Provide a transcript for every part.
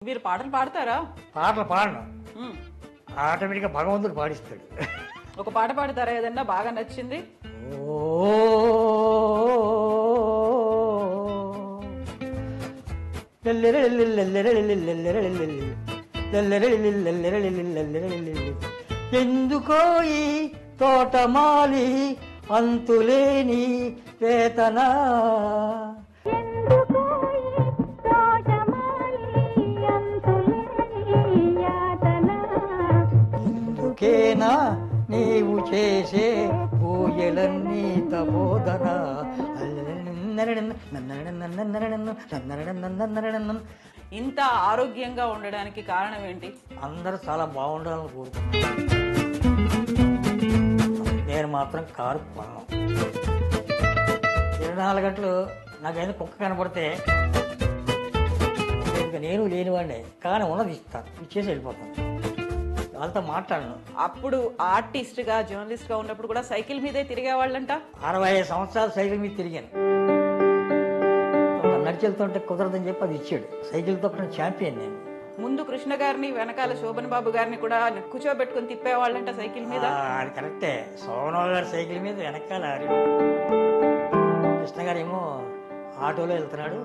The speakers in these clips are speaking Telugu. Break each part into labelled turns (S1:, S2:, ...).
S1: మీరు పాటలు పాడతారా?
S2: పాటలు పాడను, ఆటోమేటిక్గా భగవంతుడు పాడిస్తాడు.
S1: ఒక పాట పాడతారా ఏదన్నా బాగా నచ్చింది?
S2: ఎందుకో ఈ తోటమాలి అంతులేని వేతన, ఎందుకేనా నీవు చేసే పూయలన్నీ తబోధన.
S1: ఇంత ఆరోగ్యంగా ఉండడానికి కారణం ఏంటి?
S2: అందరూ చాలా బాగుండాలని కోరుకుంటున్నాను. నేను మాత్రం కారు కొన్నాను. 24 గంటలు నాకైనా కుక్క కనపడితే నేను లేనివాడిని, కానీ ఉన్నది ఇస్తాను, ఇచ్చేసి వెళ్ళిపోతాను. వాళ్ళతో మాట్లాడను.
S1: అప్పుడు ఆర్టిస్ట్ గా జర్నలిస్ట్ గా ఉన్నప్పుడు కూడా సైకిల్ మీదే తిరిగేవాళ్ళంట.
S2: 65 సంవత్సరాలు సైకిల్ మీద తిరిగాను. నడిచెళ్తుంటే కుదరదని చెప్పి అది ఇచ్చాడు. సైకిల్ తొక్కడం ఛాంపియన్ నేను.
S1: ముందు కృష్ణ గారిని, వెనకాల శోభన్ బాబు గారిని కూడా కూర్చోబెట్టుకుని తిప్పేవాళ్ళంట సైకిల్ మీద.
S2: అది కరెక్టే. శోభన్ గారి సైకిల్ మీద వెనకాల కృష్ణ గారు ఏమో ఆటోలో వెళ్తున్నాడు.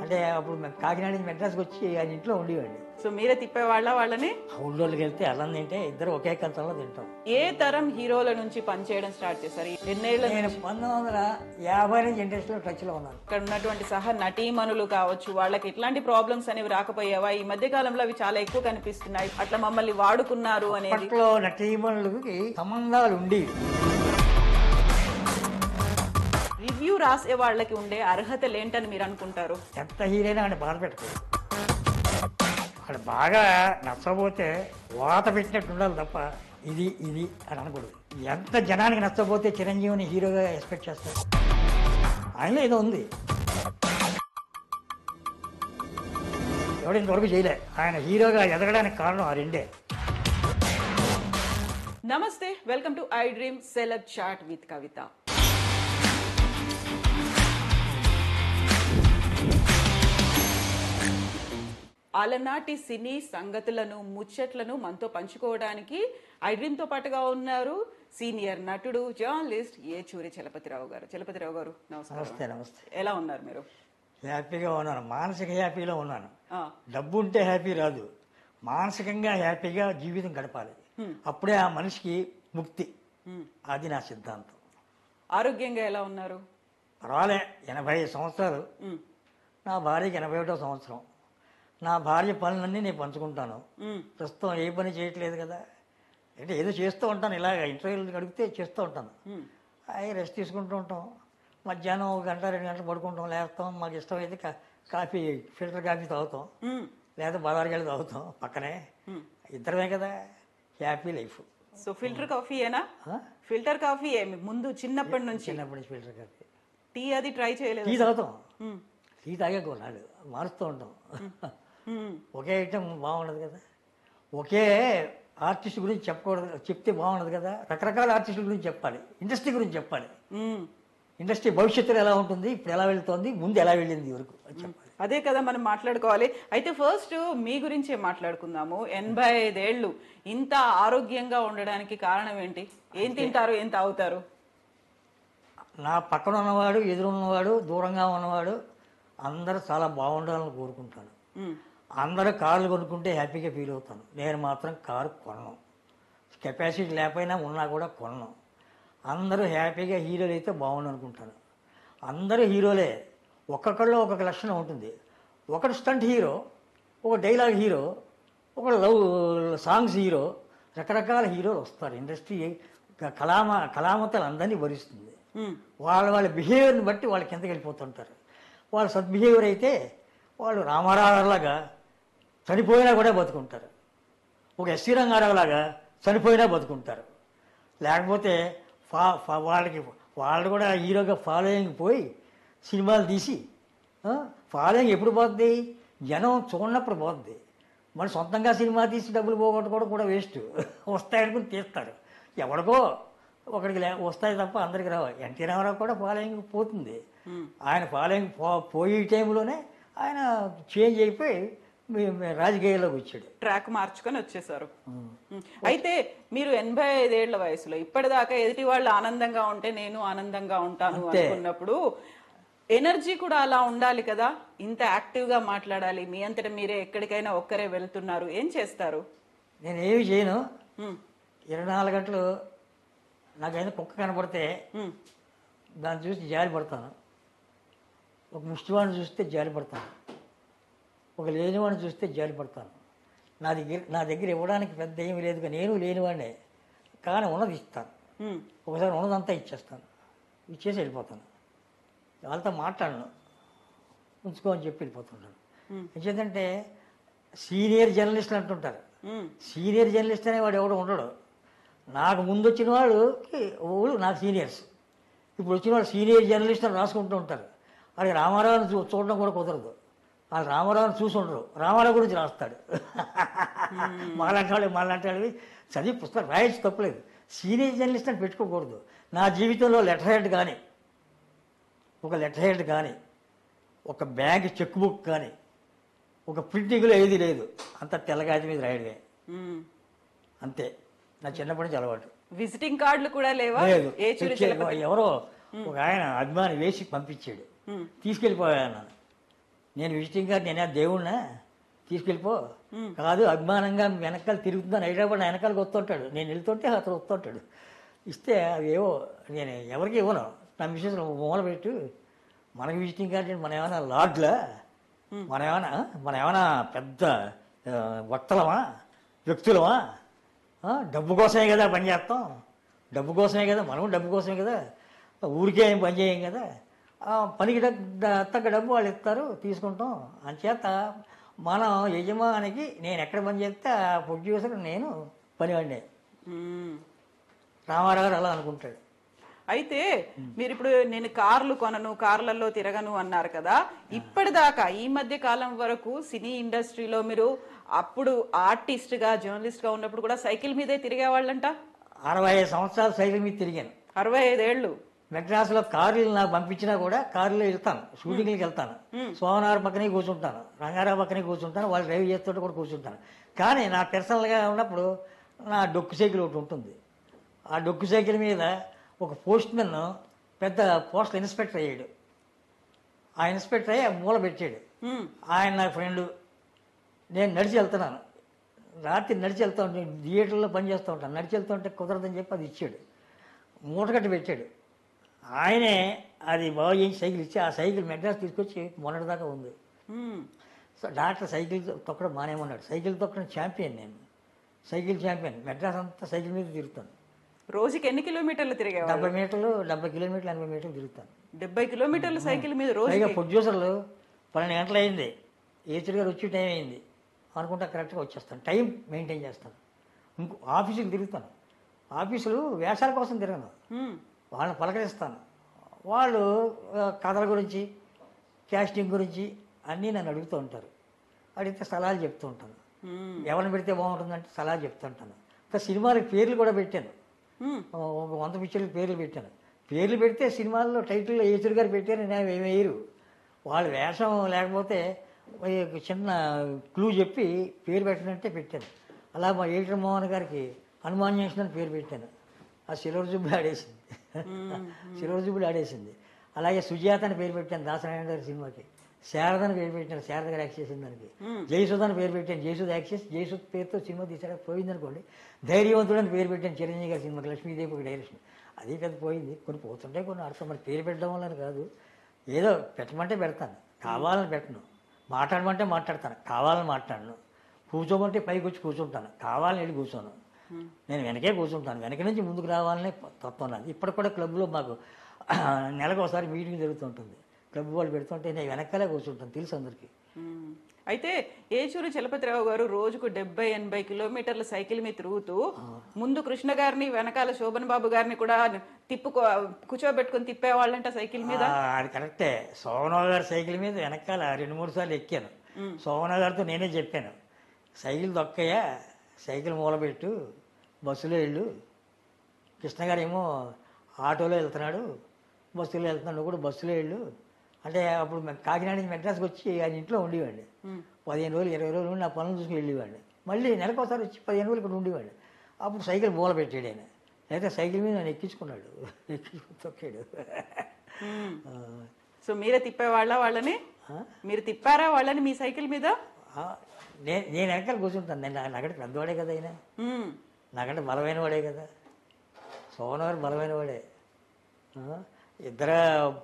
S2: అంటే అప్పుడు మేము కాకినాడ నుంచి మెడ్రాస్కి వచ్చి ఆయన ఇంట్లో ఉండేవాడిని.
S1: సో మీరే తిప్పేవాళ్ళ వాళ్ళని?
S2: ఊళ్ళోకి వెళ్తే అల్లం తింటే ఇద్దరు ఒకే కంచంలో తింటాం.
S1: ఏ తరం హీరోల నుంచి పనిచేయడం స్టార్ట్ చేశారు? ఎన్నేళ్ళ?
S2: నేను 1950 నుంచి ఇండస్ట్రీలో టచ్ లో ఉన్నాను.
S1: ఇక్కడ ఉన్నటువంటి సహ నటీమణులు కావచ్చు, వాళ్ళకి ఇట్లాంటి ప్రాబ్లమ్స్ అనేవి రాకపోయావా? ఈ మధ్య కాలంలో అవి చాలా ఎక్కువ కనిపిస్తున్నాయి. అట్లా మమ్మల్ని వాడుకున్నారు అనేది.
S2: అప్పట్లో నటీమణులకి సంబంధాలు ఉండేవి.
S1: రివ్యూ రాసే వాళ్ళకి ఉండే అర్హతలు ఏంటని మీరు అనుకుంటారు?
S2: ఎంత హీరోయినా అని బాధ పెట్టుకోరు. అక్కడ బాగా నచ్చబోతే వాత పెట్టినట్టు ఉండాలి తప్ప ఇది ఇది అని అనకూడదు. ఎంత జనానికి నచ్చబోతే చిరంజీవిని హీరోగా ఎక్స్పెక్ట్ చేస్తారు. ఆయనలో ఏదో ఉంది, ఎవడు ఇంతవరకు చేయలే. ఆయన హీరోగా ఎదగడానికి కారణం ఆ రెండే.
S1: నమస్తే, welcome to iDream celeb chat with Kavitha. అలనాటి సినీ సంగతులను, ముచ్చట్లను మనతో పంచుకోవడానికి ఐ డ్రీమ్ తో పాటుగా ఉన్నారు సీనియర్ నటుడు, జర్నలిస్ట్ ఏచూరి చలపతిరావు గారు. చలపతిరావు గారు నమస్కారం.
S2: నమస్తే. నమస్తే.
S1: ఎలా ఉన్నారు మీరు?
S2: హ్యాపీగా ఉన్నాను, మానసిక హ్యాపీలో ఉన్నాను. డబ్బు ఉంటే హ్యాపీ రాదు, మానసికంగా హ్యాపీగా జీవితం గడపాలి. అప్పుడే ఆ మనిషికి ముక్తి. అది నా సిద్ధాంతం.
S1: ఆరోగ్యంగా ఎలా ఉన్నారు?
S2: పర్వాలే. 85 సంవత్సరాలు. నా భార్యకి 81వ సంవత్సరం. నా భార్య పనులన్నీ నేను పంచుకుంటాను. ప్రస్తుతం ఏ పని చేయట్లేదు కదా, అంటే ఏదో చేస్తూ ఉంటాను. ఇలాగ ఇంటర్వ్యూలు అడిగితే చేస్తూ ఉంటాను. అవి రెస్ట్ తీసుకుంటూ ఉంటాం. మధ్యాహ్నం 1 గంట 2 గంటలు పడుకుంటాం, లేస్తాం. మాకు ఇష్టమైతే కాఫీ, ఫిల్టర్ కాఫీ తాగుతాం, లేదా బదారికెళ్ళి తాగుతాం పక్కనే. ఇద్దరమే కదా, happy life.
S1: So filter coffee ఏనా? ఫిల్టర్ కాఫీ ఏమి ముందు చిన్నప్పటి నుంచి?
S2: చిన్నప్పటి నుంచి ఫిల్టర్ కాఫీ.
S1: టీ అది ట్రై చేయలేదు?
S2: టీ తాగుతాం. టీ తాగే కొన్నాళ్ళు మారుస్తూ ఉంటాం. ఒకే ఐటమ్ బాగుండదు కదా, ఒకే ఆర్టిస్ట్ గురించి చెప్పకూడదు, చెప్తే బాగుండదు కదా. రకరకాల ఆర్టిస్టుల గురించి చెప్పాలి, ఇండస్ట్రీ గురించి చెప్పాలి. ఇండస్ట్రీ భవిష్యత్తులో ఎలా ఉంటుంది, ఇప్పుడు ఎలా వెళ్తోంది, ముందు ఎలా వెళ్ళింది వరకు చెప్పాలి.
S1: అదే కదా మనం మాట్లాడుకోవాలి. అయితే ఫస్ట్ మీ గురించే మాట్లాడుకుందాము. 85 ఏళ్ళు ఇంత ఆరోగ్యంగా ఉండడానికి కారణం ఏంటి? ఏం తింటారు, ఏం తాగుతారు?
S2: నా పక్కన ఉన్నవాడు, ఎదురున్నవాడు, దూరంగా ఉన్నవాడు అందరూ చాలా బాగుండాలని కోరుకుంటాను. అందరూ కార్లు కొనుక్కుంటే హ్యాపీగా ఫీల్ అవుతాను. నేను మాత్రం కారు కొనను. కెపాసిటీ లేకపోయినా ఉన్నా కూడా కొనను. అందరూ హ్యాపీగా హీరోలు అయితే బాగుండు అనుకుంటాను. అందరూ హీరోలే, ఒక్కొక్కళ్ళు ఒక్కొక్క లక్షణం ఉంటుంది. ఒకడు స్టంట్ హీరో, ఒక డైలాగ్ హీరో, ఒక లవ్ సాంగ్స్ హీరో, రకరకాల హీరోలు వస్తారు. ఇండస్ట్రీ కళామతలు అందరినీ భరిస్తుంది. వాళ్ళ బిహేవియర్ని బట్టి వాళ్ళు కిందకి వెళ్ళిపోతుంటారు. వాళ్ళు సద్బిహేవియర్ అయితే వాళ్ళు రామారావులాగా చనిపోయినా కూడా బతుకుంటారు. ఒక ఎస్సీ రంగారావు లాగా చనిపోయినా బతుకుంటారు. లేకపోతే వాళ్ళు కూడా హీరోగా ఫాలోయింగ్ పోయి సినిమాలు తీసి, ఫాలోయింగ్ ఎప్పుడు పోతుంది? జనం చూడనప్పుడు పోతుంది. మరి సొంతంగా సినిమా తీసి డబ్బులు పోగొట్టుకోవడం కూడా వేస్ట్. వస్తాయనుకుని తీస్తారు. ఎవరికో ఒకడికి వస్తాయి తప్ప అందరికి రావు. ఎన్టీ రామారావు కూడా ఫాలోయింగ్ పోతుంది. ఆయన ఫాలోయింగ్ పోయే టైంలోనే ఆయన చేంజ్ అయిపోయి రాజకీయాల్లోకి వచ్చాడు.
S1: ట్రాక్ మార్చుకొని వచ్చేసారు. అయితే మీరు 85 ఏళ్ల వయసులో ఇప్పటిదాకా ఎదుటి వాళ్ళు ఆనందంగా ఉంటే నేను ఆనందంగా ఉంటాను అనుకున్నప్పుడు ఎనర్జీ కూడా అలా ఉండాలి కదా, ఇంత యాక్టివ్ గా మాట్లాడాలి, మీ అంతటా మీరే ఎక్కడికైనా ఒక్కరే వెళ్తున్నారు, ఏం చేస్తారు?
S2: నేను ఏమి చేయను. 24 గంటలు నాకైనా కుక్క కనపడితే దాన్ని చూసి జాలి పడతాను. ఒక ముష్టివాడిని చూస్తే జాలి పడతాను, ఒక లేనివాడిని చూస్తే జాలి పడతాను. నా దగ్గర ఇవ్వడానికి పెద్ద ఏమీ లేదు, నేను లేనివాడినే, కానీ ఉన్నది ఇస్తాను. ఒకసారి ఉన్నదంతా ఇచ్చేస్తాను, ఇచ్చేసి వెళ్ళిపోతాను. వాళ్ళతో మాట్లాడను, ఉంచుకో అని చెప్పి వెళ్ళిపోతుంటాను. ఎందుకంటే సీనియర్ జర్నలిస్టులు అంటుంటారు. సీనియర్ జర్నలిస్ట్ అనేవాడు ఎవడు ఉండడు. నాకు ముందు వచ్చిన వాళ్ళకి నాకు సీనియర్స్, ఇప్పుడు వచ్చిన వాళ్ళు సీనియర్ జర్నలిస్ట్ అని రాసుకుంటూ ఉంటారు. వాళ్ళకి రామారావుని చూడడం కూడా కుదరదు. వాళ్ళు రామారావుని చూసి ఉండరు, రామారావు గురించి రాస్తాడు. మాలాంటి వాళ్ళవి చదివి పుస్తకం రాయొచ్చు, తప్పలేదు. సీనియర్ జర్నలిస్ట్ అని పెట్టుకోకూడదు. నా జీవితంలో లెటర్ హెడ్ కానీ, ఒక లెటర్ హెడ్ కానీ, ఒక బ్యాంక్ చెక్ బుక్ కానీ, ఒక ప్రింటింగ్లో ఏది లేదు, అంత తెల్లగాది మీద రాయడమే అంతే. నా చిన్నప్పటి నుంచి అలవాటు.
S1: విజిటింగ్ కార్డులు కూడా లేవా?
S2: లేదు. ఎవరో ఒక ఆయన అభిమాని వేసి పంపించాడు, తీసుకెళ్ళిపోయాను. నేను విజిటింగ్ కార్డు నేనే దేవుణ్ణా తీసుకెళ్ళిపో కాదు, అభిమానంగా వెనకాల తిరుగుతున్నాను. హైదరాబాద్ వెనకాలకు వస్తుంటాడు, నేను వెళ్తుంటే అతను వస్తుంటాడు. ఇస్తే అవి ఏవో నేను ఎవరికి ఇవ్వను. నా మిసెస్ మూల పెట్టు, మనకి విజిటింగ్ కార్డు మనం ఏమైనా లాడ్లా, మనం ఏమైనా పెద్ద వక్తలమా, వ్యక్తులమా? డబ్బు కోసమే కదా పనిచేస్తాం, డబ్బు కోసమే కదా, మనం డబ్బు కోసమే కదా, ఊరికే ఏం పని చేయం కదా. పనికి తగ్గ డబ్బు వాళ్ళు ఇస్తారు, తీసుకుంటాం. అంచేత మనం యజమానికి నేను ఎక్కడ పని చేస్తే ఆ ప్రొడ్యూసర్ నేను పనివాడినే. రామారావు గారు అలా అనుకుంటాడు.
S1: అయితే మీరు ఇప్పుడు నేను కార్లు కొనను, కార్లలో తిరగను అన్నారు కదా. ఇప్పటిదాకా ఈ మధ్య కాలం వరకు సినీ ఇండస్ట్రీలో మీరు అప్పుడు ఆర్టిస్ట్ గా జర్నలిస్ట్ గా ఉన్నప్పుడు కూడా సైకిల్ మీదే తిరిగేవాళ్ళంట.
S2: 65 సంవత్సరాలు సైకిల్ మీద తిరిగాను.
S1: 65 ఏళ్ళు.
S2: మెడ్రాస్లో కార్లు నాకు పంపించినా కూడా కారులో వెళ్తాను, షూటింగ్కి వెళ్తాను. సోమనార్ పక్కనే కూర్చుంటాను, రంగారావు పక్కనే కూర్చుంటాను, వాళ్ళు డ్రైవ్ చేస్తుంటే కూడా కూర్చుంటాను. కానీ నా పర్సనల్గా ఉన్నప్పుడు నా డొక్కు సైకిల్ ఒకటి ఉంటుంది. ఆ డొక్కు సైకిల్ మీద ఒక పోస్ట్ మెన్ పెద్ద పోస్టల్ ఇన్స్పెక్టర్ అయ్యాడు. ఆ ఇన్స్పెక్టర్ అయ్యి మూల పెట్టాడు. ఆయన నా ఫ్రెండు. నేను నడిచి వెళ్తున్నాను, రాత్రి నడిచి వెళ్తూ ఉంటాను, థియేటర్లో పనిచేస్తూ ఉంటాను. నడిచి వెళ్తుంటే కుదరదని చెప్పి అది ఇచ్చాడు, మూటగట్టు పెట్టాడు. ఆయనే అది బాగు చేసి సైకిల్ ఇచ్చి ఆ సైకిల్ మెడ్రాస్ తీసుకొచ్చి మొన్నటిదాకా ఉంది. సో డాక్టర్ సైకిల్ తొక్కడం మానేమన్నాడు. సైకిల్ తొక్కడం ఛాంపియన్ నేను, సైకిల్ ఛాంపియన్. మెడ్రాస్ అంతా సైకిల్ మీద తిరుగుతాను.
S1: రోజుకి ఎన్ని కిలోమీటర్లు తిరిగేవారు?
S2: 70 మీటర్లు, 70 కిలోమీటర్లు, 80 మీటర్లు తిరుగుతాను.
S1: 70 కిలోమీటర్లు సైకిల్ మీద రోజు.
S2: పైగా ప్రొడ్యూసర్లు 12 గంటలు అయింది, ఏచర్ గారు వచ్చి టైం అయింది అనుకుంటా కరెక్ట్గా వచ్చేస్తాను. టైం మెయింటైన్ చేస్తాను. ఇంకో ఆఫీసులు తిరుగుతాను. ఆఫీసులు వేషాల కోసం తిరగను, వాళ్ళని పలకరిస్తాను. వాళ్ళు కథల గురించి, క్యాస్టింగ్ గురించి అన్నీ నన్ను అడుగుతూ ఉంటారు. అడిగితే సలహాలు చెప్తూ ఉంటాను. ఎవరిని పెడితే బాగుంటుందంటే సలహాలు చెప్తూ ఉంటాను. సినిమాలకు పేర్లు కూడా పెట్టాను, ఒక 100 పిక్చర్లకు పేర్లు పెట్టాను. పేర్లు పెడితే సినిమాల్లో టైటిల్లో ఏచూరి గారు పెట్టారు, నేను ఏమి వేయరు. వాళ్ళు వేషం లేకపోతే చిన్న క్లూ చెప్పి పేరు పెట్టనంటే పెట్టాను. అలా మా ఏటర్ మోహన్ గారికి హనుమాన్ జంక్షన్ అని పేరు పెట్టాను. ఆ సిల్వర్ జుబ్బులు ఆడేసింది, సిల్వర్ జుబ్బులు ఆడేసింది. అలాగే సుజాత అని పేరు పెట్టాను దాసనారాయణ గారి సినిమాకి. శారద అని పేరు పెట్టాను, శారద గారు యాక్ట్ చేసిన దానికి. జయసుధ అని పేరు పెట్టాను, జయసుధ యాక్ట్ చేసి జయసుధ పేరుతో సినిమా తీసాక పోయిందనుకోండి. ధైర్యవంతుడు అని పేరు పెట్టాను చిరంజీవి గారి సినిమాకి, లక్ష్మీదేవి ఒక డైరెక్షన్. అది పెద్ద పోయింది. కొన్ని పోతుంటే కొన్ని అర్థం, మరి పేరు పెట్టడం వల్ల కాదు, ఏదో పెట్టమంటే పెడతాను, కావాలని పెట్టను. మాట్లాడమంటే మాట్లాడతాను, కావాలని మాట్లాడను. కూర్చోమంటే పైకి వచ్చి కూర్చుంటాను, కావాలని వెళ్ళి కూర్చోను. నేను వెనకే కూర్చుంటాను, వెనక నుంచి ముందుకు రావాలనే తత్వం నాది. ఇప్పటికి కూడా క్లబ్లో మాకు నెలకు ఒకసారి మీటింగ్ జరుగుతుంటుంది. క్లబ్ వాళ్ళు పెడుతుంటే నేను వెనకాలే కూర్చుంటాను, తెలుసు అందరికీ.
S1: అయితే ఏచూరి చలపతిరావు గారు రోజుకు 70-80 కిలోమీటర్ల సైకిల్ మీద తిరుగుతూ ముందు కృష్ణ గారిని, వెనకాల శోభన్ బాబు గారిని కూడా కూర్చోబెట్టుకుని తిప్పేవాళ్ళంట సైకిల్ మీద.
S2: అది కరెక్టే. శోభన్ గారి సైకిల్ మీద వెనకాల 2-3 సార్లు ఎక్కాను. శోభన్ గారితో నేనే చెప్పాను, సైకిల్ దొక్కయ్యా, సైకిల్ మూలబెట్టు, బస్సులో వెళ్ళు. కృష్ణ గారు ఏమో ఆటోలో వెళ్తున్నాడు, బస్సులో వెళ్తున్నాడు, నువ్వు కూడా బస్సులో వెళ్ళు అంటే అప్పుడు కాకినాడ నుంచి మెడ్రాస్కి వచ్చి ఆయన ఇంట్లో ఉండేవాడిని. 15 రోజులు 20 రోజులు ఉండి నా పనులు చూసుకుని వెళ్ళేవాడిని. మళ్ళీ నెలకోసారి వచ్చి 15 రోజులు ఇక్కడ ఉండేవాడిని. అప్పుడు సైకిల్ మూల పెట్టాడు ఆయన, అయితే సైకిల్ మీద నన్ను ఎక్కించుకున్నాడు, ఎక్కించుకుని తొక్కాడు.
S1: సో మీరే తిప్పేవాళ్ళ వాళ్ళని? మీరు తిప్పారా వాళ్ళని మీ సైకిల్ మీద?
S2: నేను వెనకాల కూర్చుంటాను. నేను నాకంటే పెద్దవాడే కదా ఆయన, నాకంటే బలమైన వాడే కదా, సోమన్ గారు బలమైన వాడే. ఇద్దరు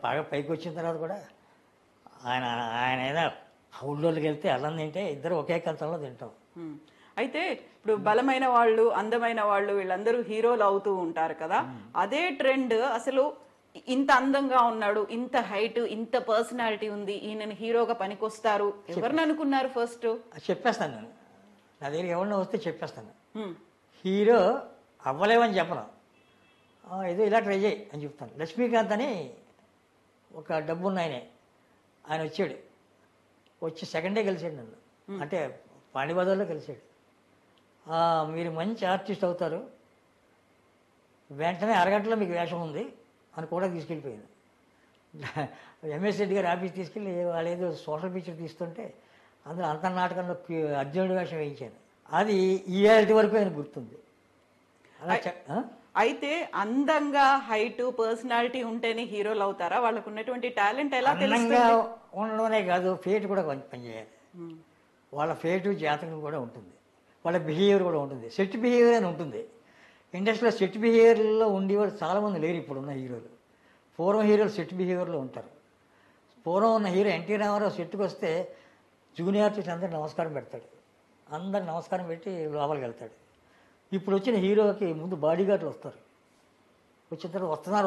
S2: బాగా పైకి వచ్చిన తర్వాత కూడా ఆయన అయినా అవుట్డోర్కి వెళ్తే అన్నం తింటే ఇద్దరు ఒకే కంచంలో తింటాం.
S1: అయితే ఇప్పుడు బలమైన వాళ్ళు, అందమైన వాళ్ళు, వీళ్ళందరూ హీరోలు అవుతూ ఉంటారు కదా, అదే ట్రెండ్ అసలు ఇంత అందంగా ఉన్నాడు, ఇంత హైట్, ఇంత పర్సనాలిటీ ఉంది, ఈయన హీరోగా పనికొస్తారు ఎవరిని అనుకున్నారు ఫస్ట్?
S2: చెప్పేస్తాను నేను, నా దగ్గర ఎవరినో వస్తే చెప్పేస్తాను. హీరో అవ్వలేమని చెప్పను, ఏదో ఇలా ట్రై చేయి అని చెప్తాను. లక్ష్మీకాంత్ అని ఒక డబ్బున్న ఆయన వచ్చాడు, వచ్చి సెకండ్ డే కలిసాడు నన్ను, అంటే పాండిబజార్లో కలిసాడు. మీరు మంచి ఆర్టిస్ట్ అవుతారు, వెంటనే అరగంటలో మీకు వేషం ఉంది అని కూడా తీసుకెళ్ళిపోయింది. ఎంఎస్ రెడ్డి గారు ఆఫీస్ తీసుకెళ్ళి వాళ్ళు ఏదో సోషల్ పిక్చర్ తీస్తుంటే అందులో అంతర్నాటకంలో అర్జునుడి వేషం వేయించాను. అది ఈ ఏళ్ళ వరకు ఆయన గుర్తుంది. అలా
S1: అయితే అందంగా హైట్ పర్సనాలిటీ ఉంటేనే హీరోలు అవుతారా? వాళ్ళకు ఉన్నటువంటి టాలెంట్ ఎలా తెలుస్తుంది?
S2: ఉండడమే కాదు, ఫేట్ కూడా కొంచెం పనిచేయాలి. వాళ్ళ ఫేటు జాతకం కూడా ఉంటుంది, వాళ్ళ బిహేవియర్ కూడా ఉంటుంది, సెట్ బిహేవియర్ అని ఉంటుంది. ఇండస్ట్రీలో సెట్ బిహేవియర్లో ఉండేవాళ్ళు చాలామంది లేరు ఇప్పుడున్న హీరోలు. పూర్వం హీరోలు సెట్ బిహేవియర్లో ఉంటారు. పూర్వం ఉన్న హీరో ఎన్టీ రామారావు సెట్కి వస్తే జూనియర్ ఆర్టిస్ట్ అందరూ నమస్కారం పెడతాడు, అందరు నమస్కారం పెట్టి లోపలికి వెళ్తాడు. ఇప్పుడు వచ్చిన హీరోకి ముందు బాడీ గార్డులు వస్తారు, వచ్చిన తర్వాత వస్తున్నారు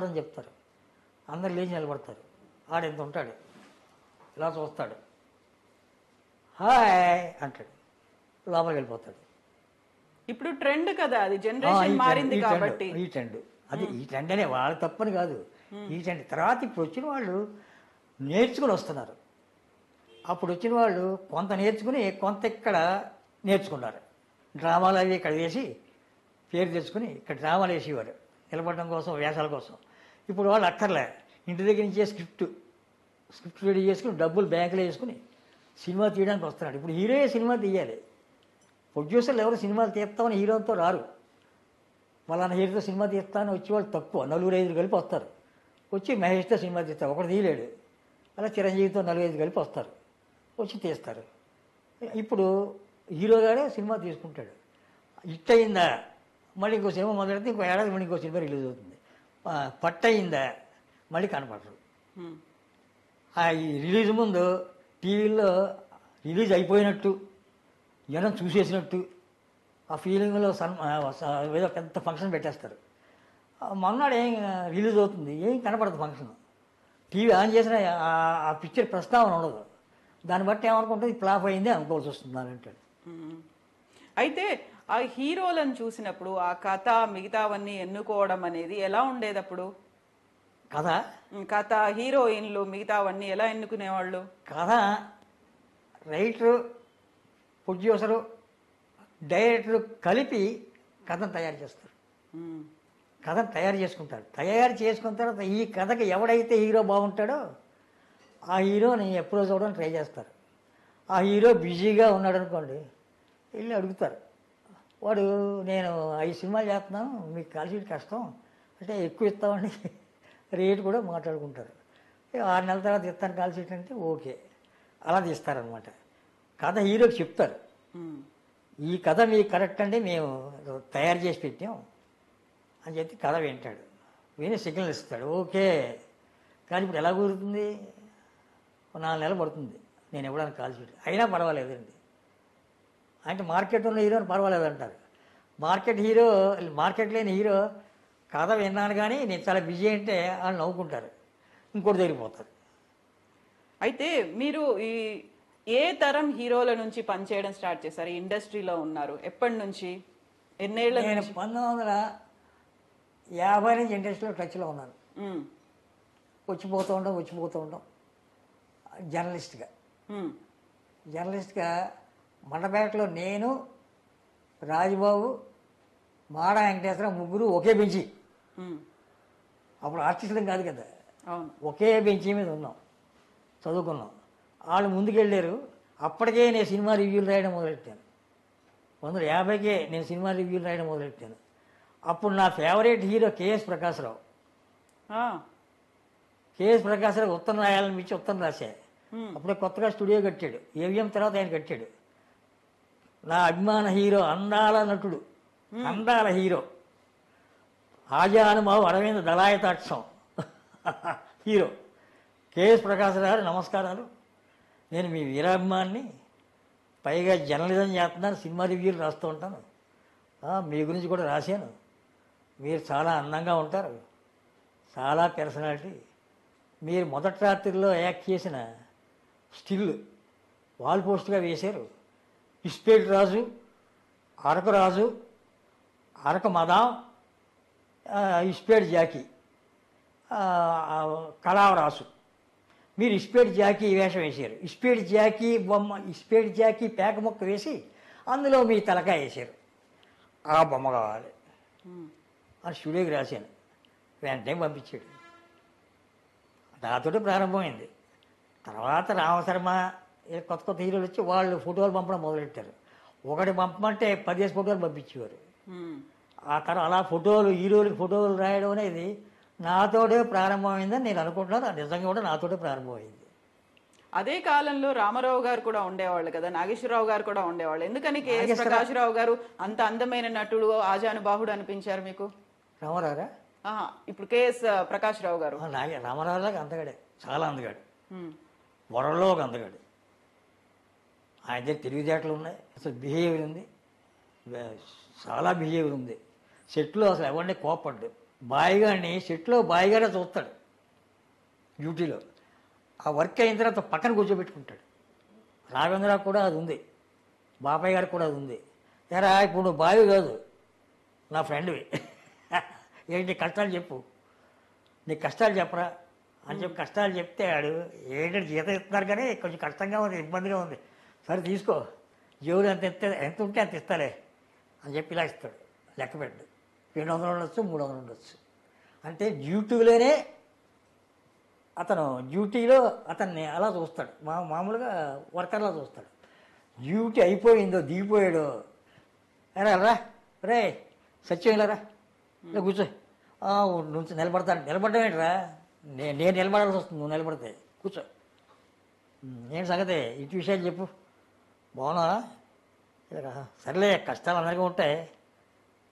S2: అని చెప్తారు. అందరు లేచి నిలబడతారు, ఆడెంత ఉంటాడు, ఇలా చూస్తాడు, హాయ్ అంటాడు, లోపలికి వెళ్ళిపోతాడు.
S1: ఇప్పుడు ట్రెండ్ కదా అది, జనరేషన్ మారింది కాబట్టి.
S2: ఈ ట్రెండ్ అది, ఈ ట్రెండ్ అనే వాళ్ళు తప్పని కాదు, ఈ ట్రెండ్. తర్వాత ఇప్పుడు వచ్చిన వాళ్ళు నేర్చుకుని వస్తున్నారు. అప్పుడు వచ్చిన వాళ్ళు కొంత నేర్చుకుని కొంత ఇక్కడ నేర్చుకున్నారు. డ్రామాలు అవి ఇక్కడ వేసి పేరు తెచ్చుకుని ఇక్కడ డ్రామాలు వేసేవారు నిలబడడం కోసం, వేషాల కోసం. ఇప్పుడు వాళ్ళు అక్కర్లే, ఇంటి దగ్గర నుంచే స్క్రిప్ట్ రెడీ చేసుకుని డబ్బులు బ్యాంకులో వేసుకుని సినిమా తీయడానికి వస్తున్నాడు. ఇప్పుడు హీరోయే సినిమా తీయాలి, ప్రొడ్యూసర్లు ఎవరు సినిమాలు తీస్తామని హీరోతో రారు. వాళ్ళ హీరోతో సినిమా తీస్తామని వచ్చేవాళ్ళు తక్కువ, 4-5 కలిపి వస్తారు. వచ్చి మహేష్తో సినిమా తీస్తారు, ఒకటి తీయలేడు. అలా చిరంజీవితో 4-5 కలిపి వస్తారు, వచ్చి తీస్తారు. ఇప్పుడు హీరోగానే సినిమా తీసుకుంటాడు, హిట్ అయిందా మళ్ళీ ఇంకో సినిమా మొదలెడితే ఇంకో ఏడాది మళ్ళీ ఇంకో సినిమా రిలీజ్ అవుతుంది. పట్టు అయిందా మళ్ళీ కనపడరు. ఈ రిలీజ్ ముందు టీవీలో రిలీజ్ అయిపోయినట్టు, జనం చూసేసినట్టు ఆ ఫీలింగ్లో ఏదో పెద్ద ఫంక్షన్ పెట్టేస్తారు. మొన్నడు ఏం రిలీజ్ అవుతుంది, ఏం కనపడదు ఫంక్షన్. టీవీ ఆన్ చేసిన ఆ పిక్చర్ ప్రస్తావన ఉండదు. దాన్ని బట్టి ఏమనుకుంటుంది, ఫ్లాప్ అయింది అనుకోవాల్సి వస్తుంది అని అంటాడు.
S1: అయితే ఆ హీరోలను చూసినప్పుడు ఆ కథ మిగతావన్నీ ఎన్నుకోవడం అనేది ఎలా ఉండేది అప్పుడు? కథ హీరోయిన్లు మిగతావన్నీ ఎలా ఎన్నుకునేవాళ్ళు?
S2: కథ రైటరు, ప్రొడ్యూసరు, డైరెక్టరు కలిపి కథను తయారు చేస్తారు, కథను తయారు చేసుకుంటారు. తయారు చేసుకున్న తర్వాత ఈ కథకి ఎవడైతే హీరో బాగుంటాడో ఆ హీరోని ఎప్పుడో చూడడానికి ట్రై చేస్తారు. ఆ హీరో బిజీగా ఉన్నాడు అనుకోండి, వెళ్ళి అడుగుతారు, వాడు నేను 5 సినిమాలు చేస్తున్నాను, మీకు కాల్ షీట్ కష్టం అంటే ఎక్కువ ఇస్తామని రేటు కూడా మాట్లాడుకుంటారు. 6 నెలల తర్వాత ఇస్తాను కాల్ షీట్ అంటే ఓకే, అలా తీస్తారనమాట. కథ హీరోకి చెప్తారు, ఈ కథ మీకు కరెక్ట్ అంటే మేము తయారు చేసి పెట్టాం అని చెప్పి కథ వింటాడు, విని సిగ్నల్ ఇస్తాడు, ఓకే. కానీ ఇప్పుడు ఎలా కుదురుతుంది, 4 నెలలు పడుతుంది నేను ఇవ్వడానికి కాల్ షీట్, అయినా పర్వాలేదండి అంటే మార్కెట్ ఉన్న హీరోని పర్వాలేదు అంటారు. మార్కెట్ లేని హీరో కథ విన్నాను కానీ నేను చాలా బిజీ అంటే వాళ్ళు నవ్వుకుంటారు, ఇంకోటి జరిగిపోతారు.
S1: అయితే మీరు ఈ ఏ తరం హీరోల నుంచి పనిచేయడం స్టార్ట్ చేశారు? ఇండస్ట్రీలో ఉన్నారు ఎప్పటి నుంచి, ఎన్నేళ్ళ?
S2: నేను 1950 నుంచి ఇండస్ట్రీలో టచ్లో ఉన్నాను. వచ్చిపోతూ ఉంటాం జర్నలిస్ట్గా మండపేటలో నేను, రాజుబాబు, మాడా వెంకటేశ్వర ముగ్గురు ఒకే బెంచి. అప్పుడు ఆర్టిస్టులం కాదు కదా,
S1: అవును.
S2: ఒకే బెంచీ మీద ఉన్నాం, చదువుకున్నాం. వాళ్ళు ముందుకెళ్ళారు. అప్పటికే నేను సినిమా రివ్యూలు రాయడం మొదలెట్టాను. 1950కే నేను సినిమా రివ్యూలు రాయడం మొదలెట్టాను. అప్పుడు నా ఫేవరెట్ హీరో కేఎస్ ప్రకాశ్రావు.
S1: ఆ,
S2: కేఎస్ ప్రకాశ్రావు ఉత్తరం రాయాలని పిచ్చి ఉత్తరం రాశా. అప్పుడే కొత్తగా స్టూడియో కట్టాడు. ఏవిఎం తర్వాత ఆయన కట్టాడు. నా అభిమాన హీరో, అందాల నటుడు, అందాల హీరో, ఆజానుభావు అరవింద్ దళాయతాక్షం హీరో కేఎస్ ప్రకాశ్రావు గారు, నమస్కారాలు. నేను మీ వీరాభిమాన్ని, పైగా జర్నలిజం చేస్తున్నాను, సినిమా రివ్యూలు రాస్తూ ఉంటాను. మీ గురించి కూడా రాశాను. మీరు చాలా అందంగా ఉంటారు, చాలా పర్సనాలిటీ. మీరు మొదటి రాత్రిలో యాక్ట్ చేసిన స్టిల్ వాల్ పోస్ట్గా వేశారు. ఇస్పేట్ రాజు, అరకు రాజు, అరకు మదాం, ఇస్పేట్ జాకీ, కళావరాసు. మీరు ఇస్పేట్ జాకీ వేషం వేశారు. ఇస్పేట్ జాకీ బొమ్మ, ఇస్పేట్ జాకీ పేక మొక్క వేసి అందులో మీ తలకాయ వేశారు. ఆ బొమ్మ కావాలి అని స్టూడియోకి రాశాను. వెంటనే పంపించాడు. నాతోటి ప్రారంభమైంది. తర్వాత రామశర్మ, కొత్త కొత్త హీరోలు వచ్చి వాళ్ళు ఫోటోలు పంపడం మొదలెట్టారు. ఒకటి పంపమంటే 10 ఫోటోలు పంపించేవారు. ఆ తర్వాత అలా ఫోటోలు, హీరోలకి ఫోటోలు రాయడం అనేది నాతోటే ప్రారంభమైందని నేను అనుకుంటున్నాను. అది నిజంగా కూడా నాతోటే ప్రారంభమైంది.
S1: అదే కాలంలో రామారావు గారు కూడా ఉండేవాళ్ళు కదా, నాగేశ్వరరావు గారు కూడా ఉండేవాళ్ళు. ఎందుకని కేఎస్ ప్రకాశ్రావు గారు అంత అందమైన నటుడు, ఆజానుబాహుడు అనిపించారు మీకు?
S2: రామారావురా?
S1: ఇప్పుడు కేఎస్ ప్రకాశ్రావు గారు
S2: రామారావులాగా అందగాడే, చాలా అందగాడు, వరల్లో ఒక అందగాడు. ఆయన దగ్గర తెలివితేటలు ఉన్నాయి, అసలు బిహేవియర్ ఉంది, చాలా బిహేవియర్ ఉంది. సెట్లో అసలు ఎవరిని కోపడ్డు. బాయిగాడిని సెట్లో బాయిగానే చూస్తాడు. డ్యూటీలో ఆ వర్క్ అయిన తర్వాత పక్కన కూర్చోబెట్టుకుంటాడు. రాఘవేంద్రరావు కూడా అది ఉంది, బాబాయ్ గారికి కూడా అది ఉంది. ఎరా ఇప్పుడు నువ్వు బావి కాదు, నా ఫ్రెండ్వి, ఏంటి కష్టాలు చెప్పు, నీ కష్టాలు చెప్పరా అని చెప్పి కష్టాలు చెప్తే ఆడు ఏంటంటే జీతం ఇస్తున్నారు కానీ కొంచెం కష్టంగా ఉంది, ఇబ్బందిగా ఉంది, సరే తీసుకో, జోడు ఎంత ఉంటే అంత ఇస్తాలే అని చెప్పి ఇలా ఇస్తాడు. లెక్క పెట్టు, 200 ఉండొచ్చు, 300 ఉండొచ్చు. అంటే డ్యూటీలోనే డ్యూటీలో అతన్ని అలా చూస్తాడు. మామూలుగా వర్కర్లా చూస్తాడు. డ్యూటీ అయిపోయిందో, దిగిపోయాడో, రా రే సత్యం ఇలా రా, ఇలా కూర్చో, నుంచి నిలబడడం ఏంట్రా, నేను నిలబడాల్సి వస్తుంది, నువ్వు నిలబడితే కూర్చో, ఏంటి సంగతి, ఇటు విషయాలు చెప్పు, బాగున్నా, సర్లే కష్టాలు అందరికీ ఉంటాయి,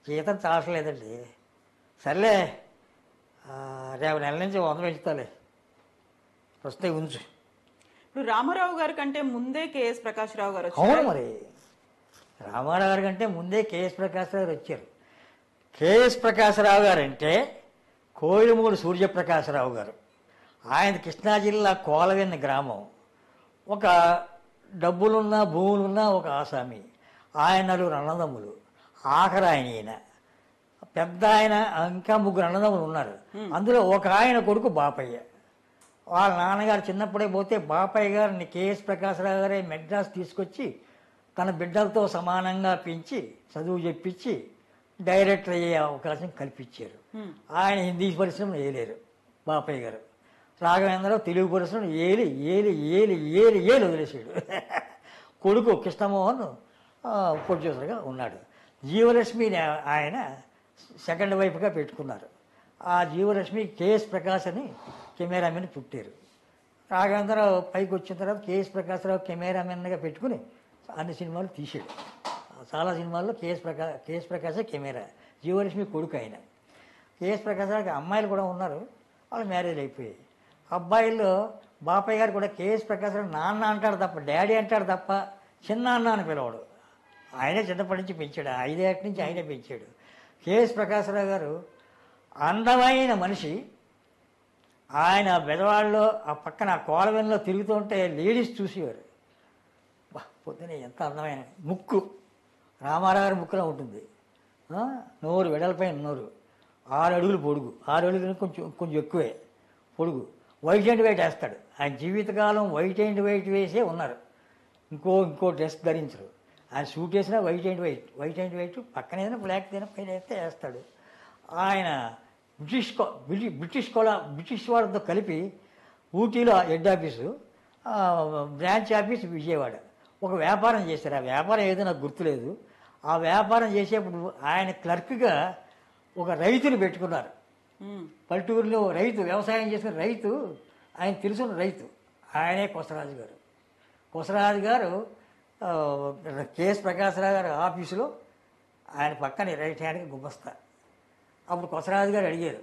S2: జీతం చాలట్లేదండి, సర్లే రేపు నెల నుంచి 100 పెంచుతాలే, ప్రస్తుతం ఉంచు.
S1: ఇప్పుడు రామారావు గారి కంటే ముందే కేఎస్ ప్రకాశ్రావు గారు వచ్చారు.
S2: అవును, మరి రామారావు గారి కంటే ముందే కేఎస్ ప్రకాశ్రావు గారు వచ్చారు. కేఎస్ ప్రకాశ్రావు గారు అంటే కోయిలమూడి సూర్యప్రకాశరావు గారు. ఆయన కృష్ణా జిల్లా కోలవెన్న గ్రామం. ఒక డబ్బులున్న భూములున్న ఒక ఆసామి. ఆయన 4 అన్నదమ్ములు, ఆఖరి ఈయన పెద్ద ఆయన, ఇంకా 3 అన్నదమ్ములు ఉన్నారు. అందులో ఒక ఆయన కొడుకు బాపయ్య. వాళ్ళ నాన్నగారు చిన్నప్పుడే పోతే బాపయ్య గారిని కేఎస్ ప్రకాశ్రావు గారే మెడ్రాస్ తీసుకొచ్చి తన బిడ్డలతో సమానంగా పెంచి చదువు చెప్పించి డైరెక్టర్ అయ్యే అవకాశం కల్పించారు. ఆయన హిందీ పరిశ్రమను ఏలేరు బాపయ్య గారు. రాఘవేంద్రరావు తెలుగు పరిశ్రమను ఏలి ఏలి ఏలి ఏలి ఏలి వదిలేసాడు. కొడుకు కృష్ణమోహన్ ప్రొడ్యూసర్గా ఉన్నాడు. జీవలక్ష్మిని ఆయన సెకండ్ వైఫ్గా పెట్టుకున్నారు. ఆ జీవలక్ష్మి కేఎస్ ప్రకాశ్ అని కెమెరామెన్ పుట్టారు. రాఘవేంద్రరావు పైకి వచ్చిన తర్వాత కేఎస్ ప్రకాశ్రావు కెమెరామెన్గా పెట్టుకుని అన్ని సినిమాలు తీసాడు. చాలా సినిమాల్లో కేఎస్ ప్రకాశ్ కెమెరా, జీవలక్ష్మి కొడుకు ఆయన. కేఎస్ ప్రకాశ్రావుకి అమ్మాయిలు కూడా ఉన్నారు, వాళ్ళు మ్యారేజ్ అయిపోయాయి. అబ్బాయిల్లో బాపయ్య గారు కూడా కేఎస్ ప్రకాశ్రావు నాన్న అంటాడు తప్ప, డాడీ అంటాడు తప్ప చిన్న అన్న అని పిలవడు. ఆయనే చిన్నప్పటి నుంచి పెంచాడు, 5 ఏళ్ళ నుంచి ఆయనే పెంచాడు. కేఎస్ ప్రకాశ్రావు గారు అందమైన మనిషి. ఆయన బెదవాళ్ళలో ఆ పక్కన కోలవెన్లో తిరుగుతుంటే లేడీస్ చూసేవారు. పొద్దునే ఎంత అందమైన ముక్కు, రామారావు గారి ముక్కులో ఉంటుంది. నోరు వెడల్పైన నోరు, 6 అడుగులు పొడుగు, 6 అడుగులు కొంచెం ఎక్కువే పొడుగు. వైట్ అండ్ వైట్ వేస్తాడు. ఆయన జీవితకాలం వైట్ అండ్ వైట్ వేసే ఉన్నారు. ఇంకో డ్రెస్ ధరించరు. ఆయన సూట్ వేసినా వైట్ అండ్ వైట్ పక్కన ఏదైనా బ్లాక్ తిన పైన వేస్తే వేస్తాడు. ఆయన బ్రిటిష్ వాళ్ళతో కలిపి ఊటీలో head office, branch office Vijayawada. ఒక వ్యాపారం చేశారు. ఆ వ్యాపారం ఏదో నాకు గుర్తులేదు. ఆ వ్యాపారం చేసేప్పుడు ఆయన క్లర్క్గా ఒక రైతుని పెట్టుకున్నారు. పల్లెటూరులో రైతు, వ్యవసాయం చేసిన రైతు, ఆయన తెలుసున్న రైతు, ఆయనే కొసరాజు గారు. కొసరాజు గారు కేఎస్ ప్రకాశరావు గారు ఆఫీసులో ఆయన పక్కన రైట్ హ్యాండ్కి గుమ్మస్తా. అప్పుడు కొసరాజు గారు అడిగారు,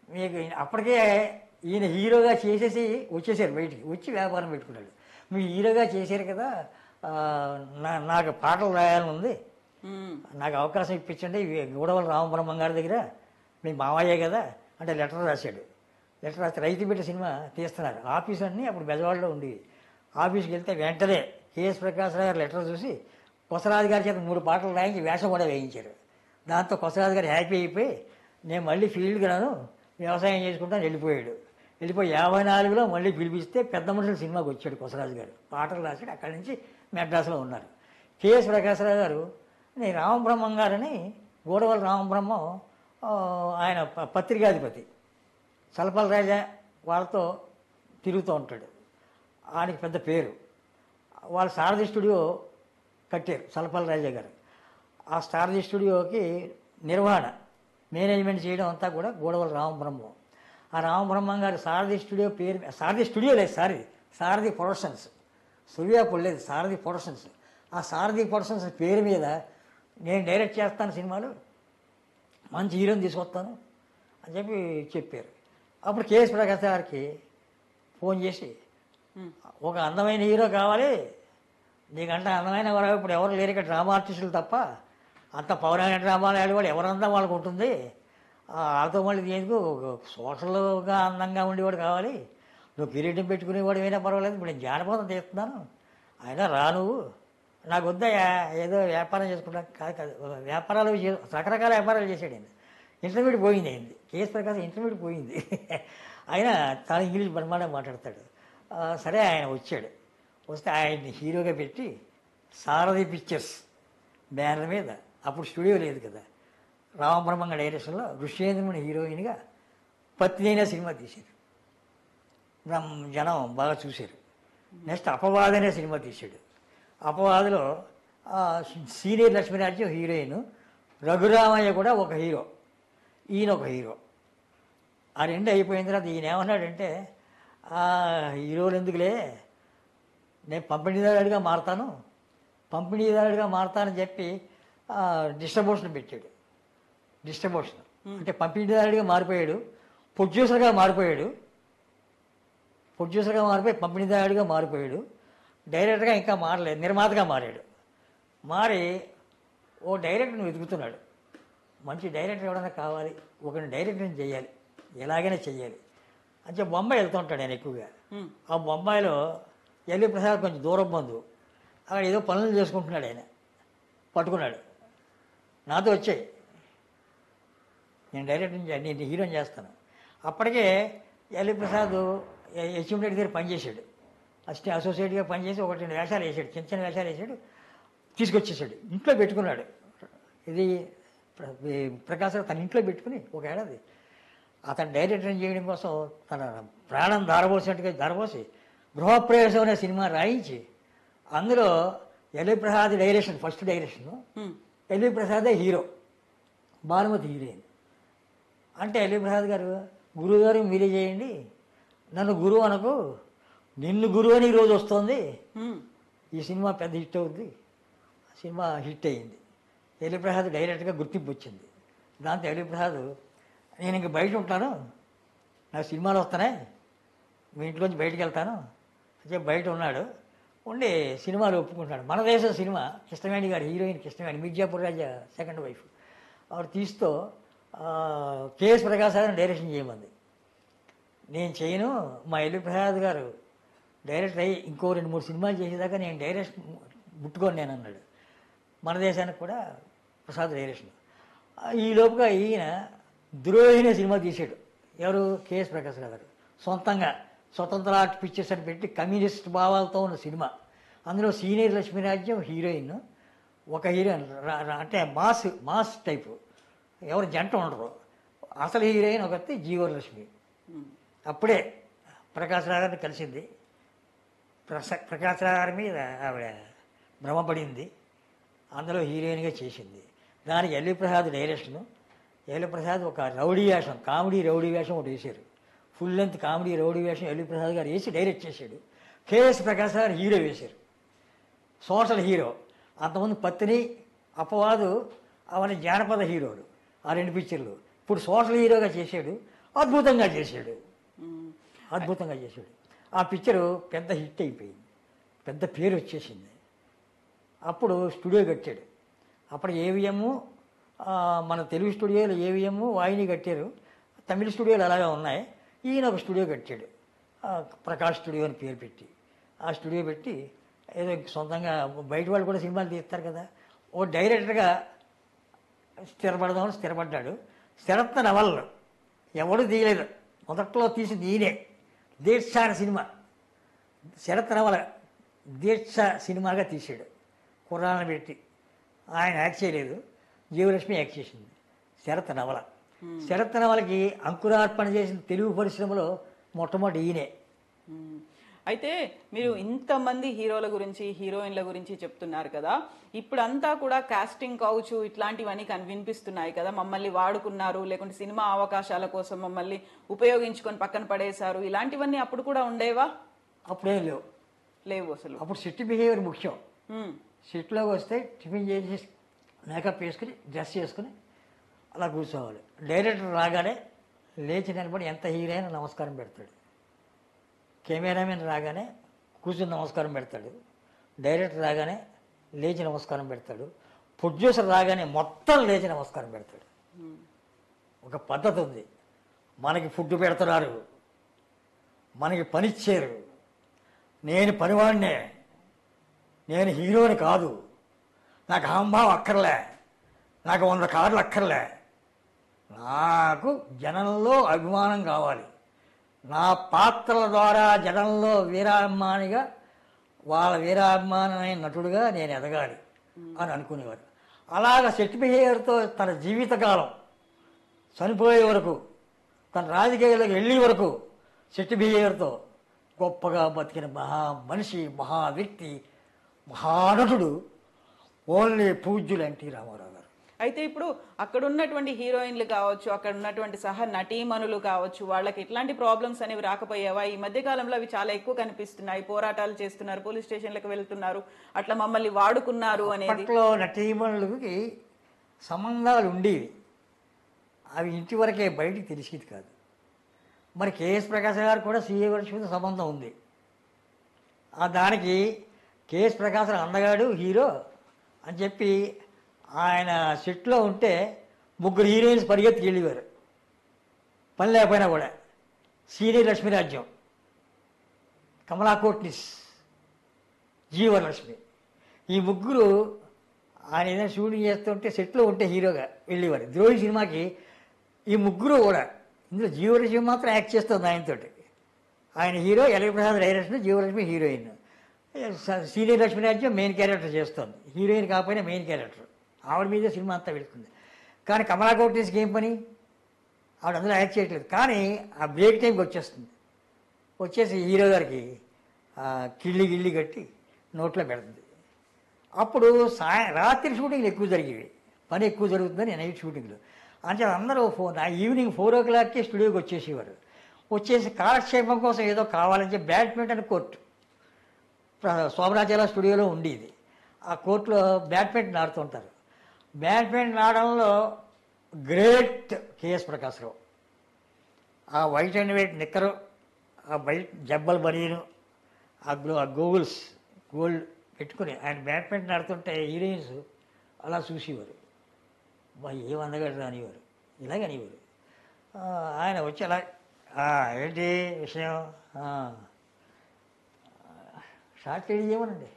S2: మీకు అప్పటికే ఈయన హీరోగా చేసేసి వచ్చేసారు, బయటికి వచ్చి వ్యాపారం పెట్టుకున్నాడు. మీరు హీరోగా చేశారు కదా, నాకు పాటలు రాయాలని ఉంది, నాకు అవకాశం ఇప్పించండి గూడవల రామబ్రహ్మం గారి దగ్గర, మీ మావయ్యే కదా అంటే లెటర్ రాశాడు. లెటర్ రాస్తే రైతు బిడ్డ సినిమా తీస్తున్నారు. ఆఫీస్ అన్నీ అప్పుడు బెజవాడలో ఉండేవి. ఆఫీస్కి వెళ్తే వెంటనే కేఎస్ ప్రకాశరావు గారు లెటర్ చూసి కొసరాజు గారి చేత 3 పాటలు రాయించి వేషం కూడా వేయించారు. దాంతో కొసరాజు గారు హ్యాపీ అయిపోయి నేను మళ్ళీ ఫీల్డ్కి రాను, వ్యవసాయం చేసుకుంటాను వెళ్ళిపోయాడు. వెళ్ళిపోయి 54లో మళ్ళీ పిలిపిస్తే పెద్ద మనుషుల సినిమాకి వచ్చాడు కొసరాజు గారు. పాటలు రాశాడు. అక్కడి నుంచి మెడ్రాస్లో ఉన్నారు. కేఎస్ ప్రకాశరావు గారు నేను రామబ్రహ్మం గారని, గూడవల రామబ్రహ్మం ఆయన పత్రికాధిపతి, సలపల రాజా వాళ్ళతో తిరుగుతూ ఉంటాడు. ఆయనకి పెద్ద పేరు. వాళ్ళ సారథి స్టూడియో కట్టారు సలపల రాజా గారు. ఆ సారథి స్టూడియోకి నిర్వహణ, మేనేజ్మెంట్ చేయడం అంతా కూడా గూడవల రామబ్రహ్మం. ఆ రామబ్రహ్మం గారు సారథి స్టూడియో పేరు, సారథి స్టూడియో లేదు, సారథి ప్రొడక్షన్స్, సూర్యాపూర్ లేదు, సారథి ప్రొడక్షన్స్. ఆ సారథి ప్రొడక్షన్స్ పేరు మీద నేను డైరెక్ట్ చేస్తాను సినిమాలు, మంచి హీరోని తీసుకొస్తాను అని చెప్పారు. అప్పుడు కేఎస్ ప్రకాశ్ గారికి ఫోన్ చేసి, ఒక అందమైన హీరో కావాలి నీకంటే, అందమైన వారు ఇప్పుడు ఎవరు లేరు ఇక్కడ, డ్రామా ఆర్టిస్టులు తప్ప, అంత పౌరాణిక డ్రామాలు ఆడేవాడు ఎవరంతా వాళ్ళకు ఉంటుంది, వాళ్ళతో మళ్ళీ ఎందుకు సోషల్గా అందంగా ఉండేవాడు కావాలి, నువ్వు కిరీటం పెట్టుకునేవాడు అయినా పర్వాలేదు, ఇప్పుడు నేను జానపదం తీస్తున్నాను, అయినా రా నువ్వు, నాకు వద్దయా ఏదో వ్యాపారం చేసుకుంటా. కాదు వ్యాపారాలు రకరకాల వ్యాపారాలు చేశాడు ఆయన. ఇంటర్మీడియట్ పోయింది అయింది, కేఎస్ ప్రకాశ్ ఇంటర్మీడియట్ పోయింది. ఆయన చాలా ఇంగ్లీష్ బ్రహ్మాండంగా మాట్లాడతాడు. సరే ఆయన వచ్చాడు. వస్తే ఆయన్ని హీరోగా పెట్టి సారథి పిక్చర్స్ బ్యానర్ మీద, అప్పుడు స్టూడియో లేదు కదా, రామబ్రహ్మంగ డైరెక్షన్లో ఋష్యేంద్రముని హీరోయిన్గా పత్నిైన సినిమా తీశారు. జనం బాగా చూశారు. నెక్స్ట్ అపవాద్ అనే సినిమా తీశాడు. అపవాదులో సీనియర్ లక్ష్మీరాజ్యం హీరోయిన్, రఘురామయ్య కూడా ఒక హీరో, ఈయన ఒక హీరో. ఆ 2 అయిపోయిన తర్వాత ఈయన ఏమన్నాడంటే, హీరోలు ఎందుకులే, నేను పంపిణీదారుడిగా మారుతానని చెప్పి డిస్ట్రిబ్యూషన్ పెట్టాడు. డిస్ట్రిబ్యూషన్ అంటే పంపిణీదారుడిగా మారిపోయాడు, ప్రొడ్యూసర్గా మారిపోయి పంపిణీదారుడిగా మారిపోయాడు. డైరెక్టర్గా ఇంకా మారలేదు, నిర్మాతగా మారాడు. మారి ఓ డైరెక్టర్ని వెతుకుతున్నాడు. మంచి డైరెక్టర్ ఎవడన్నా కావాలి, ఒకరిని డైరెక్టర్ని చేయాలి, ఎలాగైనా చెయ్యాలి అని చెప్పి బొంబాయి వెళ్తుంటాడు ఆయన ఎక్కువగా. ఆ బొంబాయిలో ఎల్వి ప్రసాద్ కొంచెం దూరం బంధువు, అక్కడ ఏదో పనులు చేసుకుంటున్నాడు. ఆయన పట్టుకున్నాడు, నాతో వచ్చాయి, నేను డైరెక్టర్ నేను హీరోని చేస్తాను. అప్పటికే ఎల్వి ప్రసాద్ యశ్వంత్ దగ్గర పనిచేశాడు, అసోసియేట్గా పనిచేసి 1-2 వేషాలు వేసాడు, చిన్న వేషాలు వేసాడు, తీసుకొచ్చేసాడు. ఇంట్లో పెట్టుకున్నాడు. ఇది ప్రకాశం తన ఇంట్లో పెట్టుకుని 1 ఏడాది అతను డైరెక్టర్ చేయడం కోసం తన ప్రాణం ధారపోసి గృహప్రవేశం అనే సినిమా రాయించి, అందులో L V Prasad direction, first direction, L V ప్రసాదే హీరో, భానుమతి హీరోయిన్. అంటే ఎల్వి ప్రసాద్ గారు, గురువు గారు మీరే చేయండి, నన్ను గురువు అనకు, నిన్ను గురువు అని ఈరోజు వస్తుంది, ఈ సినిమా పెద్ద హిట్ అవుద్ది. సినిమా హిట్ అయ్యింది. ఎల్వి ప్రసాద్ డైరెక్ట్గా గుర్తింపు వచ్చింది. దాంతో ఎల్వి ప్రసాద్, నేను ఇంక బయట ఉంటాను, నాకు సినిమాలు వస్తున్నాయి, మీ ఇంట్లోంచి బయటకు వెళ్తాను అని చెప్పి బయట ఉన్నాడు. ఉండి సినిమాలు ఒప్పుకుంటాడు. మన దేశం సినిమా, కృష్ణవేణి గారు హీరోయిన్, కృష్ణవేణి, మిర్జాపూర్ రాజా సెకండ్ వైఫ్, ఆవిడ తీస్తూ కేఎస్ ప్రకాశ్ గారిని డైరెక్షన్ చేయమంది. నేను చేయను, మా ఎల్వి ప్రసాద్ గారు డైరెక్టర్ అయ్యి ఇంకో 2-3 సినిమాలు చేసేదాకా నేను డైరెక్షన్ ముట్టుకోను నేను అన్నాడు. మన దేశానికి కూడా ప్రసాద్ డైరెక్షన్. ఈ లోపుగా ఈయన ద్రోహిణి సినిమా తీశాడు. ఎవరు? కేఎస్ ప్రకాశ్ గారు సొంతంగా స్వతంత్ర ఆర్ట్ పిక్చర్స్ అని పెట్టి కమ్యూనిస్ట్ భావాలతో ఉన్న సినిమా. అందులో సీనియర్ లక్ష్మీరాజ్యం హీరోయిన్, ఒక హీరోయిన్, అంటే మాస్ టైపు, ఎవరు జంట ఉండరు, అసలు హీరోయిన్ ఒకటి జీవలక్ష్మి. అప్పుడే ప్రకాష్ రావు గారిని కలిసింది. ప్రకాష్ రావు గారి మీద ఆవిడ భ్రమపడింది. అందులో హీరోయిన్గా చేసింది. దానికి ఎల్వి ప్రసాద్ డైరెక్షను. ఎల్వి ప్రసాద్ ఒక రౌడీ వేషం, కామెడీ రౌడీ వేషం ఒకటి వేశారు. ఫుల్ లెంత్ కామెడీ రౌడీ వేషం ఎల్వి ప్రసాద్ గారు వేసి డైరెక్ట్ చేశాడు. కేఎస్ ప్రకాష్ గారు హీరో వేశారు, సోషల్ హీరో. అంతకుముందు పత్ని, అపవాదు అవన్నీ జానపద హీరోలు ఆ 2 పిక్చర్లు. ఇప్పుడు సోషల్ హీరోగా చేశాడు, అద్భుతంగా చేశాడు. ఆ పిక్చరు పెద్ద హిట్ అయిపోయింది, పెద్ద పేరు వచ్చేసింది. అప్పుడు స్టూడియో కట్టాడు. అప్పుడు ఏవిఎం, మన తెలుగు స్టూడియోలు ఏవిఎం, వాయిని కట్టారు. తమిళ స్టూడియోలు అలాగా ఉన్నాయి. ఈయన ఒక స్టూడియో కట్టాడు, ప్రకాష్ స్టూడియో అని పేరు పెట్టి. ఆ స్టూడియో పెట్టి ఏదో సొంతంగా బయట వాళ్ళు కూడా సినిమాలు తీస్తారు కదా, ఓ డైరెక్టర్గా స్థిరపడ్డాడు. శరత్ నవల్ ఎవడు తీయలేదు, మొదట్లో తీసింది ఈయనే. దీక్ష అనే సినిమా శరత్ నవల దీక్ష సినిమాగా తీసాడు, కుర్రాలను పెట్టి. ఆయన యాక్ట్ చేయలేదు, జీవలక్ష్మి యాక్ట్ చేసింది. శరత్ నవలకి అంకురార్పణ చేసిన తెలుగు పరిశ్రమలో మొట్టమొదటి ఈయనే.
S1: అయితే మీరు ఇంతమంది హీరోల గురించి, హీరోయిన్ల గురించి చెప్తున్నారు కదా, ఇప్పుడంతా కూడా కాస్టింగ్ కౌచ్ ఇట్లాంటివన్నీ వినిపిస్తున్నాయి కదా, మమ్మల్ని వాడుకున్నారు, లేకుంటే సినిమా అవకాశాల కోసం మమ్మల్ని ఉపయోగించుకొని పక్కన పడేశారు, ఇలాంటివన్నీ అప్పుడు కూడా ఉండేవా?
S2: అప్పుడేం
S1: లేవు అసలు.
S2: అప్పుడు సిట్ బిహేవియర్ ముఖ్యం. సిట్లోకి వస్తే టిఫిన్ చేసి మేకప్ వేసుకుని డ్రెస్ చేసుకుని అలా కూర్చోవాలి. డైరెక్టర్ రాగానే లేచి నిలబడి ఎంత హీరోయిన్ నమస్కారం పెడతాడు. కెమెరామెన్ రాగానే కూర్చుని నమస్కారం పెడతాడు. డైరెక్టర్ రాగానే లేచి నమస్కారం పెడతాడు. ప్రొడ్యూసర్ రాగానే మొత్తం లేచి నమస్కారం పెడతాడు. ఒక పద్ధతి ఉంది. మనకి ఫుడ్ పెడుతున్నారు, మనకి పనిచ్చారు, నేను పనివాడినే, నేను హీరోని కాదు, నాకు అహంభావం అక్కర్లే, నాకు 100 కార్లు అక్కర్లే, నాకు జనంలో అభిమానం కావాలి, నా పాత్రల ద్వారా జనంలో వీరాభిమానిగా, వాళ్ళ వీరాభిమానమైన నటుడుగా నేను ఎదగాలి అని అనుకునేవారు. అలాగ సెట్ బిహేవియర్తో తన జీవితకాలం చనిపోయే వరకు, తన రాజకీయాలకు వెళ్ళే వరకు సెట్ బిహేవియర్తో గొప్పగా బతికిన మనిషి, మహా వ్యక్తి, మహానటుడు ఓన్లీ పూజ్యులు ఎన్టీ రామారావు గారు.
S1: అయితే ఇప్పుడు అక్కడ ఉన్నటువంటి హీరోయిన్లు కావచ్చు, అక్కడ ఉన్నటువంటి సహ నటీమణులు కావచ్చు, వాళ్ళకి ఎట్లాంటి ప్రాబ్లమ్స్ అనేవి రాకపోయావా? ఈ మధ్య కాలంలో అవి చాలా ఎక్కువ కనిపిస్తున్నాయి. పోరాటాలు చేస్తున్నారు, పోలీస్ స్టేషన్లకు వెళ్తున్నారు, అట్లా మమ్మల్ని వాడుకున్నారు అనేది.
S2: అప్పట్లో నటీమణులకి సంబంధాలు ఉండేవి, అవి ఇంటి వరకే, బయటికి తెలిసేది కాదు. మరి కేఎస్ ప్రకాశ్ గారు కూడా సీఏ వర్షంతో సంబంధం ఉంది. దానికి కేఎస్ ప్రకాశ్ అందగాడు హీరో అని చెప్పి ఆయన సెట్లో ఉంటే 3 హీరోయిన్స్ పరిగెత్తికి వెళ్ళేవారు, పని లేకపోయినా కూడా. సీనియర్ లక్ష్మీరాజ్యం, కమలా కోట్నిస్, జీవలక్ష్మి, ఈ 3 ఆయన ఏదైనా షూటింగ్ చేస్తుంటే సెట్లో ఉంటే హీరోగా వెళ్ళేవారు. ద్రోహి సినిమాకి ఈ 3 కూడా, ఇందులో జీవలక్ష్మి మాత్రం యాక్ట్ చేస్తుంది ఆయనతోటి. ఆయన hero, L V Prasad direction, Jeevalakshmi heroine. Senior Lakshmirajyam main character చేస్తుంది, హీరోయిన్ కాకపోయినా మెయిన్ క్యారెక్టర్, ఆవిడ మీదే సినిమా అంతా వెళ్తుంది. కానీ కమలా కోట్నిస్కి ఏం పని, ఆవిడ అందులో యాక్ట్ చేయట్లేదు. కానీ ఆ బ్రేక్ టైంకి వచ్చేసి హీరో గారికి గిల్లి కట్టి నోట్లో పెడుతుంది. అప్పుడు రాత్రి షూటింగ్లు ఎక్కువ జరిగేవి, పని ఎక్కువ జరుగుతుందని నైట్ షూటింగ్లు. అంటే అందరూ ఈవినింగ్ 4 o'clockకి స్టూడియోకి వచ్చేసేవారు. వచ్చేసి కాలక్షేపం కోసం ఏదో కావాలని చెప్పి బ్యాడ్మింటన్ కోర్టు శోభరాజాల స్టూడియోలో ఉండేది. ఆ కోర్టులో బ్యాడ్మింటన్ ఆడుతుంటారు. బ్యాడ్మింటన్ ఆడడంలో గ్రేట్ కేఎస్ ప్రకాశ్రావు. ఆ వైట్ అండ్ వైట్ నిక్కరు, ఆ వైట్ జబ్బలు బనీను, ఆ గోగుల్స్ గోల్డ్ పెట్టుకుని ఆయన బ్యాడ్మింటన్ ఆడుతుంటే హీరోయిన్స్ అలా చూసేవారు, ఏం అందగాడు అనేవారు, ఇలాగే అనేవారు. ఆయన వచ్చి అలా ఏంటి విషయం, షార్ట్ రెడీ చేయమనండి,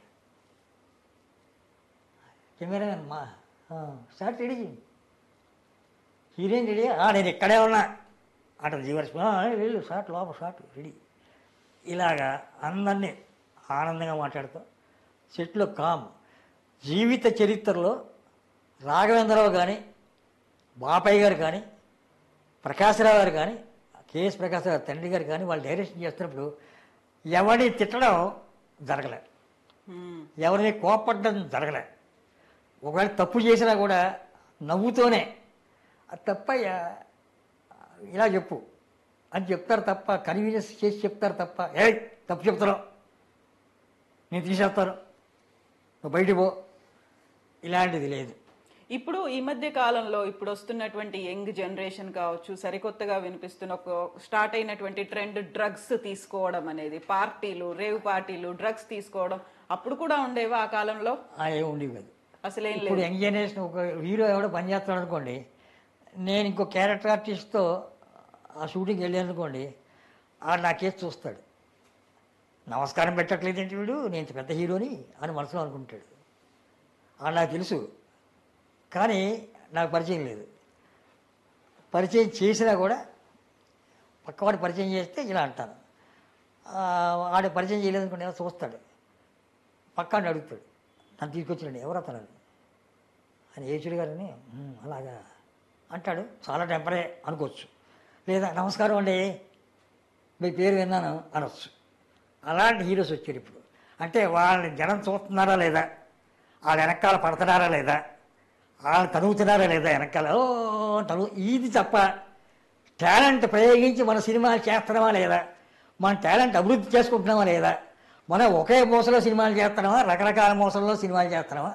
S2: కెమెరామెన్ షార్ట్ రెడీ చేయండి, హీరోయిన్ రెడీ, నేను ఇక్కడే ఉన్నా అంటారు జీవలక్ష్మి, వెళ్ళు షార్ట్ లోపల షార్ట్ రెడీ. ఇలాగా అందరినీ ఆనందంగా మాట్లాడుతూ సెట్లో కామ్. జీవిత చరిత్రలో రాఘవేంద్రరావు కానీ, బాపయ్య గారు కానీ, ప్రకాశ్రావు గారు కానీ కేఎస్ ప్రకాశ్రావు తండ్రి గారు కానీ వాళ్ళు డైరెక్షన్ చేస్తున్నప్పుడు ఎవరిని తిట్టడం జరగలే, ఎవరిని కోపడడం జరగలే. ఒకవేళ తప్పు చేసినా కూడా నవ్వుతోనే అది తప్పయ్యా ఇలా చెప్పు అని చెప్తారు తప్ప, కన్వీనియన్స్ చేసి చెప్తారు తప్ప, ఏ తప్పు చెప్తున్నావు నేను తీసేస్తాను నువ్వు బయటికి పో, ఇలాంటిది లేదు.
S1: ఇప్పుడు ఈ మధ్య కాలంలో ఇప్పుడు వస్తున్నటువంటి యంగ్ జనరేషన్ కావచ్చు, సరికొత్తగా వినిపిస్తున్న ఒక స్టార్ట్ అయినటువంటి ట్రెండ్ డ్రగ్స్ తీసుకోవడం అనేది, పార్టీలు, రేవ్ పార్టీలు, డ్రగ్స్ తీసుకోవడం అప్పుడు కూడా ఉండేవా ఆ కాలంలో?
S2: ఏమి ఉండేవి కాదు
S1: అసలేం లేదు.
S2: ఇప్పుడు యంగ్ జనరేషన్ ఒక హీరో ఎవడో పనిచేస్తాడు అనుకోండి, నేను ఇంకో క్యారెక్టర్ ఆర్టిస్ట్తో ఆ షూటింగ్కి వెళ్ళాను అనుకోండి, ఆడు నా కేసు చూస్తాడు, నమస్కారం పెట్టట్లేదేంటి వీడు, నేను పెద్ద హీరోని అని మనసులో అనుకుంటాడు. ఆడు నాకు తెలుసు కానీ నాకు పరిచయం లేదు. పరిచయం చేసినా కూడా పక్కవాడు పరిచయం చేస్తే ఇలా అంటాను, ఆడ పరిచయం చేయలేదనుకోండి ఏమో చూస్తాడు, పక్కాడిని అడుగుతాడు, నన్ను తీసుకొచ్చినండి ఎవరు అతను అని యేచుడు గారని అలాగా అంటాడు. చాలా టెంపరే అనుకోవచ్చు, లేదా నమస్కారం అండి మీ పేరు విన్నాను అనొచ్చు. అలాంటి హీరోస్ వచ్చారు ఇప్పుడు. అంటే వాళ్ళని జనం చూస్తున్నారా లేదా, వాళ్ళ వెనకాల పడుతున్నారా లేదా, వాళ్ళు తనుగుతున్నారా లేదా వెనకాల తను ఇది తప్ప టాలెంట్ ప్రయోగించి మన సినిమాలు చేస్తున్నామా లేదా, మన టాలెంట్ అభివృద్ధి చేసుకుంటున్నామా లేదా, మనం ఒకే మోసలో సినిమాలు చేస్తున్నామా, రకరకాల మోసంలో సినిమాలు చేస్తున్నామా,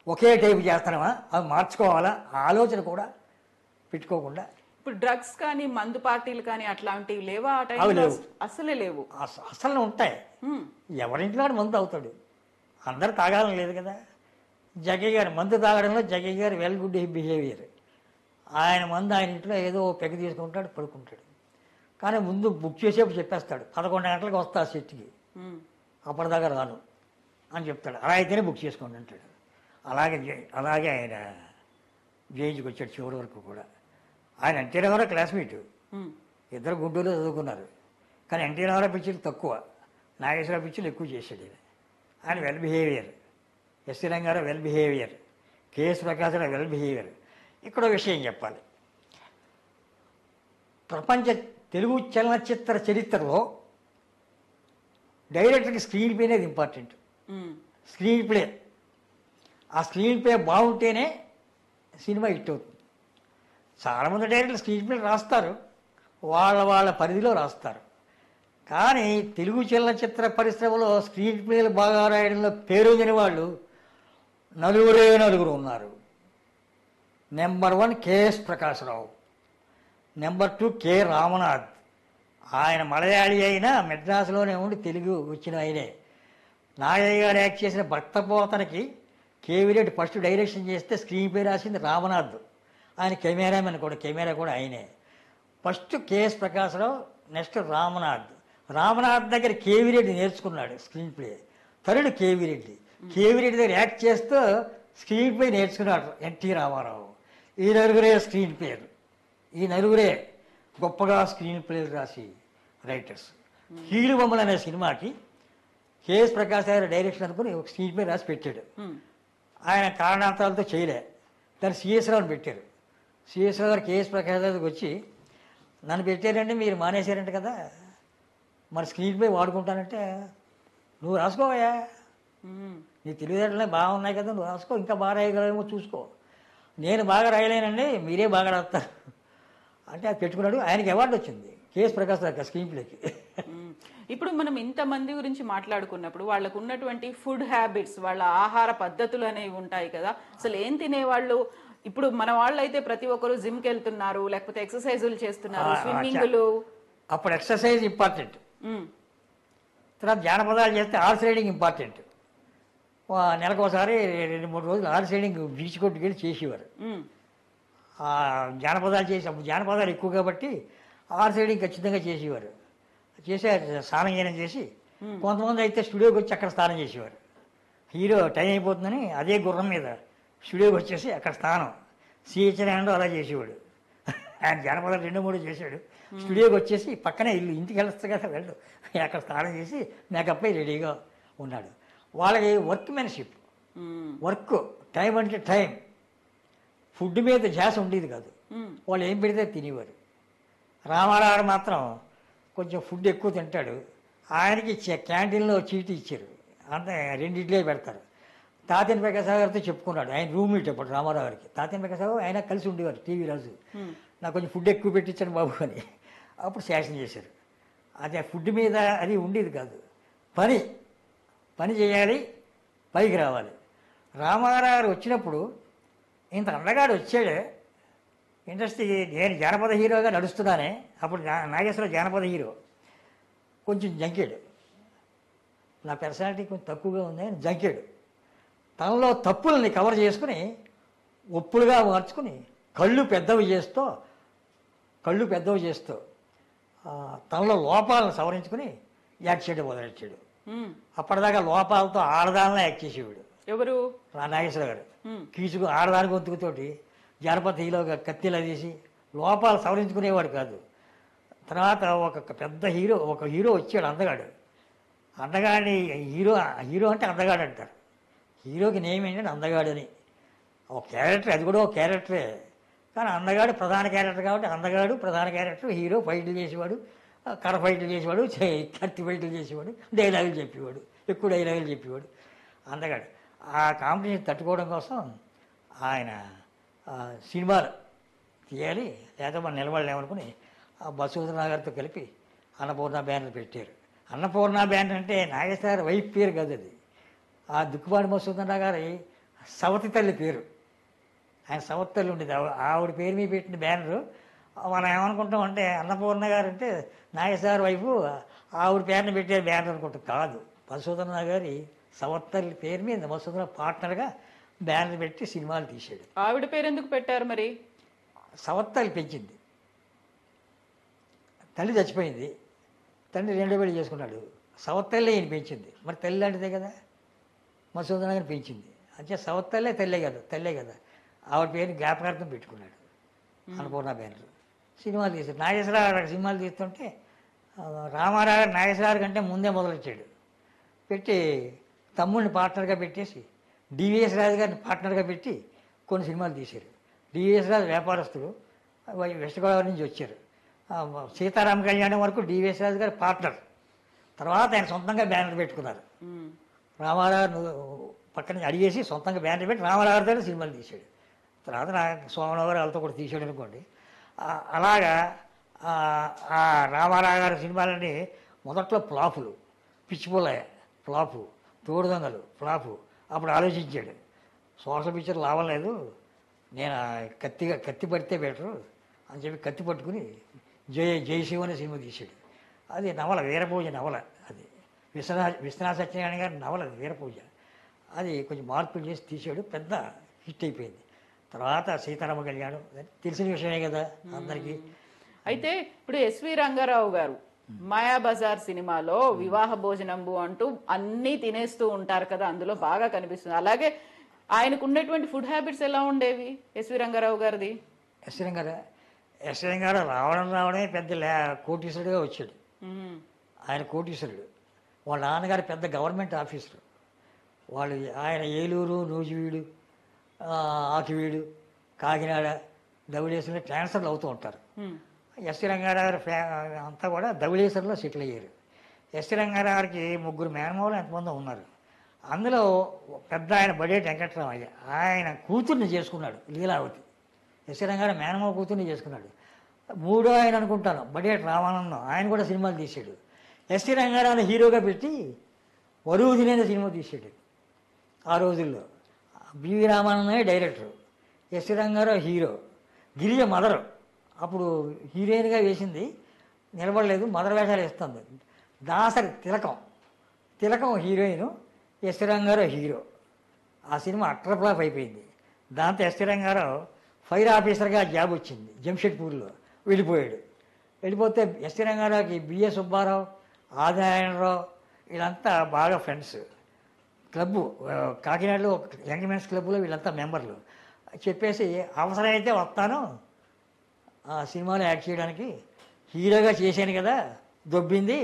S2: ఒకే టైపు చేస్తున్నామా, అవి మార్చుకోవాలా ఆలోచన కూడా పెట్టుకోకుండా.
S1: ఇప్పుడు డ్రగ్స్ కానీ మందు పార్టీలు కానీ అట్లాంటివి లేవా ఆ
S2: అవి
S1: టైంలో?
S2: లేవు.
S1: అసలే లేవు.
S2: అసలు ఉంటాయి, ఎవరింట్లో మందు అవుతాడు, అందరు తాగాలని లేదు కదా. జగ్గయ్య గారు మందు తాగడంలో జగ్గయ్య గారు వెల్ గుడ్ బిహేవియర్. ఆయన మందు ఆయన ఇంట్లో ఏదో పెగ్ తీసుకుంటాడు, పడుకుంటాడు. కానీ ముందు బుక్ చేసేప్పుడు చెప్పేస్తాడు 11 గంటలకు వస్తా ఆ సెట్కి, అప్పటిదాకా రాను అని చెప్తాడు. అలా అయితేనే బుక్ చేసుకోండి అంటాడు. అలాగే ఆయన జైలుకి వచ్చాడు చివరి వరకు కూడా. ఆయన ఎన్టీ రామారావు క్లాస్మేట్, ఇద్దరు గుంటూరులో చదువుకున్నారు. కానీ ఎన్టీ రామారావు పిక్చర్లు తక్కువ, నాగేశ్వరరావు పిక్చర్లు ఎక్కువ చేశాడు. ఆయన well behaviour, SC Rangarao well behaviour, KS Prakash Rao well behaviour. ఇక్కడ విషయం చెప్పాలి, ప్రపంచ తెలుగు చలనచిత్ర చరిత్రలో డైరెక్టర్కి స్క్రీన్ ప్లే అనేది ఇంపార్టెంట్. స్క్రీన్ ప్లే, ఆ స్క్రీన్ ప్లే బాగుంటేనే సినిమా హిట్ అవుతుంది. చాలామంది డైరెక్టర్లు స్క్రీన్ ప్లే రాస్తారు, వాళ్ళ పరిధిలో రాస్తారు. కానీ తెలుగు చలనచిత్ర పరిశ్రమలో స్క్రీన్ ప్లేలు బాగా రాయడంలో పేరొందిన వాళ్ళు నలుగురు ఉన్నారు. Number 1 KS Prakash Rao, number 2 K Ramnath. ఆయన మలయాళీ అయినా మెడ్రాసులోనే ఉండి తెలుగు వచ్చిన ఆయనే. నాగయ్య గారు యాక్ట్ చేసిన భక్తపోతనకి కేవీ రెడ్డి ఫస్ట్ డైరెక్షన్ చేస్తే స్క్రీన్ ప్లే రాసింది రామనాథ్. ఆయన కెమెరామెన్ కూడా, కెమెరా కూడా ఆయనే. First KS Prakash Rao, next Ramnath దగ్గర కేవీ రెడ్డి నేర్చుకున్నాడు screen play. Third KV Reddy దగ్గర యాక్ట్ చేస్తూ స్క్రీన్ ప్లే నేర్చుకున్నాడు ఎన్టీ రామారావు. ఈ నలుగురే స్క్రీన్ ప్లేయర్, ఈ నలుగురే గొప్పగా స్క్రీన్ ప్లేలు రాసి రైటర్స్. కీలుబొమ్మలు అనే సినిమాకి కేఎస్ ప్రకాశ్ గారు డైరెక్షన్ అనుకుని ఒక స్క్రీన్ ప్లే రాసి పెట్టాడు. ఆయన కారణాంతరాలతో చేయలే, దాన్ని సిఎస్ రావుని పెట్టారు. సిఎస్ రావు గారు కేఎస్ ప్రకాశ్ గారికి వచ్చి నన్ను పెట్టారంటే మీరు మానేశారంట కదా, మరి స్క్రీన్ ప్లే వాడుకుంటానంటే నువ్వు రాసుకోవయ్యా, నీ తెలివితేటలే బాగున్నాయి కదా, నువ్వు రాసుకో, ఇంకా బాగా రాయగలమో చూసుకో, నేను బాగా రాయలేనండి మీరే బాగా రాస్తారు అంటే అది పెట్టుకున్నాడు. ఆయనకి అవార్డు వచ్చింది కేఎస్ ప్రకాశ్ గారికి స్క్రీన్ ప్లేకి.
S1: ఇప్పుడు మనం ఇంతమంది గురించి మాట్లాడుకున్నప్పుడు వాళ్ళకు ఉన్నటువంటి ఫుడ్ హ్యాబిట్స్, వాళ్ళ ఆహార పద్ధతులు అనేవి ఉంటాయి కదా, అసలు ఏం తినేవాళ్ళు? ఇప్పుడు మన వాళ్ళు అయితే ప్రతి ఒక్కరు జిమ్కి వెళ్తున్నారు, లేకపోతే ఎక్సర్సైజులు చేస్తున్నారు, స్విమ్మింగ్లు.
S2: అప్పుడు ఎక్సర్సైజ్ ఇంపార్టెంట్, తర్వాత జానపదాలు చేస్తే హార్స్ రైడింగ్ ఇంపార్టెంట్. నెలకోసారి 2-3 రోజులు హార్స్ రైడింగ్ బీచ్ కొట్టుకు వెళ్ళి చేసేవారు. జానపదాలు చేసి, అప్పుడు జానపదాలు ఎక్కువ కాబట్టి హార్స్ రైడింగ్ ఖచ్చితంగా చేసేవారు. స్నానం చేయడం చేసి కొంతమంది అయితే స్టూడియోకి వచ్చి అక్కడ స్నానం చేసేవారు. హీరో టైం అయిపోతుందని అదే గుర్రం మీద స్టూడియోకి వచ్చేసి అక్కడ స్నానం సిహెచ్ఎన్ అలా చేసేవాడు. ఆయన జానపదాలు 2-3 చేశాడు. స్టూడియోకి వచ్చేసి పక్కనే ఇంటికి వెళ్ళొచ్చు కదా, వెళ్ళు, అక్కడ స్నానం చేసి మేకప్ అయి రెడీగా ఉన్నాడు. వాళ్ళకి వర్క్మెన్షిప్, వర్క్, టైం అంటే టైం, ఫుడ్ మీద ధ్యాస ఉండేది కాదు. వాళ్ళు ఏం పెడితే తినేవారు. రామారావు గారు మాత్రం కొంచెం ఫుడ్ ఎక్కువ తింటాడు. ఆయనకి క్యాంటీన్లో చీటీ ఇచ్చారు, అంతే 2 ఇడ్లీ పెడతారు. తాతిని ప్రకాశ్ గారితో చెప్పుకున్నాడు, ఆయన రూమ్మేట్ అప్పుడు రామారావు గారికి. తాతిని ప్రకాశ్ ఆయన కలిసి ఉండేవారు టీవీ రాజు. నాకు కొంచెం ఫుడ్ ఎక్కువ పెట్టించాను బాబు అని. అప్పుడు శాసనం చేశారు. అదే ఫుడ్ మీద అది ఉండేది కాదు, పని చేయాలి, పైకి రావాలి. రామారావు గారు వచ్చినప్పుడు ఇంత అందగాడు వచ్చాడు ఇండస్ట్రీ. నేను జానపద హీరోగా నడుస్తున్నానే, అప్పుడు నాగేశ్వరరావు జానపద హీరో, కొంచెం జంకాడు. నా పర్సనాలిటీ కొంచెం తక్కువగా ఉంది, ఆయన జంకాడు. తనలో తప్పుల్ని కవర్ చేసుకుని ఒప్పులుగా మార్చుకుని కళ్ళు పెద్దవి చేస్తూ తనలో లోపాలను సవరించుకుని యాక్ట్ చేయడం మొదలెట్టాడు. అప్పటిదాకా లోపాలతో ఆడదానిలా యాక్ట్ చేసేవాడు.
S1: ఎవరు?
S2: నాగేశ్వర గారు. కీచుకు ఆడదాని గొంతుకుతోటి జానపద హీరోగా కత్తిలా తీసి లోపాలు సవరించుకునేవాడు కాదు. తర్వాత ఒక పెద్ద హీరో వచ్చాడు, అందగాడిని హీరో అంటే అందగాడు అంటారు. హీరోకి నేమ్ ఏంటంటే అందగాడు అని. ఒక క్యారెక్టర్, అది కూడా ఒక క్యారెక్టరే, కానీ అందగాడు ప్రధాన క్యారెక్టర్ కాబట్టి అందగాడు ప్రధాన క్యారెక్టర్. హీరో ఫైట్లు చేసేవాడు, కర్ర ఫైట్లు చేసేవాడు, కత్తి ఫైట్లు చేసేవాడు, డైలాగులు చెప్పేవాడు, ఎక్కువ డైలాగులు చెప్పేవాడు అందగాడు. ఆ కాంపిటీషన్ తట్టుకోవడం కోసం ఆయన సినిమాలు తీయాలి, లేకపోతే మనం నిలబడలేమనుకుని ఆ బసవరాజు గారితో కలిపి అన్నపూర్ణ బ్యానర్ పెట్టారు. అన్నపూర్ణ బ్యానర్ అంటే నాగేశ్వర వైఫ్ పేరు కాదు, అది ఆ దుక్కుపాటి మసూదరావు గారి సవతి తల్లి పేరు. ఆయన సవతి తల్లి ఉండేది, ఆవిడ పేరు మీద పెట్టిన బ్యానరు. మనం ఏమనుకుంటాం అంటే అన్నపూర్ణ గారు అంటే నాగేశ్వర వైఫ్, ఆవిడ పేరుని పెట్టే బ్యానర్ అనుకుంటాం. కాదు, మసూదరావు గారి సవతి తల్లి పేరు మీద మసూదరావు పార్ట్నర్గా బ్యానర్ పెట్టి సినిమాలు తీశాడు.
S1: ఆవిడ పేరు ఎందుకు పెట్టారు మరి?
S2: సవతి తల్లి పెంచింది, తల్లి చచ్చిపోయింది, తండ్రి 2 పెళ్లి చేసుకున్నాడు, సవతి తల్లి ఈయన పెంచింది. మరి తల్లి లాంటిదే కదా, మసూదరావు గారిని పెంచింది. అంటే సవతి తల్లే కదా, ఆవిడ పేరుని జ్ఞాపకార్థం పెట్టుకున్నాడు అన్నపూర్ణ బ్యానర్. సినిమాలు తీశాడు. నాగేశ్వరరావు గారు సినిమాలు తీస్తుంటే రామారావు గారు నాగేశ్వరరావు కంటే ముందే మొదలెట్టాడు. పెట్టి తమ్ముడిని పార్ట్నర్గా పెట్టేసి డివిఎస్ రాజు గారిని పార్ట్నర్గా పెట్టి కొన్ని సినిమాలు తీశారు. డివిఎస్ రాజు వ్యాపారస్తులు, వెస్ట్ గోదావరి నుంచి వచ్చారు. సీతారామ కళ్యాణం వరకు డివిఎస్ రాజు గారు పార్ట్నర్. తర్వాత ఆయన సొంతంగా బ్యానర్ పెట్టుకున్నారు. రామారావు పక్కన అడిగేసి సొంతంగా బ్యానర్ పెట్టి రామారావు గారితో సినిమాలు తీశాడు. తర్వాత సోమరావు గారు వాళ్ళతో కూడా తీసాడు అనుకోండి. అలాగా ఆ రామారావు గారి సినిమాలన్నీ మొదట్లో ఫ్లాపులు, పిచ్చిపోలయ్య ఫ్లాపు, తోడు దొంగలు ఫ్లాపు. అప్పుడు ఆలోచించాడు, సోషల్ పిక్చర్ లాభం లేదు, నేను కత్తి పడితే బెటరు అని చెప్పి కత్తి పట్టుకుని జయశివ అనే సినిమా తీశాడు. అది నవల, వీరపూజ నవల. అది విశ్వనాథ సత్యనారాయణ గారి నవల వీరపూజ. అది కొంచెం మార్పులు చేసి తీశాడు, పెద్ద హిట్ అయిపోయింది. తర్వాత సీతారామ కళ్యాణం తెలిసిన విషయమే కదా అందరికీ.
S1: అయితే ఇప్పుడు ఎస్వి రంగారావు గారు మాయాబజార్ సినిమాలో వివాహ భోజనంబు అంటూ అన్నీ తినేస్తూ ఉంటారు కదా, అందులో బాగా కనిపిస్తుంది. అలాగే ఆయనకు ఉన్నటువంటి ఫుడ్ హ్యాబిట్స్ ఎలా ఉండేవి ఎస్వి రంగారావు గారిది?
S2: ఎస్వి రంగారావు రావడమే పెద్ద కోటీశ్వరుడుగా వచ్చాడు. ఆయన కోటీశ్వరుడు. వాళ్ళ నాన్నగారు పెద్ద గవర్నమెంట్ ఆఫీసరు. ఆయన ఏలూరు, నూజివీడు, ఆకివీడు, కాకినాడ, ధవళేశ్వరంలో ట్రాన్స్ఫర్లు అవుతూ ఉంటారు. ఎస్వి రంగారావు గారు అంతా కూడా ధవళేశ్వరంలో సెటిల్ అయ్యారు. ఎస్వి రంగారావు గారికి 3 మేనమావులు ఎంతమంది ఉన్నారు. అందులో పెద్ద ఆయన బడేటి వెంకట్రామయ్య, ఆయన కూతుర్ని చేసుకున్నాడు లీలావతి. ఎస్వి రంగారావు మేనమావ కూతుర్ని చేసుకున్నాడు. 3వ ఆయన అనుకుంటాను బడేటి రామానందం, ఆయన కూడా సినిమాలు తీశాడు. ఎస్వి రంగారావుని హీరోగా పెట్టి వరువు తినేది సినిమా తీశాడు ఆ రోజుల్లో. బివి రామానందమే director, S V Ranga Rao hero, Girija mother అప్పుడు హీరోయిన్గా వేసింది, నిలబడలేదు, మదర్ వేషాలు వేస్తుంది. Dasari Tilakam heroine, S V Ranga Rao hero. ఆ సినిమా అట్టర్ ఫ్లాప్ అయిపోయింది. దాంతో ఎస్వి రంగారావు ఫైర్ ఆఫీసర్గా జాబ్ వచ్చింది జంషెడ్పూర్లో. వెళ్ళిపోతే ఎస్వి రంగారావుకి బిఏ సుబ్బారావు, ఆదినారాయణరావు వీళ్ళంతా బాగా ఫ్రెండ్స్. క్లబ్బు కాకినాడలో యంగ్ మెన్స్ క్లబ్లో వీళ్ళంతా మెంబర్లు. చెప్పేసి అవసరమైతే వస్తాను ఆ సినిమాలో యాక్ట్ చేయడానికి, హీరోగా చేశాను కదా దొబ్బింది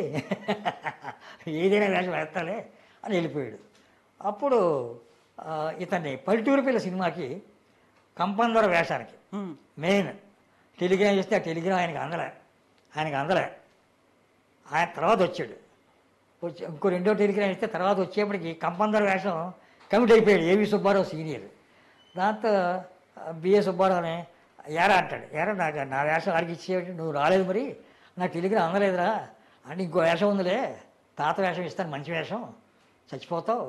S2: ఏదైనా వేషం వేస్తాలే అని వెళ్ళిపోయాడు. అప్పుడు ఇతన్ని పల్లెటూరు పిల్ల సినిమాకి కంపందర వేషానికి మెయిన్ టెలిగ్రామ్ చేస్తే ఆ టెలిగ్రామ్ ఆయనకి అందలే. ఆయనకు అందలే. ఆయన తర్వాత వచ్చాడు. వచ్చి ఇంకో రెండో టెలిగ్రామ్ ఇస్తే తర్వాత వచ్చేప్పటికి కంపందర్ వేషం కమిట్ అయిపోయాడు. ఏవి సుబ్బారావు సీనియర్. దాంతో బిఏ సుబ్బారావుని ఏరా అంటాడు. ఏరా నాకు నా వేషం ఆడికి ఇచ్చేవాడు, నువ్వు రాలేదు మరి, నాకు టెలిగ్రామ్ అందలేదురా అంటే, ఇంకో వేషం ఉందిలే, తాత వేషం ఇస్తాను, మంచి వేషం, చచ్చిపోతావు,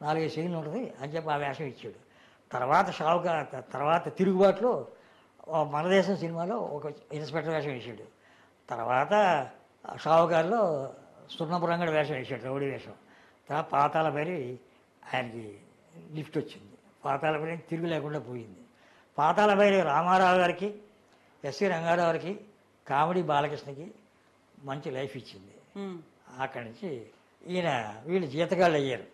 S2: 4-5 సీన్లు ఉంటుంది అని చెప్పి ఆ వేషం ఇచ్చాడు. తర్వాత తిరుగుబాటులో మన దేశం సినిమాలో ఒక ఇన్స్పెక్టర్ వేషం వేసాడు. తర్వాత షావుకారులో సున్నపురంగడి వేషం వేసాడు, రౌడీ వేషం. తర్వాత పాతాళ భైరవి ఆయనకి లిఫ్ట్ వచ్చింది. పాతాళ భైరవి తిరుగు లేకుండా పోయింది. పాతాళ భైరవి రామారావు గారికి, ఎస్వి రంగారావు గారికి, కామెడీ బాలకృష్ణకి మంచి లైఫ్ ఇచ్చింది. అక్కడి నుంచి వీళ్ళు జీతగాళ్ళు అయ్యారు.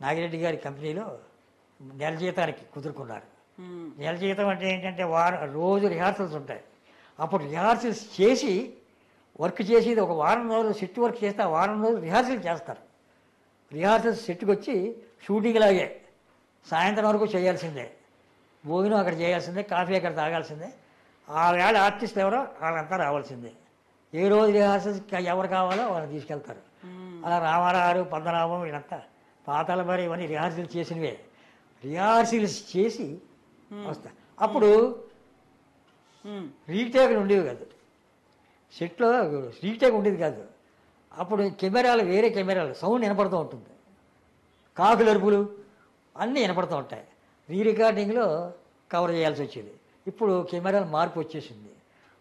S2: నాగిరెడ్డి గారి కంపెనీలో నెల జీతానికి కుదురుకున్నారు. నెల జీతం అంటే ఏంటంటే రోజు రిహార్సల్స్ ఉంటాయి. అప్పుడు రిహార్సల్స్ చేసి వర్క్ చేసేది ఒక వారం రోజులు సెట్ వర్క్ చేస్తే ఆ వారం రోజులు రిహార్సల్ చేస్తారు. రిహార్సల్స్ సెట్కి వచ్చి షూటింగ్ లాగే సాయంత్రం వరకు చేయాల్సిందే, భోజనం అక్కడ చేయాల్సిందే, కాఫీ అక్కడ తాగాల్సిందే. ఆ వేళ ఆర్టిస్టులు ఎవరో వాళ్ళంతా రావాల్సిందే. ఏ రోజు రిహార్సల్స్ ఎవరు కావాలో వాళ్ళని తీసుకెళ్తారు. అలా రామారావు, పద్మనాభం వీళ్ళంతా పాతాళ భైరవి ఇవన్నీ రిహార్సల్స్ చేసినవే. రిహార్సల్స్ చేసి వస్తా. అప్పుడు రీటేక్లు ఉండేవి కాదు, సెట్లో రీటేక్ ఉండేది కాదు. అప్పుడు కెమెరాలు, వేరే కెమెరాలు, సౌండ్ వినపడుతూ ఉంటుంది, కాకులు అరుపులు అన్నీ వినపడుతూ ఉంటాయి. రికార్డింగ్లో కవర్ చేయాల్సి వచ్చేది. ఇప్పుడు కెమెరాలు మార్పు వచ్చేసింది,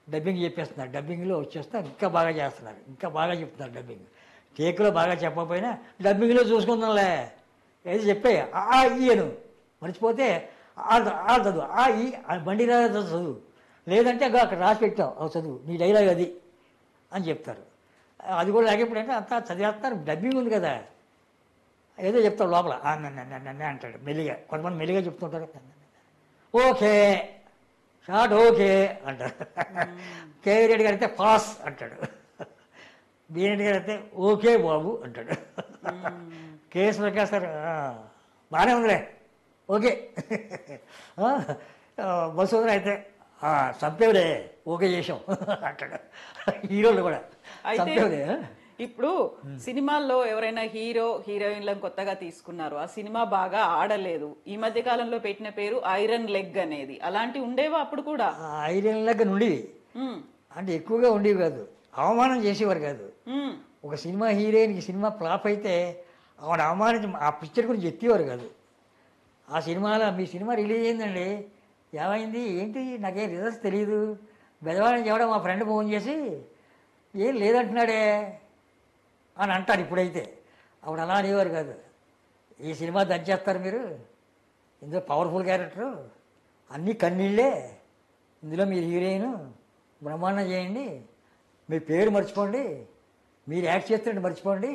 S2: డబ్బింగ్ చెప్పేస్తున్నారు, డబ్బింగ్లో వచ్చేస్తా ఇంకా బాగా చేస్తున్నారు, ఇంకా బాగా చెప్తున్నారు. డబ్బింగ్ టేక్లో బాగా చెప్పకపోయినా డబ్బింగ్లో చూసుకుందాంలే, ఏది చెప్పే ఆ ఈయను మర్చిపోతే ఆ చదువు, ఆ ఈ బండి రాజు చదువు, లేదంటే అక్కడ రాసి పెట్టావు అవి చదువు, నీ డైలాగ్ అది అని చెప్తారు. అది కూడా లేకపోతే అంతా చదివేస్తారు, డబ్బింగ్ ఉంది కదా, ఏదో చెప్తాడు లోపల అంటాడు మెల్లిగా. కొంతమంది మెల్లిగా చెప్తుంటారు. ఓకే షార్ట్ ఓకే అంటారు. కేవీ రెడ్డి గారు అయితే పాస్ అంటాడు, బిఎన్ గారు అయితే ఓకే బాబు అంటాడు. కేఎస్ ప్రకాష్ గారు బాగానే ఉందిలే ఓకే. మసూదన్ అయితే చంపేవులే ఓకే చేసాం అంటాడు. హీరోలు కూడా చంపేవులే.
S1: ఇప్పుడు సినిమాల్లో ఎవరైనా హీరో హీరోయిన్లను కొత్తగా తీసుకున్నారు, ఆ సినిమా బాగా ఆడలేదు, ఈ మధ్య కాలంలో పెట్టిన పేరు ఐరన్ లెగ్ అనేది, అలాంటివి ఉండేవా అప్పుడు కూడా?
S2: ఐరన్ లెగ్ ఉండేవి అంటే ఎక్కువగా ఉండేవి కాదు, అవమానం చేసేవారు కాదు. ఒక సినిమా హీరోయిన్కి సినిమా ఫ్లాప్ అయితే ఆవిడ అవమానించి ఆ పిక్చర్ గురించి ఎత్తేవారు కాదు. ఆ సినిమాలో మీ సినిమా రిలీజ్ అయిందండి, ఏమైంది ఏంటి నాకేం రిజల్ట్స్ తెలియదు, బెదవాడిని ఎవడో మా ఫ్రెండ్ ఫోన్ చేసి ఏం లేదంటున్నాడే అని అంటారు. ఇప్పుడైతే అప్పుడు అలా అనేవారు కాదు. ఈ సినిమా దంచేస్తారు మీరు, ఇందులో పవర్ఫుల్ క్యారెక్టరు, అన్నీ కన్నీళ్ళే, ఇందులో మీరు హీరోయిన్ బ్రహ్మాండం చేయండి, మీ పేరు మర్చిపోండి, మీరు యాక్ట్ చేస్తున్నట్టు మర్చిపోండి,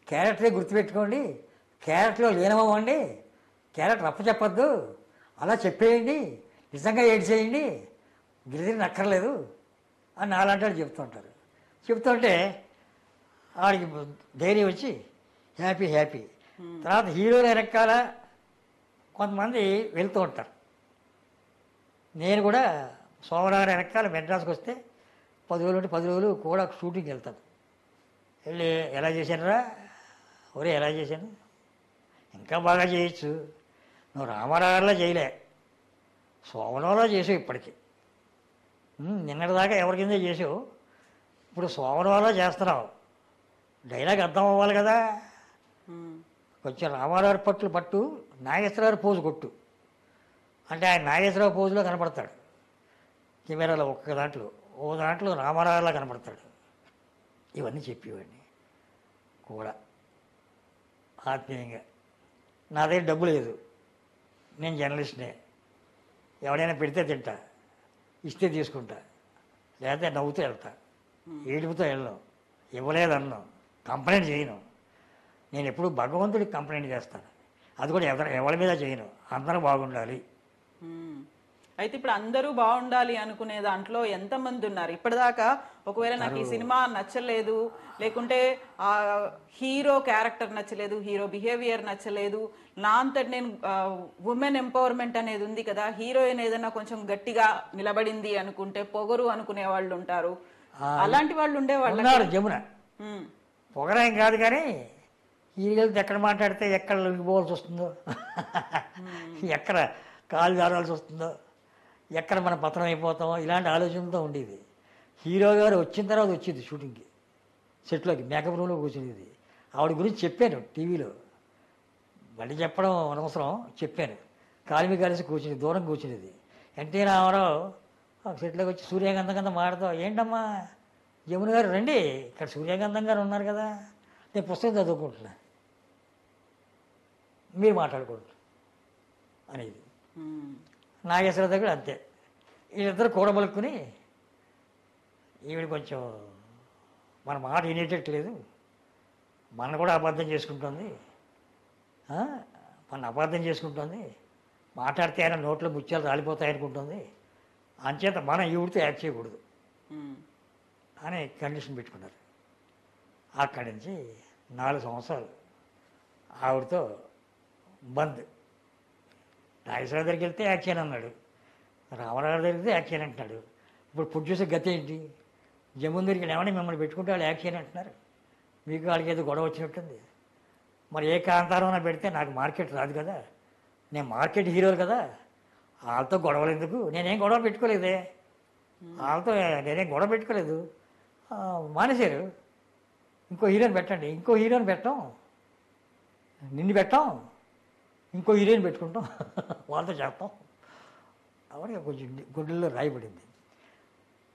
S2: క్యారెక్టరే గుర్తుపెట్టుకోండి, క్యారెక్టర్లో లీనమవ్వండి, క్యారెక్టర్ అప్పచెప్పద్దు, అలా చెప్పేయండి, నిజంగా ఏడ్ చేయండి, గిరిజన నక్కర్లేదు అని నాలంటాడు చెప్తుంటారు. చెప్తుంటే వాడికి ధైర్యం వచ్చి హ్యాపీ. తర్వాత హీరోల వెనకాల కొంతమంది వెళ్తూ ఉంటారు. నేను కూడా సోమవారం వెనకాల మెడ్రాస్కి వస్తే 10 రోజులు ఉంటే 10 రోజులు కూడా షూటింగ్కి వెళ్తాను. వెళ్ళి ఎలా చేశానురా, ఒరే ఎలా చేశాను, ఇంకా బాగా చేయొచ్చు, నువ్వు రామారావులో చేయలే, సోమవారంలో చేసావు, ఇప్పటికి నిన్నటిదాకా ఎవరి కింద చేసావు, ఇప్పుడు సోమవారంలో చేస్తున్నావు, డైలాగ్ అర్థం అవ్వాలి కదా, కొంచెం రామారావు పట్టు నాగేశ్వరరావు పోజు కొట్టు అంటే ఆయన నాగేశ్వరరావు పోజులో కనపడతాడు కెమెరాలో, ఒక్క దాంట్లో రామారావులా కనపడతాడు. ఇవన్నీ చెప్పేవాడిని కూడా ఆత్మీయంగా. నా దగ్గర డబ్బు లేదు, నేను జర్నలిస్ట్నే, ఎవడైనా పెడితే తింటా, ఇస్తే తీసుకుంటా, లేకపోతే నవ్వుతూ వెళ్తా, ఏడుపుతో వెళ్ళను, ఇవ్వలేదన్నాను, కంప్లైంట్ చేయను. నేను ఎప్పుడు భగవంతుడికి కంప్లైంట్ చేస్తాను, అది కూడా ఎవరి మీద చేయను, అందరూ బాగుండాలి.
S1: అయితే ఇప్పుడు అందరూ బాగుండాలి అనుకునే దాంట్లో ఎంతమంది ఉన్నారు ఇప్పటిదాకా? ఒకవేళ నాకు ఈ సినిమా నచ్చలేదు, లేకుంటే ఆ హీరో క్యారెక్టర్ నచ్చలేదు, హీరో బిహేవియర్ నచ్చలేదు, నా అంతటి నేను ఉమెన్ ఎంపవర్మెంట్ అనేది ఉంది కదా, హీరోయిన్ ఏదైనా కొంచెం గట్టిగా నిలబడింది అనుకుంటే పొగరు అనుకునే వాళ్ళు ఉంటారు, అలాంటి వాళ్ళు ఉండేవాళ్ళు.
S2: ఉన్నారు జమున, పొగరేం కాదు కానీ ఈగలతో ఎక్కడ మాట్లాడితే ఎక్కడ లొంగిపోవాల్సి వస్తుందో, ఎక్కడ కాలు జారాల్సి వస్తుందో, ఎక్కడ మన పతనం అయిపోతామో ఇలాంటి ఆలోచనలతో ఉండేది. హీరో గారు వచ్చిన తర్వాత వచ్చింది షూటింగ్కి, సెట్లోకి మేకప్ రూమ్లో కూర్చునేది. ఆవిడ గురించి చెప్పాను టీవీలో, మళ్ళీ చెప్పడం అనవసరం, చెప్పాను. కాలిమి కలిసి కూర్చుని దూరం కూర్చునేది. ఎన్టీ రామారావు సెట్లోకి వచ్చి సూర్యకాంతం కింద మాడతావు, ఏంటమ్మా జమున గారు రండి, ఇక్కడ సూర్యకాంతం గారు ఉన్నారు కదా, నేను పుస్తకం చదువుకుంటున్నా, మీరు మాట్లాడుకోండి అనేది. నాగేశ్వర దగ్గర అంతే, వీళ్ళిద్దరు కూడబలుక్కుని ఈవిడ కొంచెం మన మాట వినేటట్లేదు, మన కూడా అబద్ధం చేసుకుంటుంది, మన అబద్ధం చేసుకుంటుంది, మాట్లాడితే ఆయన నోట్లో ముత్యాలు రాలిపోతాయనుకుంటుంది, అంచేత మనం ఈవిడితో యాక్ట్ చేయకూడదు అని కండిషన్ పెట్టుకున్నారు. అక్కడి నుంచి 4 సంవత్సరాలు ఆవిడతో బంద్. నాగేశ్వర దగ్గరికి వెళ్తే యాక్ట్ చేయను అన్నాడు, రామారావు దగ్గరికి వెళ్తే యాక్ట్ చేయను అంటున్నాడు. ఇప్పుడు ప్రొడ్యూసర్ గతి ఏంటి? జమున్ దగ్గరికి ఏమని మిమ్మల్ని పెట్టుకుంటే వాళ్ళు యాక్ట్ చేయను అంటున్నారు, మీకు వాళ్ళకి ఏదో గొడవ వచ్చినట్టుంది. మరి ఏ కాంతారం పెడితే నాకు మార్కెట్ రాదు కదా, నేను మార్కెట్ హీరోలు కదా, వాళ్ళతో గొడవలు ఎందుకు, నేనేం గొడవ పెట్టుకోలేదే, వాళ్ళతో నేనేం గొడవ పెట్టుకోలేదు, మానేశారు. ఇంకో హీరోని పెట్టండి, ఇంకో హీరోని పెట్టాం, నిన్ను పెట్టాం, ఇంకో హీరోయిన్ పెట్టుకుంటాం, వాళ్ళతో చేస్తాం. అవన్నీ కొంచెం గుండెల్లో రాయబడింది.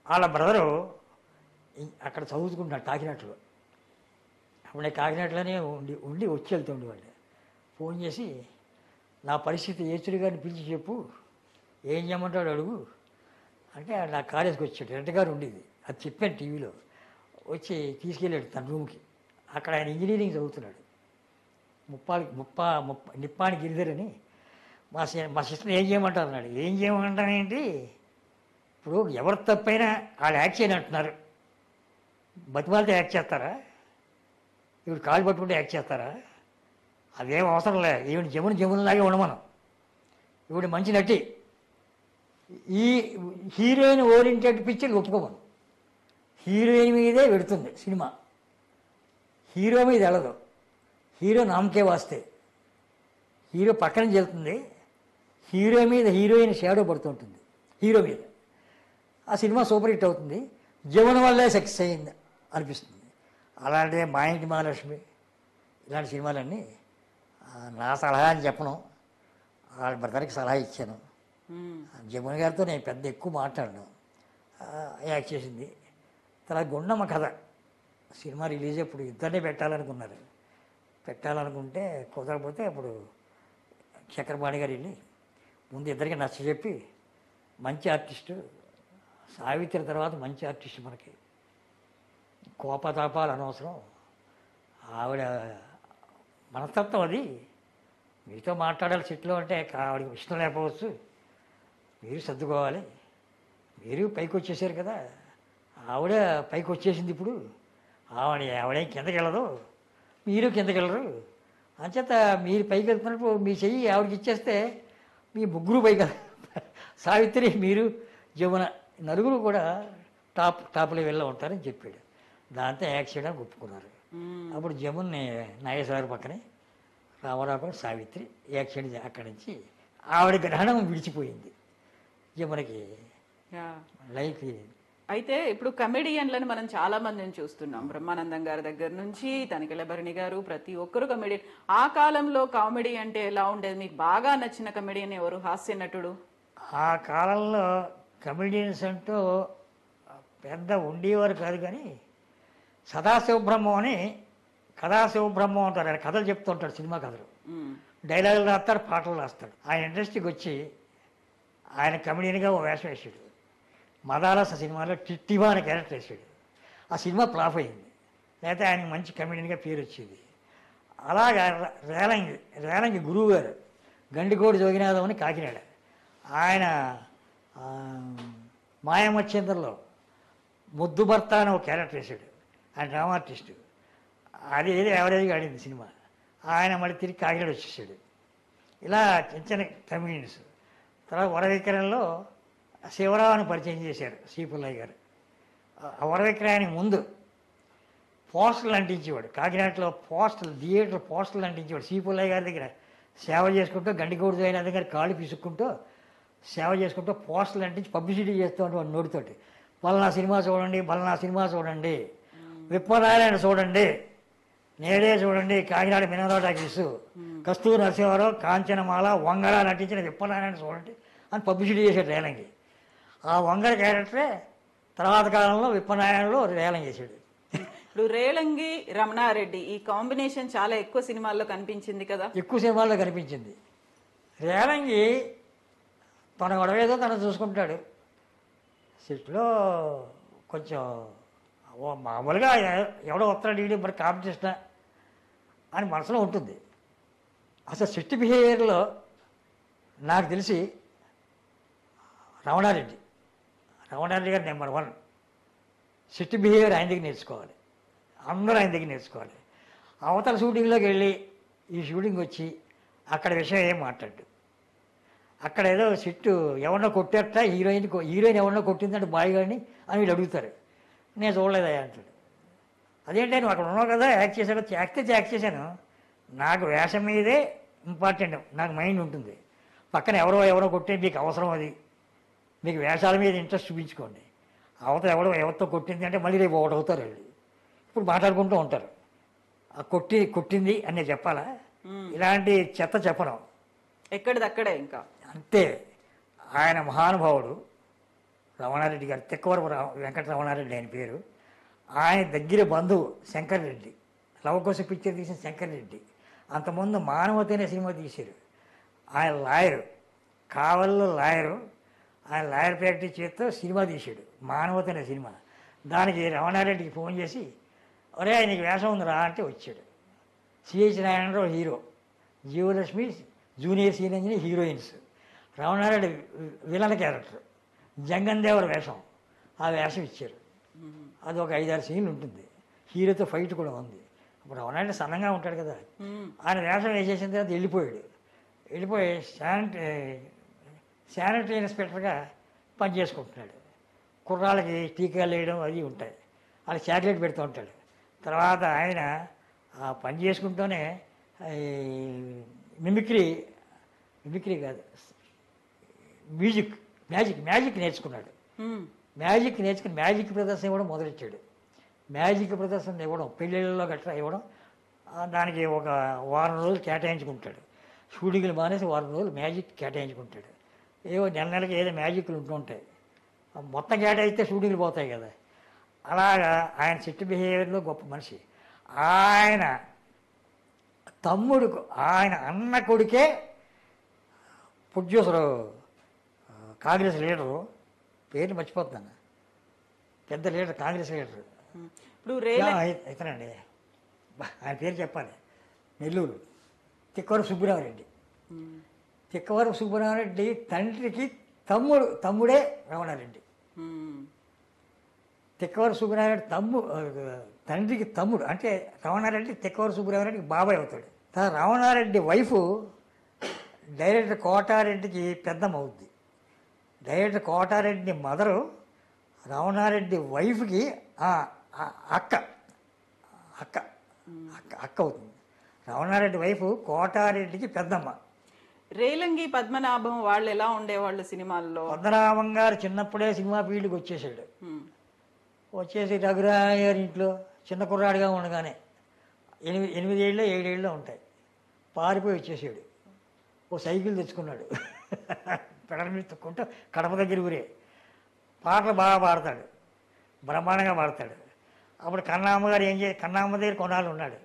S2: వాళ్ళ బ్రదరు అక్కడ చదువుకుంటున్నాడు కాకినాడలో. అప్పుడు నేను కాకినాడలోనే ఉండి వచ్చి వెళ్తుండే వాళ్ళు. ఫోన్ చేసి నా పరిస్థితి ఏచుడి గారిని పిలిచి చెప్పు, ఏం చేయమంటాడు అడుగు అంటే, నా కాలేజీకి వచ్చాడు, రెడ్డి గారు ఉండేది, అది చెప్పాను టీవీలో. వచ్చి తీసుకెళ్ళాడు తన రూమ్కి. అక్కడ ఆయన ఇంజనీరింగ్ చదువుతున్నాడు. నిప్పాని గిరిధర్ అని. మా సిస్టర్ ఏం చేయమంటారు అన్నాడు. ఏం చేయమంటానేంటి, ఇప్పుడు ఎవరు తప్పైనా వాళ్ళు యాక్ట్ చేయని అంటున్నారు, బతిమాలతో యాక్ట్ చేస్తారా, ఇప్పుడు కాలు పట్టుకుంటే యాక్ట్ చేస్తారా, అదేం అవసరం లే, ఈవిడ జమునలాగే ఉండమనం, ఈవిడ మంచి నటి, ఈ హీరోయిన్ ఓరియంటెడ్ పిక్చర్ ఒప్పుకోమను, హీరోయిన్ మీదే పెడుతుంది సినిమా, హీరో మీద వెళ్ళదు, హీరో నామకే వాస్తే, హీరో పక్కన వెళ్తుంది, హీరో మీద హీరోయిన్ షాడో పడుతుంటుంది హీరో మీద. ఆ సినిమా సూపర్ హిట్ అవుతుంది, జమున వల్లే సక్సెస్ అయింది అనిపిస్తుంది. అలాంటి మా ఇంటి మహాలక్ష్మి ఇలాంటి సినిమాలన్నీ నా సలహా అని చెప్పను, వాళ్ళ బ్రదర్కి సలహా ఇచ్చాను. జమున గారితో నేను పెద్ద ఎక్కువ మాట్లాడను, యాక్ట్ చేసింది. తర్వాత గుండమ్మ కథ సినిమా రిలీజ్ అప్పుడు ఇద్దరినే పెట్టాలనుకుంటే కుదరకపోతే అప్పుడు చక్రపాణి గారు వెళ్ళి ముందు ఇద్దరికి నచ్చ చెప్పి, మంచి ఆర్టిస్టు సావిత్రి తర్వాత మంచి ఆర్టిస్ట్, మనకి కోపతాపాలు అనవసరం, ఆవిడ మనస్తత్వం అది, మీతో మాట్లాడాలి సెట్లో అంటే ఆవిడకి ఇష్టం లేకపోవచ్చు, మీరు సర్దుకోవాలి, మీరు పైకి వచ్చేసారు కదా, ఆవిడ పైకి వచ్చేసింది, ఇప్పుడు ఆవిడేం కిందకి వెళ్ళదు, మీరు కిందకి వెళ్ళరు, అంచేత మీరు పైకి వెళ్తున్నప్పుడు మీ చెయ్యి ఆవిడకి ఇచ్చేస్తే మీ ముగ్గురు పైకి, సావిత్రి మీరు జమున నలుగురు కూడా టాప్ లెవెల్లో ఉంటారని చెప్పాడు. దాంతో యాక్ట్ చేయడానికి ఒప్పుకున్నారు. అప్పుడు జమున్ని నాగేశ్వర పక్కనే, రామారావు పక్కన సావిత్రి యాక్ట్ చేయడం. అక్కడి నుంచి ఆవిడ గ్రహణం విడిచిపోయింది, జమునకి లైఫ్.
S1: అయితే ఇప్పుడు కమెడియన్లను మనం చాలా మందిని చూస్తున్నాం, బ్రహ్మానందం గారి దగ్గర నుంచి తనికెళ్ళ భరణి గారు, ప్రతి ఒక్కరు కమెడియన్. ఆ కాలంలో కామెడీ అంటే ఎలా ఉండేది, మీకు బాగా నచ్చిన కమెడియన్ ఎవరు, హాస్య నటుడు?
S2: ఆ కాలంలో కమెడియన్స్ అంటూ పెద్ద ఉండేవారు కాదు, కానీ సదాశివబ్రహ్మం అని కథాశివబ్రహ్మం అంటారు, ఆయన కథలు చెప్తూ ఉంటాడు, సినిమా కథలు, డైలాగులు రాస్తాడు, పాటలు రాస్తాడు. ఆయన ఇండస్ట్రీకి వచ్చి ఆయన కమెడియన్గా ఓ వేషం వేసాడు. మదాలస సినిమాలో టిట్టివా అనే క్యారెక్టర్ వేసాడు. ఆ సినిమా ఫ్లాప్ అయింది, లేకపోతే ఆయన మంచి కమెడియన్గా పేరు వచ్చేది. అలాగా రేలంగి గురువు గారు గండికోడి జోగినాథం అని కాకినాడ, ఆయన మాయమచ్చేంద్రలో ముద్దు భర్త అని ఒక క్యారెక్టర్ వేసాడు, ఆయన డ్రామా ఆర్టిస్టు. అది ఏదో యావరేజ్గా ఆడింది సినిమా. ఆయన మళ్ళీ తిరిగి కాకినాడ వచ్చేసాడు. ఇలా చిన్న చిన్న కమెడియన్స్. తర్వాత వరవిక్రంలో శివరావుని పరిచయం చేశారు శ్రీపుల్లయ్య గారు. వర విక్రయానికి ముందు పోస్టర్లు అంటించేవాడు. కాకినాడలో థియేటర్ పోస్టర్లు అంటించేవాడు. శ్రీపుల్లయ్య గారి దగ్గర సేవ చేసుకుంటూ, గండికోడి అయిన దగ్గర కాళ్ళు పిసుక్కుంటూ సేవ చేసుకుంటూ పోస్టర్లు అంటించి పబ్లిసిటీ చేస్తూ ఉంటాడు నోటితోటి. బలనా సినిమా చూడండి, బలనా సినిమా చూడండి, విప్పనారాయణ చూడండి, నేడే చూడండి, కాకినాడ మినరో టాకీస్, కస్తూరి నరసింహారావు, కాంచనమాల, వంగర నటించిన విప్పనారాయణ చూడండి అని పబ్లిసిటీ చేశాడు రేలంగి. ఆ వంగర క్యారెక్టరే తర్వాత కాలంలో విప్పనారాయణలో రేలం చేశాడు.
S1: ఇప్పుడు రేలంగి రమణారెడ్డి ఈ కాంబినేషన్ చాలా ఎక్కువ సినిమాల్లో కనిపించింది కదా.
S2: ఎక్కువ సినిమాల్లో కనిపించింది. రేలంగి తన గొడవేదో తను చూసుకుంటాడు. సెట్లో కొంచెం మామూలుగా ఎవడో వస్తాడు వీడి మరి కాంపిటీషన్ అని మనసులో ఉంటుంది. అసలు సెట్ బిహేవియర్లో నాకు తెలిసి రమణారెడ్డి గారు నెంబర్ 1. సెట్ బిహేవియర్ ఆయన దగ్గర నేర్చుకోవాలి. అందరూ ఆయన దగ్గర నేర్చుకోవాలి. అవతల షూటింగ్లోకి వెళ్ళి ఈ షూటింగ్ వచ్చి అక్కడ విషయం ఏం మాట్లాడు. అక్కడ ఏదో సిట్టు ఎవరినో కొట్టేట హీరోయిన్ ఎవరినో కొట్టిందంటే బాయ్గాడిని అని వీళ్ళు అడుగుతారు. నేను చూడలేదయ్యా అంటాడు. అదేంటే నువ్వు అక్కడ ఉన్నావు కదా, యాక్ట్ చేశాడు. యాక్ట్ చేశాను. నాకు వేషం మీదే ఇంపార్టెంట్, నాకు మైండ్ ఉంటుంది. పక్కన ఎవరో కొట్టే మీకు అవసరం, అది మీకు వేషాల మీద ఇంట్రెస్ట్ చూపించుకోండి. అవతల ఎవరితో కొట్టింది అంటే మళ్ళీ రేపు ఒకటి అవుతారు వాళ్ళు. ఇప్పుడు మాట్లాడుకుంటూ ఉంటారు. ఆ కొట్టింది అని నేను చెప్పాలా? ఇలాంటి చెత్త చెప్పను.
S1: ఎక్కడిదక్కడే ఇంకా
S2: అంతే. ఆయన మహానుభావుడు రమణారెడ్డి గారు, తిక్కవరపు వెంకట రమణారెడ్డి ఆయన పేరు. ఆయన దగ్గర బంధువు శంకర్ రెడ్డి, లవకోశ పిక్చర్ తీసిన శంకర్ రెడ్డి. అంతకుముందు మానవతి అనే సినిమా తీశారు. ఆయన లాయరు, కావల్లో లాయరు. ఆయన లాయర్ ప్రాక్టీస్ చేస్తూ సినిమా తీశాడు, మానవతి అనే సినిమా. దానికి రమణారెడ్డికి ఫోన్ చేసి, ఒరే నీకు వేషం ఉందిరా అంటే వచ్చాడు. C H Narayana Rao hero, Jeevalakshmi junior senior engineer heroines, Ramana Reddy villain character, జంగన్ దేవర వేషం. ఆ వేషం ఇచ్చారు. అది ఒక 5-6 సీన్లు ఉంటుంది. హీరోతో ఫైట్ కూడా ఉంది. అప్పుడు రమణారెడ్డి సన్నంగా ఉంటాడు కదా, ఆయన వేషం వేసేసిన తర్వాత వెళ్ళిపోయి శానిటరీ ఇన్స్పెక్టర్గా పనిచేసుకుంటున్నాడు. కుర్రాళ్ళకి టీకాలు వేయడం అవి ఉంటాయి. వాళ్ళకి చాక్లెట్ పెడుతూ ఉంటాడు. తర్వాత ఆయన పని చేసుకుంటూనే మిమిక్రీ కాదు, మ్యాజిక్ నేర్చుకున్నాడు. మ్యాజిక్ నేర్చుకుని మ్యాజిక్ ప్రదర్శన ఇవ్వడం మొదలెట్టాడు. మ్యాజిక్ ప్రదర్శన ఇవ్వడం, పెళ్ళిళ్ళలో గట్రా ఇవ్వడం. దానికి ఒక వారం రోజులు కేటాయించుకుంటాడు. షూటింగ్లు మానేసి వారం రోజులు మ్యాజిక్ కేటాయించుకుంటాడు. ఏవో నెలకి ఏదో మ్యాజిక్లు ఉంటుంటాయి. మొత్తం కేటాయిస్తే షూటింగ్లు పోతాయి కదా. అలాగా ఆయన సెట్ బిహేవియర్లో గొప్ప మనిషి. ఆయన ఆయన అన్న కొడుకే ప్రొడ్యూసరు, కాంగ్రెస్ లీడరు, పేరు మర్చిపోతున్నాను, పెద్ద లీడర్, కాంగ్రెస్ లీడరు.
S1: ఇప్పుడు
S2: ఇతనండి, ఆయన పేరు చెప్పాలి, నెల్లూరు, తిక్కవరపు సుబ్బరామరెడ్డి. తిక్కవరపు సుబ్బరామరెడ్డి తండ్రికి తమ్ముడే రమణారెడ్డి. తిక్కవరపు సుబ్బరామరెడ్డి తండ్రికి తమ్ముడు. అంటే రమణారెడ్డి తిక్కవరపు సుబ్బరామరెడ్డికి బాబాయ్ అవుతాడు. రమణారెడ్డి వైఫ్ డైరెక్టర్ కోటారెడ్డికి పెద్దమ్మ అవుద్ది. డైరెక్టర్ కోటారెడ్డి మదరు రమణారెడ్డి వైఫ్కి అక్క అవుతుంది. రమణారెడ్డి వైఫ్ కోటారెడ్డికి పెద్దమ్మ.
S1: రేలంగి పద్మనాభం వాళ్ళు ఎలా ఉండేవాళ్ళు సినిమాల్లో?
S2: పద్మనాభం గారు చిన్నప్పుడే సినిమా ఫీల్డ్కి వచ్చేసి రఘురాయ గారి ఇంట్లో చిన్న కుర్రాడిగా ఉండగానే 8 ఏళ్ళు 7 ఏళ్ళు ఉంటాయి, పారిపోయి వచ్చేసాడు. ఓ సైకిల్ తెచ్చుకున్నాడు, పెడల మీద తొక్కుంటూ కడప దగ్గర ఊరే. పాటలు బాగా పాడతాడు, బ్రహ్మాండంగా పాడతాడు. అప్పుడు కన్నామ్మ గారు కన్నామ్మ దగ్గర కొన్నాళ్ళు ఉన్నాడు.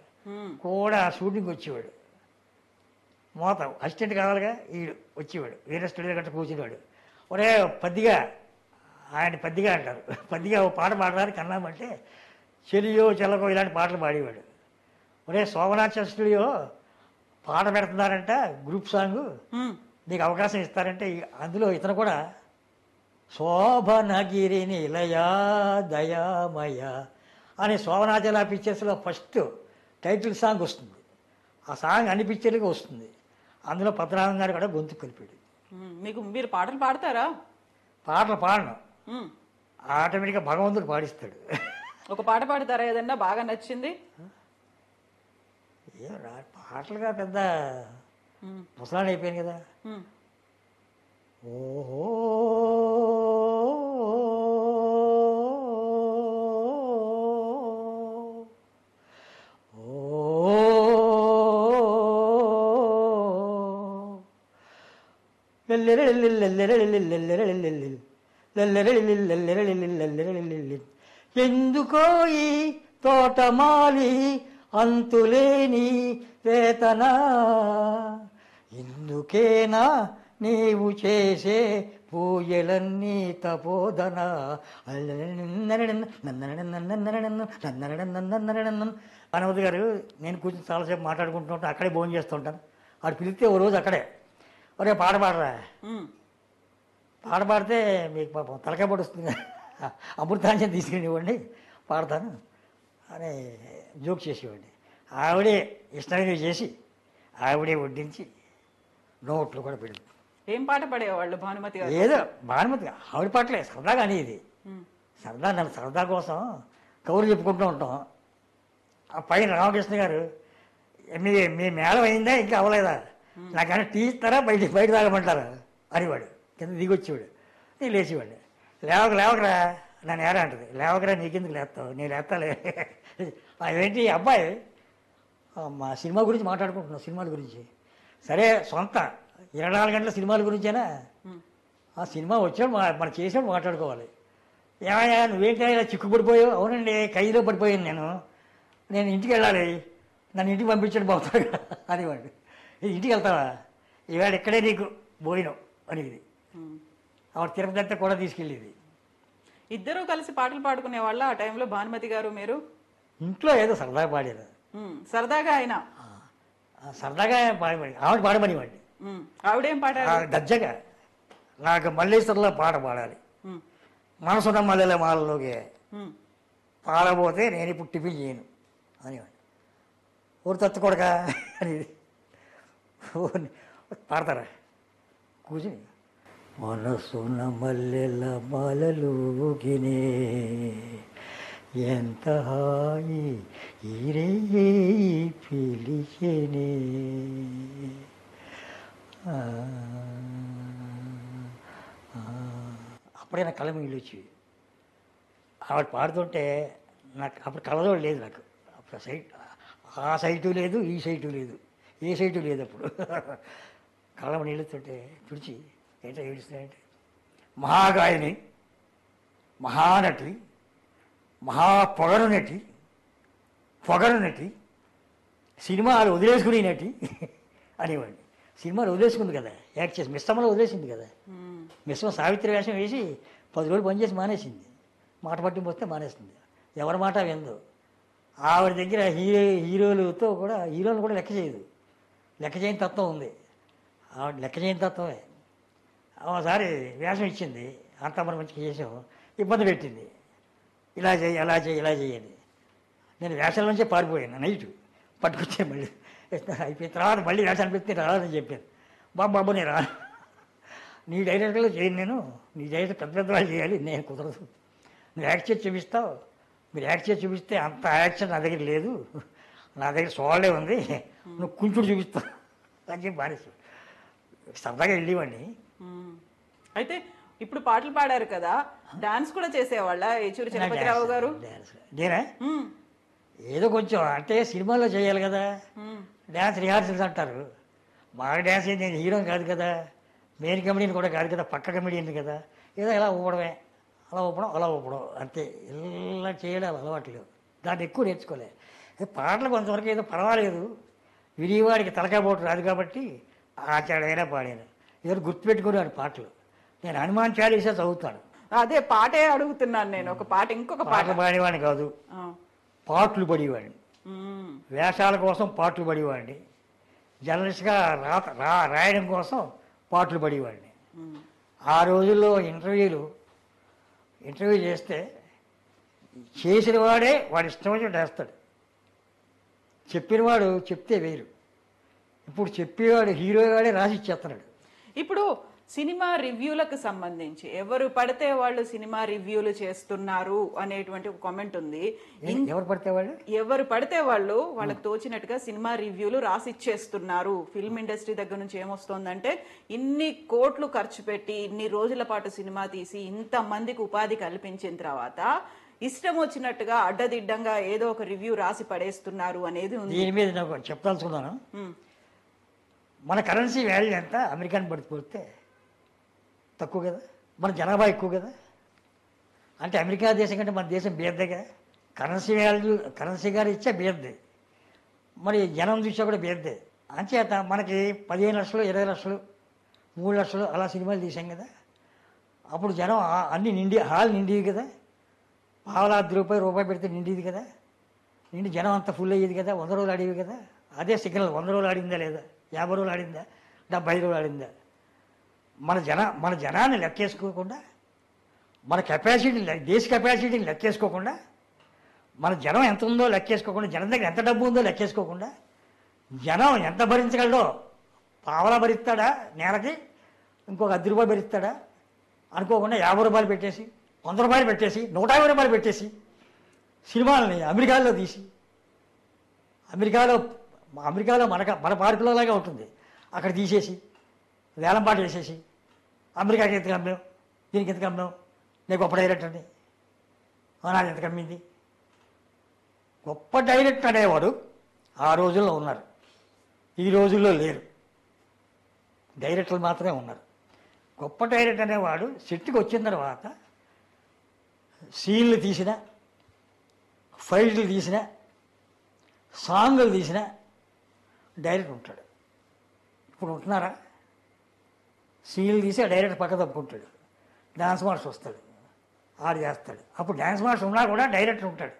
S2: కూడా షూటింగ్కి వచ్చేవాడు. అసిస్టెంట్ కావాలిగా, వీడు వచ్చేవాడు. వేరే స్టూడియో గట్ట కూర్చునేవాడు. ఒరే ఆయన పద్దిగా అంటారు, పద్దిగా ఓ పాట పాడడానికి కన్నామ్మ అంటే చెలియో చెలకో ఇలాంటి పాటలు పాడేవాడు. ఒరే శోభనాథ స్టూడియో పాట పెడుతున్నారంట, గ్రూప్ సాంగ్, నీకు అవకాశం ఇస్తారంటే అందులో ఇతను కూడా శోభనగిరి నిలయా దయామయ అనే శోభనాచల పిక్చర్స్లో ఫస్ట్ టైటిల్ సాంగ్ వస్తుంది. ఆ సాంగ్ అన్ని పిక్చర్లకి వస్తుంది. అందులో పద్మనాభం గారు కూడా గొంతు కలిపాడు.
S1: మీరు పాటలు పాడతారా?
S2: పాటలు పాడను, ఆటోమేటిక్గా భగవంతుడు పాడిస్తాడు.
S1: ఒక పాట పాడతారా ఏదన్నా బాగా నచ్చింది?
S2: పాటలుగా పెద్ద ముసలాడు అయిపోయాను కదా. ఓహో ఎందుకో ఈ తోటమాలి అంతులేని వేతన, ఎందుకేనా నీవు చేసే పూజలన్నీ తపోదన. హనుమతి గారు నేను కూర్చొని చాలాసేపు మాట్లాడుకుంటుంటాను, అక్కడే భోజనం చేస్తుంటాను. వాడు పిలిస్తే ఓ రోజు అక్కడే, ఒరే పాట పాడరా, పాట పాడితే మీకు పాపం తలకాయ పొడి వస్తుంది, అమృతాంజన్ తీసుకుని ఇవ్వండి పాడతాను అని జోక్ చేసేవాడిని. ఆవిడే ఇష్టంగా చేసి ఆవిడే వడ్డించి నోట్లు కూడా పెడుతుంది.
S1: ఏం పాట పాడేవాళ్ళు భానుమతి గారు?
S2: ఏదో భానుమతి ఆవిడ పాటలే సరదాగా అనేది. సరదా నన్ను సరదా కోసం కౌరు చెప్పుకుంటూ ఉంటాం. ఆ పైన రామకృష్ణ గారు మీ మేళం అయిందా ఇంకా అవ్వలేదా, నాకన్నా టీ ఇస్తారా బయట తాగమంటారా అనేవాడు. కింద దిగొచ్చేవాడు, నేను లేచేవాడిని. లేవకరా నన్ను ఏరా అంటది. లేవకరా నీకెందుకు లేస్తావు, నేను లేస్తాలే. అదేంటి అబ్బాయి మా సినిమా గురించి మాట్లాడుకుంటున్నాం, సినిమాల గురించి. సరే సొంత 24 గంటల సినిమాల గురించేనా, ఆ సినిమా వచ్చాడు మనం చేసాడు మాట్లాడుకోవాలి. ఏమయ్యా నువ్వేంటా ఇలా చిక్కుపడిపోయావు? అవునండి ఖైదులో పడిపోయాను నేను ఇంటికి వెళ్ళాలి, నన్ను ఇంటికి పంపించడం బాగుతాడు అనేవాడు. ఇంటికి వెళ్తావా, ఇవాళ ఇక్కడే నీకు భోజనం అనేది. ఆవిడ తిరుపతి అంతా కూడా తీసుకెళ్ళేది.
S1: ఇద్దరూ కలిసి పాటలు పాడుకునే వాళ్ళ ఆ టైంలో భానుమతి గారు మీరు?
S2: ఇంట్లో ఏదో సరదాగా పాడారు,
S1: సరదాగా అయినా
S2: సరదాగా పాడమని ఆవిడ పాడమనివ్వండి.
S1: ఆవిడేం పాడారు?
S2: దజ్జగా నాకు మల్లేశ్వరంలో పాట పాడాలి, మనసున్న మల్లెల మాలలోకి పాడబోతే నేను ఇప్పుడు టిఫిన్ చేయను అనేవాడు. ఊరు తత్తుకొడక అనేది పాడతారా కూర్చుని. మనసున్న మల్లెల మాలలోగినే ఎంత హాయి ఈరే పిలిచేనే, అప్పుడే నాకు కళ్ళ నీళ్ళు వచ్చి ఆవిడ పాడుతుంటే నాకు అప్పుడు కళ్ళజోడు లేదు. నాకు అప్పుడు ఆ సైటు లేదు, ఈ సైటు లేదు, ఏ సైటు లేదు. అప్పుడు కళ్ళ నీళ్ళుతుంటే తుడిచి ఏంటో ఏడుస్తున్నాయంటే, మహాగాయని, మహానటి, పొగరు నటి, సినిమాలు వదిలేసుకునే నటి అనేవాడిని. సినిమాలు వదిలేసుకుంది కదా, యాక్ట్ చేసి మిస్సమ్మలో వదిలేసింది కదా. మిస్సమ్మ సావిత్రి వేషం వేసి 10 రోజులు పనిచేసి మానేసింది, మాట పట్టింపు వస్తే మానేసింది. ఎవరి మాట విందు. ఆవిడ దగ్గర హీరోలను కూడా లెక్క చేయదు, లెక్క చేయని తత్వం ఉంది. ఆవిడ లెక్క చేయని తత్వమే. ఒకసారి వేషం ఇచ్చింది, అంతా మనం మంచిగా చేసాం, ఇబ్బంది పెట్టింది, ఇలా చేయి అలా చేయి ఇలా చేయని. నేను వేషాల నుంచే పారిపోయాను. నైట్ పట్టుకొచ్చే మళ్ళీ అయిపోయిన తర్వాత మళ్ళీ వేషాలు పెడితే రాదని చెప్పాను. బాబు నేను రా, నీ డైరెక్టర్లో చేయను, నేను నీ డైరెక్టర్ పెద్ద వాళ్ళు చేయాలి, నేను కుదరదు. నువ్వు యాక్ట్ చేసి చూపిస్తావు, మీరు యాక్ట్ చేసి చూపిస్తే అంత యాక్షన్ నా దగ్గర లేదు, నా దగ్గర సోళ్ళే ఉంది, నువ్వు కుంచుడు చూపిస్తావు అని చెప్పి మానేసి సరదాగా వెళ్ళేవాడిని.
S1: అయితే ఇప్పుడు పాటలు పాడారు కదా, డాన్స్ కూడా చేసేవాళ్ళ ఏచూరి చలపతిరావు గారు?
S2: నేనా ఏదో కొంచెం అంటే సినిమాలో చేయాలి కదా, డ్యాన్స్ రిహార్సల్స్ అంటారు. బాగా డ్యాన్స్ అయింది, నేను హీరో కాదు కదా, మెయిన్ కమెడీని కూడా కాదు కదా, పక్క కమెడీని కదా, ఏదో ఇలా ఊపడమే, అలా ఊపడం అంతే. ఇలా చేయడం అలవాటు లేవు, దాన్ని ఎక్కువ నేర్చుకోలే. పాటలు కొంతవరకు ఏదో పర్వాలేదు, విరివాడికి తలకాయ పోటు రాదు కాబట్టి ఆచాడైనా పాడాను, ఏదో గుర్తుపెట్టుకున్నాను పాటలు. నేను హనుమాన్ చాలీసా చదువుతాను.
S1: అదే పాటే అడుగుతున్నాను నేను, ఒక పాట ఇంకొక పాట
S2: పాడేవాడిని కాదు, పాటలు పడేవాడిని, వేషాల కోసం పాటలు పడేవాడిని, జర్నలిస్ట్గా రాయడం కోసం పాటలు పడేవాడిని. ఆ రోజుల్లో ఇంటర్వ్యూ చేస్తే చేసిన వాడే వాడి ఇష్టం వచ్చి వేస్తాడు, చెప్పినవాడు చెప్తే వేరు. ఇప్పుడు చెప్పేవాడు హీరో వాడే రాసి ఇచ్చేస్తున్నాడు.
S1: ఇప్పుడు సినిమా రివ్యూలకు సంబంధించి ఎవరు పడితే వాళ్ళు సినిమా రివ్యూలు చేస్తున్నారు అనేటువంటి ఒక కామెంట్ ఉంది.
S2: ఎవరు పడితే వాళ్ళు
S1: ఎవరు పడితే వాళ్ళు వాళ్ళకి తోచినట్టుగా సినిమా రివ్యూలు రాసిచ్చేస్తున్నారు. ఫిల్మ్ ఇండస్ట్రీ దగ్గర నుంచి ఏమొస్తోందంటే ఇన్ని కోట్లు ఖర్చు పెట్టి ఇన్ని రోజుల పాటు సినిమా తీసి ఇంత మందికి ఉపాధి కల్పించిన తర్వాత ఇష్టం వచ్చినట్టుగా అడ్డదిడ్డంగా ఏదో ఒక రివ్యూ రాసి పడేస్తున్నారు అనేది ఉంది.
S2: దీని మీద నాకు చెప్పదలుచుకున్నాను. మన కరెన్సీ వాల్యూ ఎంత అమెరికాని పడిపోతే తక్కువ కదా, మన జనాభా ఎక్కువ కదా. అంటే అమెరికా దేశం కంటే మన దేశం బేద్దే కదా. కరెన్సీ వాల్యూ కరెన్సీ గారు ఇచ్చే బేద్దే, మరి జనం చూసా కూడా బేద్దే. అంచేత మనకి 15 లక్షలు 20 లక్షలు 3 లక్షలు అలా సినిమాలు తీసాం కదా. అప్పుడు జనం అన్ని హాల్ నిండేవి కదా. పావులా రూపాయి పెడితే నిండేది కదా. నిండి జనం అంతా ఫుల్ అయ్యేది కదా. 100 రోజులు ఆడేవి కదా. అదే సిగ్నల్ 100 రోజులు ఆడిందా లేదా, 50 రోజులు ఆడిందా, 70 రోజులు ఆడిందా. మన జనాన్ని లెక్కేసుకోకుండా, మన కెపాసిటీని దేశ కెపాసిటీని లెక్కేసుకోకుండా, మన జనం ఎంత ఉందో లెక్కేసుకోకుండా, జనం దగ్గర ఎంత డబ్బు ఉందో లెక్కేసుకోకుండా, జనం ఎంత భరించగలడో, పావలా భరిస్తాడా నెలకి, ఇంకొక 10 రూపాయలు భరిస్తాడా అనుకోకుండా 50 రూపాయలు పెట్టేసి, 100 రూపాయలు పెట్టేసి, 150 రూపాయలు పెట్టేసి సినిమాలని అమెరికాలో తీసి, అమెరికాలో మన పార్కులలాగా ఉంటుంది, అక్కడ తీసేసి వేలంపాట వేసేసి అమెరికాకి ఎంత కమ్మాం, దీనికి ఎంత కమ్మాం, నేను గొప్ప డైరెక్టర్ని, నాది ఎంత కమ్మింది. గొప్ప డైరెక్టర్ అనేవాడు ఆ రోజుల్లో ఉన్నారు, ఈ రోజుల్లో లేరు. డైరెక్టర్లు మాత్రమే ఉన్నారు. గొప్ప డైరెక్టర్ అనేవాడు సెట్కి వచ్చిన తర్వాత సీన్లు తీసిన, ఫైట్లు తీసిన, సాంగులు తీసిన డైరెక్టర్ ఉంటాడు. ఇప్పుడు ఉంటున్నారా? సీన్లు తీసి ఆ డైరెక్టర్ పక్క తప్పుకుంటాడు, డాన్స్ మాస్టర్ వస్తాడు, ఆడు చేస్తాడు. అప్పుడు డాన్స్ మాస్టర్ ఉన్నా కూడా డైరెక్టర్ ఉంటాడు.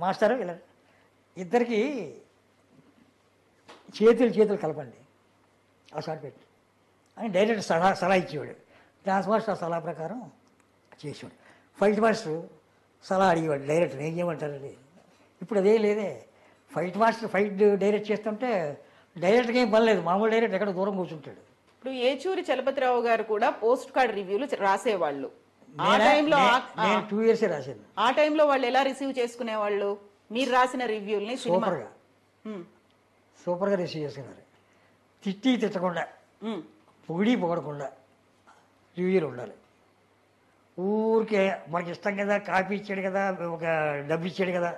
S2: మాస్టరు ఇలా ఇద్దరికి చేతులు కలపండి ఆ షాట్ పెట్టి అని డైరెక్టర్ సలహా ఇచ్చేవాడు. డాన్స్ మాస్టర్ ఆ సలహా ప్రకారం చేసేవాడు. ఫైట్ మాస్టర్ సలహా అడిగేవాడు డైరెక్టర్ ఏం చేయమంటారండి. ఇప్పుడు అదేం లేదే. ఫైట్ మాస్టర్ ఫైట్ డైరెక్ట్ చేస్తుంటే డైరెక్టర్కి ఏం పని లేదు, మామూలు డైరెక్టర్ ఎక్కడ దూరం కూర్చుంటాడు.
S1: ఇప్పుడు ఏచూరి చలపతిరావు గారు కూడా పోస్ట్ కార్డ్ రివ్యూలు రాసేవాళ్ళు.
S2: నేను 2 years రాశాను.
S1: ఆ టైంలో వాళ్ళు ఎలా రిసీవ్ చేసుకునేవాళ్ళు మీరు రాసిన రివ్యూల్ని?
S2: సూపర్గా రిసీవ్ చేసుకున్నారు. తిట్టకుండా, పొగడకుండా రివ్యూలు ఉండాలి. ఊరికే మనకి ఇష్టం కదా, కాపీ ఇచ్చాడు కదా, ఒక డబ్బు ఇచ్చాడు కదా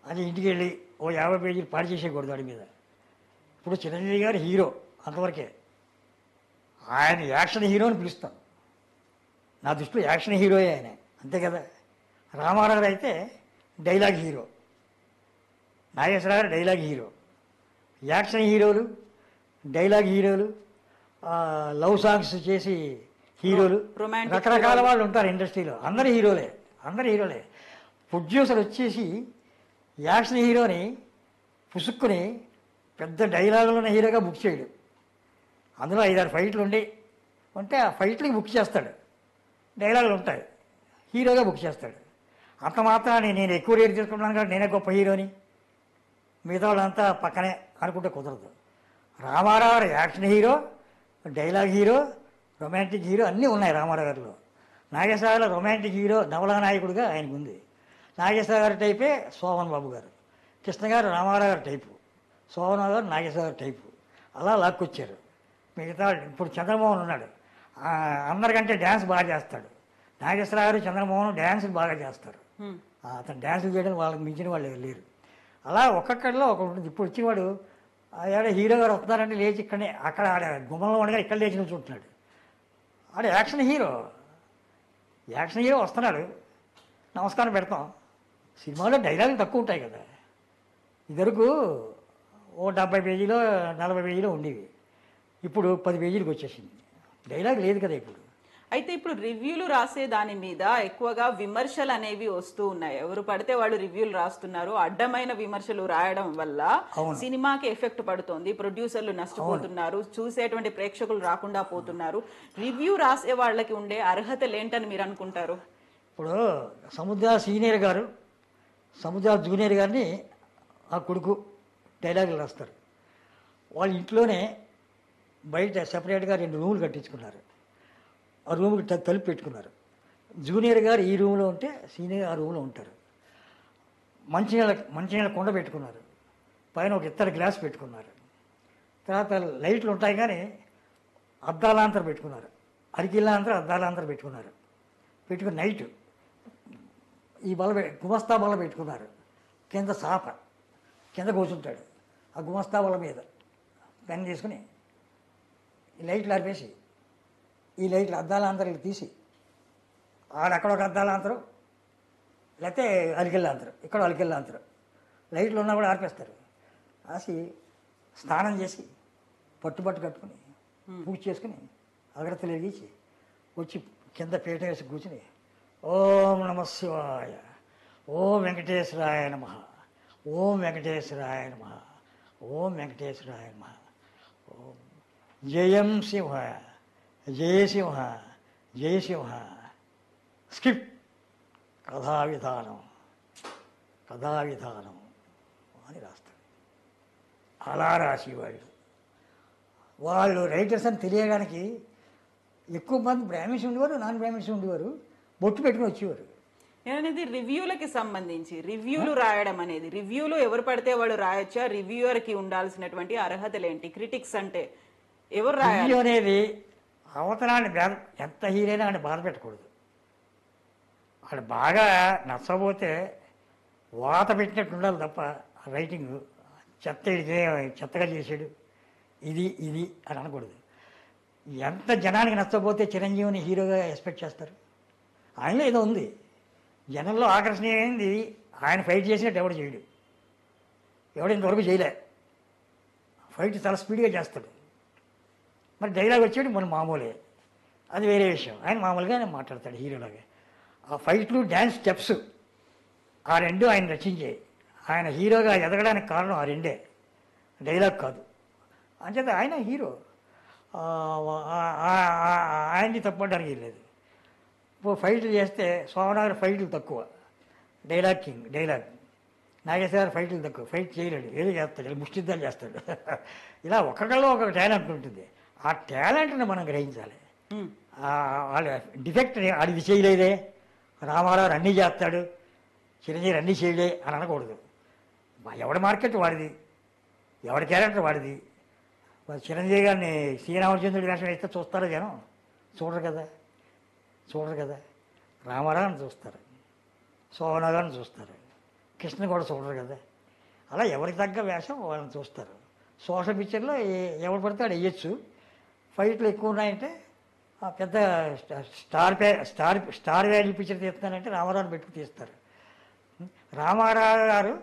S2: అని ఇంటికి వెళ్ళి ఓ 50 పేజీలు పాడు చేసేయకూడదు వాడి మీద. ఇప్పుడు చిరంజీవి గారు హీరో అంతవరకే, ఆయన యాక్షన్ హీరో అని పిలుస్తాం. నా దృష్టిలో యాక్షన్ హీరోయే ఆయన, అంతే కదా. రామారావు అయితే డైలాగ్ హీరో, నాగేశ్వరరావు గారు డైలాగ్ హీరో. యాక్షన్ హీరోలు, డైలాగ్ హీరోలు, లవ్ సాంగ్స్ చేసి హీరోలు, రకరకాల వాళ్ళు ఉంటారు ఇండస్ట్రీలో. అందరు హీరోలే. ప్రొడ్యూసర్ వచ్చేసి యాక్షన్ హీరోని పుసుక్కుని పెద్ద డైలాగులు ఉన్న హీరోగా బుక్ చేయడు. అందులో 5-6 ఫైట్లు ఉంటే ఆ ఫైట్లకి బుక్ చేస్తాడు, డైలాగులు ఉంటాయి, హీరోగా బుక్ చేస్తాడు. అంత మాత్రాన్ని నేను ఎక్కువ రేటు తీసుకుంటున్నాను కాబట్టి నేనే గొప్ప హీరోని, మిగతా వాళ్ళంతా పక్కనే అనుకుంటే కుదరదు. Ramarao action hero, dialogue hero, romantic hero అన్నీ ఉన్నాయి రామారావు గారిలో. నాగేశ్వరరావు రొమాంటిక్ హీరో, నవలానాయకుడిగా ఆయనకు ఉంది. నాగేశ్వర గారి టైపే శోభన్ బాబు గారు, కృష్ణ గారు రామారావు గారి టైపు, శోభన్ బాబు గారు నాగేశ్వర గారి టైపు. అలా లాక్కొచ్చారు. మిగతా ఇప్పుడు చంద్రమోహన్ ఉన్నాడు, అందరికంటే డ్యాన్స్ బాగా చేస్తాడు. నాగేశ్వర గారు చంద్రమోహన్ డ్యాన్స్ బాగా చేస్తారు. అతను డ్యాన్సులు చేయడం వాళ్ళకి మించిన వాళ్ళు లేరు. అలా ఒక్కొక్కడిలో ఒకటి ఉంటుంది. ఇప్పుడు వచ్చినవాడు ఆడ హీరో గారు వస్తున్నారంటే లేచి ఇక్కడనే, అక్కడ ఆడ గుమ్మంలో ఉండగా ఇక్కడ లేచి కూర్చుంటున్నాడు. ఆడ యాక్షన్ హీరో వస్తున్నాడు, నమస్కారం పెడతాం. సినిమాలో డైలాగులు తక్కువ ఉంటాయి కదా. ఇదివరకు ఓ 70 పేజీలో 40 పేజీలో ఉండేవి, ఇప్పుడు 10 పేజీలకు వచ్చేసింది. డైలాగ్ లేదు కదా ఇప్పుడు.
S1: అయితే ఇప్పుడు రివ్యూలు రాసే దాని మీద ఎక్కువగా విమర్శలు అనేవి వస్తూ ఉన్నాయి. ఎవరు పడితే వాళ్ళు రివ్యూలు రాస్తున్నారు. అడ్డమైన విమర్శలు రాయడం వల్ల సినిమాకి ఎఫెక్ట్ పడుతోంది, ప్రొడ్యూసర్లు నష్టపోతున్నారు, చూసేటువంటి ప్రేక్షకులు రాకుండా పోతున్నారు. రివ్యూ రాసే వాళ్ళకి ఉండే అర్హతలు ఏంటని మీరు అనుకుంటారు?
S2: ఇప్పుడు సముద్ర సీనియర్ గారు, సముద్ర జూనియర్ గారిని ఆ కొడుకు డైలాగులు రాస్తారు. వాళ్ళ ఇంట్లోనే బయట సెపరేట్గా 2 రూములు కట్టించుకున్నారు. ఆ రూమ్కి తలుపు పెట్టుకున్నారు. జూనియర్ గారు ఈ రూమ్లో ఉంటే సీనియర్ ఆ రూమ్లో ఉంటారు. మంచినీళ్ళ కుండ పెట్టుకున్నారు. పైన ఒక ఇత్తడి గ్లాస్ పెట్టుకున్నారు. తర్వాత లైట్లు ఉంటాయి కానీ అద్దాలాంతరం పెట్టుకున్నారు. అరికిల్లాంతరం అద్దాలాంతరం పెట్టుకున్నారు. పెట్టుకుని నైట్ ఈ గుమస్తా బల్ల పెట్టుకున్నారు. కింద సాప కింద కూర్చుంటాడు. ఆ గుమస్తా బల్ల మీద పెన్ తీసుకుని ఈ లైట్లు ఆర్పేసి ఈ లైట్లు అద్దాలాంతరం తీసి అక్కడ ఒక అద్దాలాంతరం, లేకపోతే అలికెళ్ళాంతరం, ఇక్కడ అలికెళ్ళాంతరం, లైట్లు ఉన్నా కూడా ఆర్పేస్తారు. రాసి స్నానం చేసి పట్టుబట్టు కట్టుకుని పూజ చేసుకుని అగరత్తులు వెలిగించి వచ్చి కింద పీట వేసి కూర్చుని ఓం నమ శివాయ, ఓం వెంకటేశ్వరాయ నమ, ఓం వెంకటేశ్వరాయ నమ, ఓం వెంకటేశ్వరాయ నమ, ఓం జయం సింహ, జయ సింహ, జయ సింహ, స్కిప్ కథావిధానం అని రాస్తారు. అలా రాసేవాళ్ళు. వాళ్ళు రైటర్స్ అని తెలియడానికి ఎక్కువ మంది బ్రాహ్మిన్స్ ఉండేవారు, నాన్ బ్రాహ్మిన్స్ ఉండేవారు. బొట్టు పెట్టుకుని వచ్చేవారు.
S1: నేననేది రివ్యూలకి సంబంధించి రివ్యూలు రాయడం అనేది, రివ్యూలు ఎవరు పడితే వాళ్ళు రాయొచ్చా? రివ్యూయర్కి ఉండాల్సినటువంటి అర్హతలు ఏంటి? క్రిటిక్స్ అంటే ఎవరు రాయాలి?
S2: రివ్యూ అనేది అవతరాన్ని ఎంత హీరైనా అని బాధ పెట్టకూడదు. వాడు బాగా నచ్చబోతే వాత పెట్టినట్టు ఉండాలి తప్ప రైటింగ్ చెత్తగా చేసాడు ఇది అని అనకూడదు. ఎంత జనానికి నచ్చబోతే చిరంజీవిని హీరోగా ఎక్స్పెక్ట్ చేస్తారు. ఆయనలో ఏదో ఉంది, జనంలో ఆకర్షణీయమైంది. ఆయన ఫైట్ చేసినట్టు ఎవడు చేయడు, ఎవడు ఇంతవరకు చేయలే. ఫైట్ చాలా స్పీడ్గా చేస్తాడు. మరి డైలాగ్ వచ్చేది మన మామూలే, అది వేరే విషయం. ఆయన మామూలుగానే మాట్లాడతాడు హీరోలాగా. ఆ ఫైట్లు, డ్యాన్స్ స్టెప్స్ ఆ రెండు ఆయన రచించాయి. ఆయన హీరోగా ఎదగడానికి కారణం ఆ రెండే, డైలాగ్ కాదు. అంచేత ఆయన హీరో, ఆయన్ని తప్పడానికి లేదు. ఇప్పుడు ఫైట్లు చేస్తే సోమనాథ్ ఫైట్లు తక్కువ, డైలాగ్ నాగేశ్వర ఫైట్లు తక్కువ, ఫైట్ చేయలేడు, ఏదో చేస్తాడు, ముష్టిద్దాలు చేస్తాడు. ఇలా ఒక్కొక్కలో ఒక్కొక్క టాలెంట్ ఉంటుంది. ఆ టాలెంట్ని మనం గ్రహించాలి. వాళ్ళ డిఫెక్ట్ అది చేయలేదే, రామారావు అన్నీ చేస్తాడు, చిరంజీవి అన్నీ చేయలే అని అనకూడదు. ఎవడి మార్కెట్ వాడిది, ఎవడి క్యారెక్టర్ వాడిది. చిరంజీవి గారిని శ్రీరామచంద్రుడి వేషం వేస్తే చూస్తారా జనం? చూడరు కదా. రామారావుని చూస్తారు, సోమనాథాన్ని చూస్తారు, కృష్ణ కూడా చూడరు కదా. అలా ఎవరికి తగ్గ వేషం వాళ్ళని చూస్తారు. సోషల్ పిక్చర్లో ఎవరు పడితే ఆడు వేయచ్చు. ఫైట్లు ఎక్కువ ఉన్నాయంటే పెద్ద స్టార్ వాల్యూ పిక్చర్ తీస్తున్నానంటే రామారావుని పెట్టుకు తీస్తారు. రామారావు గారు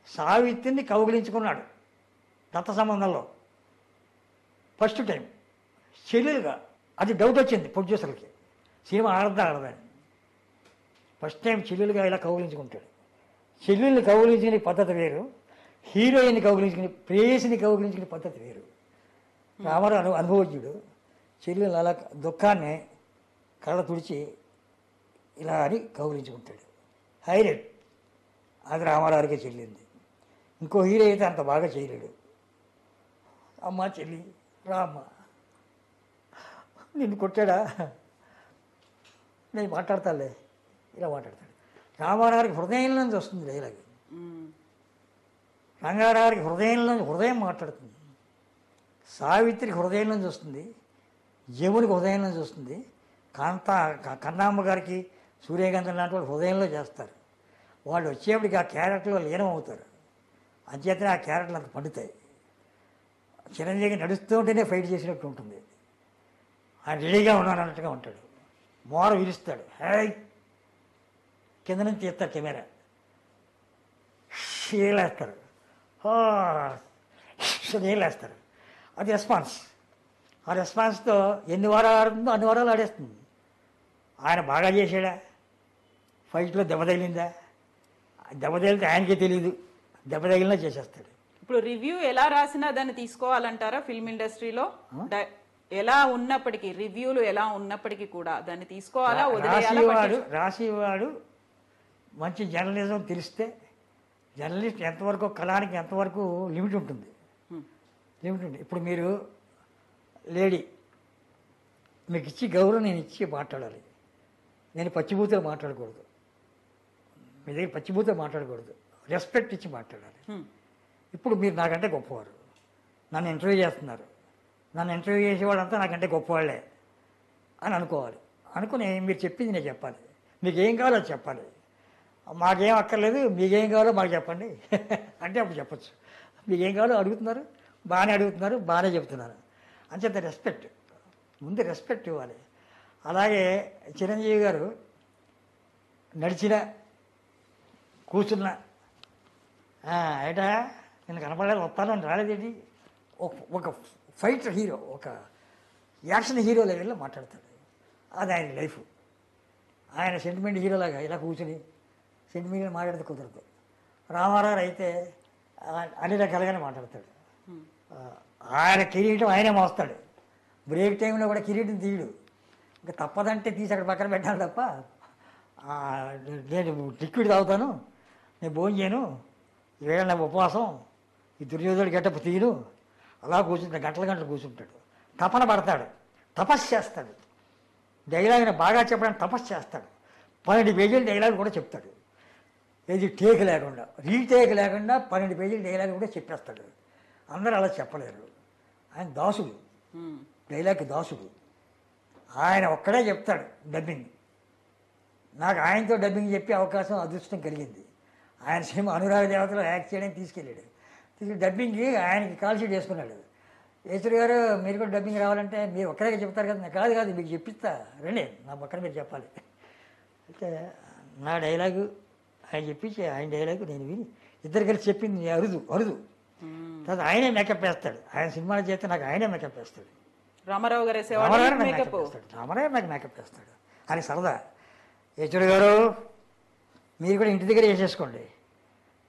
S2: సావిత్రిని కౌగిలించుకున్నాడు దత్త సంబంధంలో ఫస్ట్ టైం చెల్లెలుగా. అది డౌట్ వచ్చింది ప్రొడ్యూసర్కి, సినిమా ఆడదని. ఫస్ట్ టైం చెల్లెలుగా ఇలా కౌగిలించుకుంటాడు. చెల్లెల్ని కౌగిలించుకునే పద్ధతి వేరు, హీరోయిన్ని కౌగిలించుకునే, ప్రేయసిని కౌగిలించుకునే పద్ధతి వేరు. రామారావు అనుభవజ్ఞుడు. చెల్లెలు అలా దుఃఖాన్ని కళ్ళ తుడిచి ఇలా అని కౌగిలించుకుంటాడు. హైలైట్. అది రామారావుకే చెల్లింది. ఇంకో హీరో అయితే అంత బాగా చేయలేడు. అమ్మ చెల్లి రామ్మ నిన్ను కొట్టాడా, నేను మాట్లాడతాలే, ఇలా మాట్లాడతాడు. రామారావుకి హృదయంలో నుంచి వస్తుంది డైలాగ్. రంగారావుకి హృదయం మాట్లాడుతుంది. సావిత్రికి హృదయం నుంచి వస్తుంది, యమునికి హృదయం నుంచి వస్తుంది. కన్నామ్మ గారికి, సూర్యకాంతం లాంటి వాళ్ళు హృదయంలో చేస్తారు. వాళ్ళు వచ్చేప్పటికి ఆ క్యారెక్టర్లో లీనం అవుతారు. అంచేతనే ఆ క్యారెక్టర్లు అంత పండుతాయి. చిరంజీవి నడుస్తూ ఉంటేనే ఫైట్ చేసినట్టు ఉంటుంది. ఆయన రెడీగా ఉన్నాను అన్నట్టుగా ఉంటాడు. మోర విరుస్తాడు, హై కింద నుంచి తీస్తారు కెమెరా, ఏలేస్తారు, ఏలేస్తారు. అది రెస్పాన్స్. ఆ రెస్పాన్స్తో ఎన్ని వారాలు ఆడుతుందో అన్ని వారాలు ఆడేస్తుంది. ఆయన బాగా చేసాడా, ఫైట్లో దెబ్బ తగిలిందా, దెబ్బ తగిలితే ఆయనకే తెలియదు, దెబ్బ తగిలినా చేసేస్తాడు.
S1: ఇప్పుడు రివ్యూ ఎలా రాసినా దాన్ని తీసుకోవాలంటారా? ఫిల్మ్ ఇండస్ట్రీలో ఎలా ఉన్నప్పటికీ, రివ్యూలు ఎలా ఉన్నప్పటికీ కూడా దాన్ని తీసుకోవాలా, వదిలేయాలా?
S2: రాసేవాడు మంచి జర్నలిజం తెలిస్తే, జర్నలిస్ట్ ఎంతవరకు కళానికి ఎంతవరకు లిమిట్ ఉంటుంది. ఇప్పుడు మీరు లేడీ మీకు ఇచ్చి గౌరవం నేను ఇచ్చి మాట్లాడాలి. నేను పచ్చిబూతో మాట్లాడకూడదు, మీ దగ్గర పచ్చిబూతో మాట్లాడకూడదు, రెస్పెక్ట్ ఇచ్చి మాట్లాడాలి. ఇప్పుడు మీరు నాకంటే గొప్పవారు, నన్ను ఇంటర్వ్యూ చేస్తున్నారు, నన్ను ఇంటర్వ్యూ చేసేవాళ్ళంతా నాకంటే గొప్పవాళ్ళే అని అనుకోవాలి. అనుకుని మీరు చెప్పింది నేను చెప్పాలి, మీకు ఏం కావాలో అది చెప్పాలి. మాకేం అక్కర్లేదు, మీకేం కావాలో మాకు చెప్పండి అంటే అప్పుడు చెప్పచ్చు. మీకేం కావాలో అడుగుతున్నారు, బాగానే చెప్తున్నారు. అంచేత రెస్పెక్ట్, ముందు రెస్పెక్ట్ ఇవ్వాలి. అలాగే చిరంజీవి గారు నడిచిన కూర్చున్న ఏటా నేను కనపడలేదు, వస్తానని రాలేదేంటి, ఒక ఫైటర్ హీరో, ఒక యాక్షన్ హీరో లెవెల్లో మాట్లాడతాడు. అది ఆయన లైఫ్. ఆయన సెంటిమెంట్ హీరోలాగా ఇలా కూర్చుని సెంటిమెంట్ మాట్లాడితే కుదరదు. రామారావు అయితే అన్ని రకాలుగానే మాట్లాడతాడు. ఆయన కిరీటం ఆయనే మోస్తాడు. బ్రేక్ టైంలో కూడా కిరీటం తీయడు. ఇంకా తప్పదంటే తీసి అక్కడ పక్కన పెట్టాలి తప్ప, నేను లిక్విడ్ తాగుతాను, నేను భోజనం చేయను, ఈవేళ నా ఉపవాసం, ఈ దుర్యోధుడు గెటప్ తీయను, అలా కూర్చుంటాడు. గంటలు కూర్చుంటాడు. తపన పడతాడు, తపస్సు చేస్తాడు. డైలాగ్ని బాగా చెప్పడానికి తపస్సు చేస్తాడు. 12 పేజీల డైలాగ్ కూడా చెప్తాడు. ఏది టేక్ లేకుండా, రీటేక్ లేకుండా 12 పేజీల డైలాగ్ కూడా చెప్పేస్తాడు. అందరూ అలా చెప్పలేరు. ఆయన దాసుడు, డైలాగ్ దాసుడు. ఆయన ఒక్కడే చెప్తాడు డబ్బింగ్. నాకు ఆయనతో డబ్బింగ్ చెప్పే అవకాశం, అదృష్టం కలిగింది. ఆయన సినిమా అనురాగ దేవతలో యాక్ట్ చేయడానికి తీసుకెళ్ళాడు. డబ్బింగ్కి ఆయనకి కాల్ షీట్ వేసుకున్నాడు. ఈశ్వరి గారు మీరు కూడా డబ్బింగ్ రావాలంటే మీరు ఒక్కరే చెప్తారు కదా. కాదు మీకు చెప్పిస్తా, రండి నా పక్కన మీరు చెప్పాలి. అయితే నా డైలాగు ఆయన చెప్పించి ఆయన డైలాగు నేను విని ఇద్దరు కలిసి చెప్పింది అరుదు తర్వాత ఆయనే మేకప్ వేస్తాడు. ఆయన సినిమాలు చేస్తే నాకు ఆయనే మేకప్ వేస్తాడు.
S1: రామారావు గారు
S2: రామారావు నాకు మేకప్ వేస్తాడు. ఆయన సరదా. ఈశ్వరి గారు మీరు కూడా ఇంటి దగ్గర వేసేసుకోండి,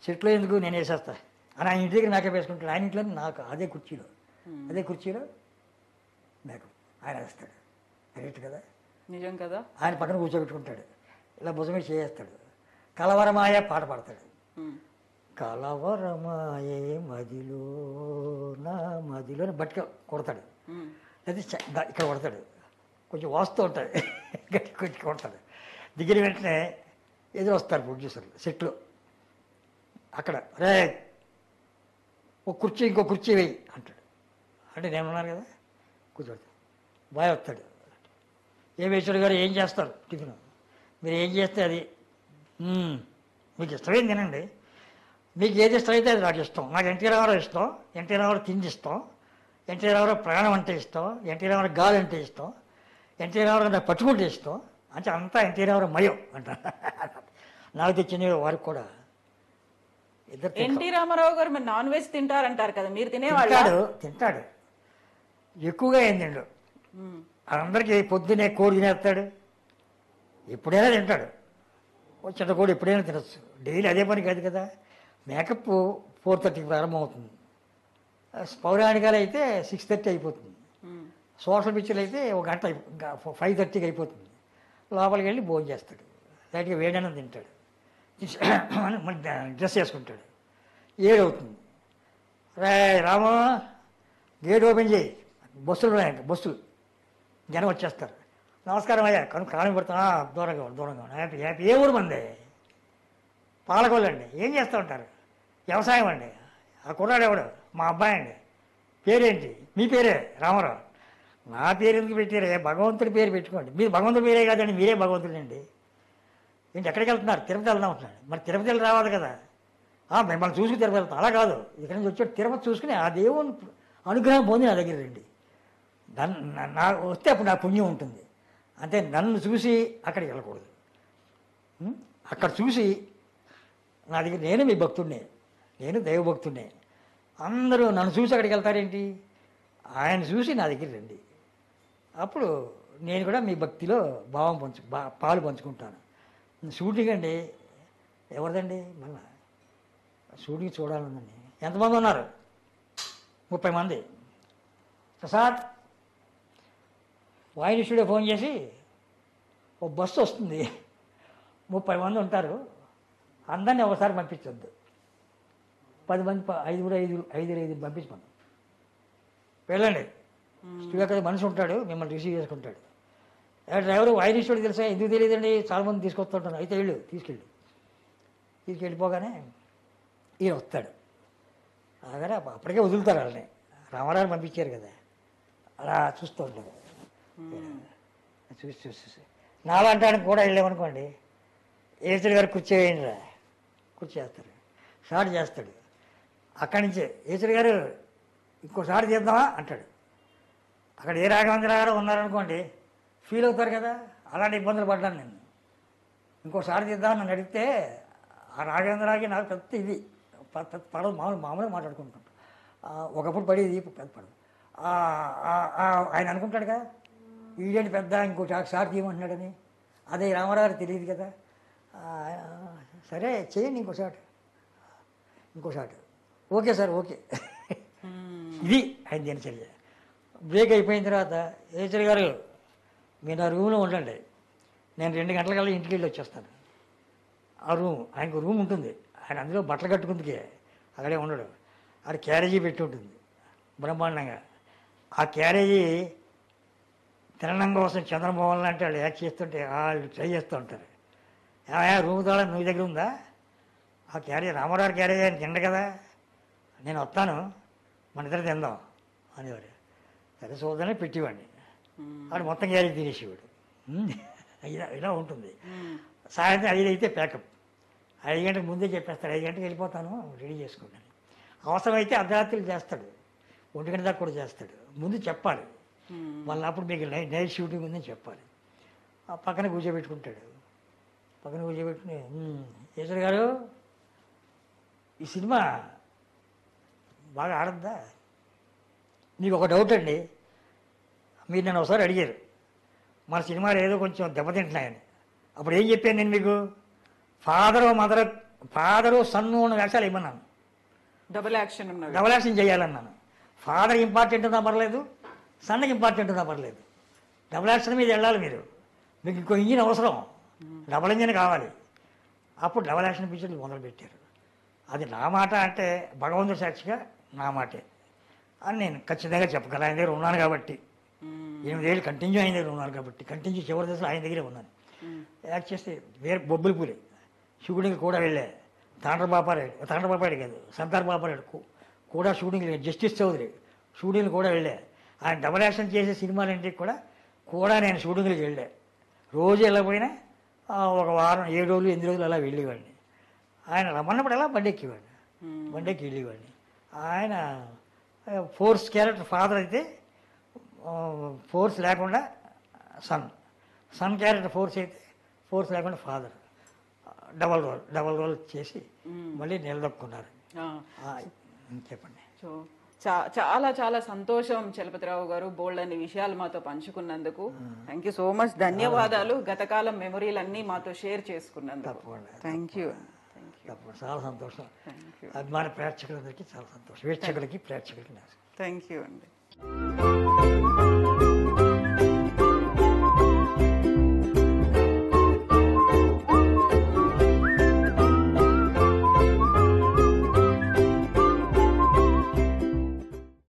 S2: చెట్లు ఎందుకు నేను వేసేస్తా అని ఆయన ఇంటి దగ్గర మేకప్ వేసుకుంటాడు. ఆయన ఇంట్లో నాకు అదే కుర్చీలో మేకప్ ఆయన వేస్తాడు. కరెక్ట్ కదా, నిజం కదా. ఆయన పక్కన కూర్చోబెట్టుకుంటాడు, ఇలా భుజం మీద చేస్తాడు. కలవరమాయ పాట పాడతాడు. కలవరమాయే మదిలో నా మదిలో బట్టిగా కొడతాడు. అది ఇక్కడ కొడతాడు, కొంచెం వాస్తూ ఉంటుంది, గట్టి కొడతాడు. దిగిన వెంటనే ఎదురు వస్తారు ప్రొడ్యూసర్లు సెట్లో. అక్కడ రే ఒక కుర్చీ ఇంకో కుర్చీ వేయి అంటాడు. అంటే నేనున్నాను కదా, కూర్చోడు. బాయ్ వస్తాడు. వేశ్వరుడు గారు ఏం చేస్తారు టిఫిన్, మీరు ఏం చేస్తే అది మీకు ఇష్టమైంది తినండి, మీకు ఏది ఇష్టమైతే అది నాకు ఇష్టం. నాకు ఎన్టీ రామారావు ఇష్టం, ఎన్టీ రామారావు తిండి ఇష్టం, ఎన్టీ రామారావు ప్రాణం అంటే ఇష్టం, ఎన్టీ రామారావు గాలి అంటే ఇష్టం, ఎన్టీ రామారావు నాకు పట్టుకుంటే ఇష్టం. అంటే అంతా ఎన్టీ రామారావు మయం అంట. నాకు తెచ్చిన వారికి కూడా ఇద్దరు.
S1: ఎన్టీ రామారావు గారు మరి నాన్ వెజ్ తింటారంటారు కదా, మీరు తినేవాళ్ళు?
S2: తింటాడు, ఎక్కువగా ఏం తిండు. అందరికీ పొద్దునే కోడి తినేస్తాడు, ఎప్పుడైనా తింటాడు. చిన్న కోడి ఎప్పుడైనా తినచ్చు. డైలీ అదే పని కాదు కదా. మేకప్ 4:30కి ప్రారంభం అవుతుంది. పౌరాణికాలు అయితే 6:30 అయిపోతుంది. సోషల్ పిక్చర్లు అయితే 1 గంట 5:30కి అయిపోతుంది. లోపలికి వెళ్ళి భోజనం చేస్తాడు, లైట్గా వేడన్నం తింటాడు, డ్రెస్ వేసుకుంటాడు. 7 అవుతుంది. రామో గేట్ ఓపెన్ చేయి, బస్సులు ఉన్నాయంట, బస్సులు జనం వచ్చేస్తారు. నమస్కారం అయ్యా, కాలం పెడతా. దూరంగా హ్యాపీ. ఏ ఊరు మంది? పాలకొల్లు అండి. ఏం చేస్తూ ఉంటారు? వ్యవసాయం అండి. ఆ కుర్రాడు ఎవడు? మా అబ్బాయి అండి. పేరేంటి? మీ పేరే రామారావు. నా పేరు ఎందుకు పెట్టారే? భగవంతుడి పేరు పెట్టుకోండి. మీరు భగవంతుడి పేరే కాదండి, మీరే భగవంతుడండి. ఏంటి ఎక్కడికి వెళ్తున్నారు? తిరుపతి వెళ్దాం అంటున్నాడు. మరి తిరుపతి వెళ్ళి రావాలి కదా. మిమ్మల్ని చూసుకుని తిరుపతి వెళ్తాం. అలా కాదు, ఇక్కడ నుంచి వచ్చాడు తిరుపతి చూసుకుని ఆ దేవుని అనుగ్రహం పొంది నా దగ్గర రండి. నా వస్తే అప్పుడు నా పుణ్యం ఉంటుంది. అంటే నన్ను చూసి అక్కడికి వెళ్ళకూడదు. అక్కడ చూసి నా దగ్గర నేను మీ భక్తుడినే, నేను దైవభక్తుడినే. అందరూ నన్ను చూసి అక్కడికి వెళ్తారేంటి? ఆయన చూసి నా దగ్గర రండి. అప్పుడు నేను కూడా మీ భక్తిలో పాలు పంచుకుంటాను. షూటింగ్ అండి, ఎవరిదండి? మళ్ళా షూటింగ్ చూడాలండి. ఎంతమంది ఉన్నారు? 30 మంది. ప్రసాద్ వాయిస్ స్టూడియో ఫోన్ చేసి ఓ బస్సు వస్తుంది, 30 మంది ఉంటారు, అందరినీ ఒకసారి పంపించొద్దు. 10 మంది, 5 పంపించమను. వెళ్ళండి. స్టూడియో కదా మనిషి ఉంటాడు, మిమ్మల్ని రిసీవ్ చేసుకుంటాడు. డ్రైవర్ వైరిస్టోడు తెలుసా, ఎందుకు తెలియదండి, చాలా మంది తీసుకొస్తుంటాను. అయితే తీసుకెళ్ళిపోగానే ఈయన వస్తాడు. అలాగే అప్పటికే వదులుతారు వాళ్ళని, రామారావు పంపించారు కదా, అలా చూస్తూ ఉంటాడు. చూసి నాలంటానికి కూడా వెళ్ళామనుకోండి, ఏచడి గారు కుర్చీ వేయండి, కుర్చీ వేస్తారు, షార్ట్ చేస్తాడు. అక్కడి నుంచే ఏచడి గారు ఇంకోసారి చేద్దామా అంటాడు. అక్కడ ఏ రాఘవేంద్ర గారు ఉన్నారనుకోండి, ఫీల్ అవుతారు కదా, అలాంటి ఇబ్బందులు పడ్డాను నేను. ఇంకోసారి తీద్దామని నన్ను అడిగితే ఆ రాఘవేంద్రకి నాకు పెద్ద ఇది పడదు, మామూలుగా మాట్లాడుకుంటాం. ఒకప్పుడు పడేది, పెద్ద పడదు. ఆయన అనుకుంటాడు కదా, ఈడేంటి పెద్ద ఇంకో షాట్ తీయమంటున్నాడని. అదే రామారావు తెలియదు కదా, సరే చేయండి ఇంకో షాట్, ఓకే సార్ ఓకే. ఇది ఆయన దినచర్య. బ్రేక్ అయిపోయిన తర్వాత ఏచర్ గారు మీరు ఆ రూమ్లో ఉండండి, నేను 2 గంటలకల్లా ఇంటికి వెళ్ళి వచ్చేస్తాను. ఆ రూమ్, ఆయనకు రూమ్ ఉంటుంది, ఆయన అందులో బట్టలు కట్టుకుందుకే అక్కడే ఉండడు. ఆడ క్యారేజీ పెట్టి ఉంటుంది బ్రహ్మాండంగా. ఆ క్యారేజీ తినడం కోసం చంద్రమోహన్ లాంటి వాళ్ళు యాక్ట్ చేస్తుంటే వాళ్ళు ట్రై చేస్తూ ఉంటారు. రూమ్ తాళ నువ్వు దగ్గర ఉందా, ఆ క్యారేజీ రామారావు క్యారేజీ ఆయన తిండ కదా, నేను వస్తాను మన ఇద్దరు తిందాం అనేవారు. సరే చూద్దానే పెట్టేవాడిని, వాడు మొత్తం క్యారేజీ తినేసేవాడు. ఇలా ఉంటుంది. సాయంత్రం 5 అయితే ప్యాకప్, 5 గంటలకు ముందే చెప్పేస్తాడు, 5 గంటలకు వెళ్ళిపోతాను రెడీ చేసుకోండి. అవసరమైతే అర్ధరాత్రులు చేస్తాడు, 1 గంట దాకా కూడా చేస్తాడు. ముందు చెప్పాలి, మళ్ళీ అప్పుడు మీకు నైట్ షూటింగ్ ఉందని చెప్పాలి. ఆ పక్కన కూర్చోబెట్టుకుంటాడు, కూర్చోబెట్టుకుని ఈశ్వర్ గారు ఈ సినిమా బాగా ఆడద్దా, మీకు ఒక డౌట్ అండి, మీరు నన్ను ఒకసారి అడిగారు మన సినిమాలు ఏదో కొంచెం దెబ్బతింటున్నాయని. అప్పుడు ఏం చెప్పాను నేను మీకు, ఫాదరు సన్ను ఉన్న వేషాలు ఇవ్వన్నాను,
S1: డబుల్
S2: యాక్షన్ చేయాలన్నాను. ఫాదర్ ఇంపార్టెంట్ ఉన్నా పర్లేదు, సన్నకి ఇంపార్టెంట్ ఉన్నా పర్లేదు, డబుల్ యాక్షన్ మీద వెళ్ళాలి మీరు. మీకు ఇంకో ఇంజిన్ అవసరం, డబుల్ ఇంజిన్ కావాలి. అప్పుడు డబుల్ యాక్షన్ పిక్చర్లు మొదలుపెట్టారు. అది నా మాట అంటే భగవంతుడి సాక్షిగా నా మాటే అని నేను ఖచ్చితంగా చెప్పగలను. ఆయన దగ్గర ఉన్నాను కాబట్టి, 8 ఏళ్ళు కంటిన్యూ ఆయన దగ్గర ఉన్నాను కాబట్టి, కంటిన్యూ చివరి దశలో ఆయన దగ్గరే ఉన్నాను. యాక్ట్ చేస్తే వేరే బొబ్బుల పూరి షూటింగ్ కూడా వెళ్ళే, తాండ్రబాపారెడ్డి కాదు సర్దార్ బాపారెడ్డి కూడా షూటింగ్, జస్టిస్ చౌదరి షూటింగ్లు కూడా వెళ్ళే. ఆయన డబల్ యాక్షన్ చేసే సినిమాలంటికి కూడా నేను షూటింగ్లకు వెళ్ళే. రోజు వెళ్ళకపోయినా ఒక వారం 7 రోజులు 8 రోజులు అలా వెళ్ళేవాడిని. ఆయన రమ్మన్నప్పుడు అలా బండెక్కి వెళ్ళేవాడిని. ఆయన ఫోర్స్ క్యారెక్టర్ ఫాదర్ అయితే ఫోర్స్ లేకుండా సన్ క్యారెక్టర్ ఫోర్స్ అయితే ఫోర్స్ లేకుండా ఫాదర్, డబల్ రోల్ చేసి మళ్ళీ నిలదొక్కున్నారు. చెప్పండి.
S1: చాలా చాలా సంతోషం చలపతిరావు గారు, బోల్డ్ అన్ని విషయాలు మాతో పంచుకున్నందుకు. థ్యాంక్ యూ సో మచ్, ధన్యవాదాలు. గతకాలం మెమరీలన్నీ మాతో షేర్ చేసుకున్నందుకు థ్యాంక్ యూ.
S2: చాలా సంతోషం. అభిమాన ప్రేక్షకులందరికీ చాలా సంతోషం, వీక్షకులకి ప్రేక్షకులకి
S1: థ్యాంక్ యూ అండి.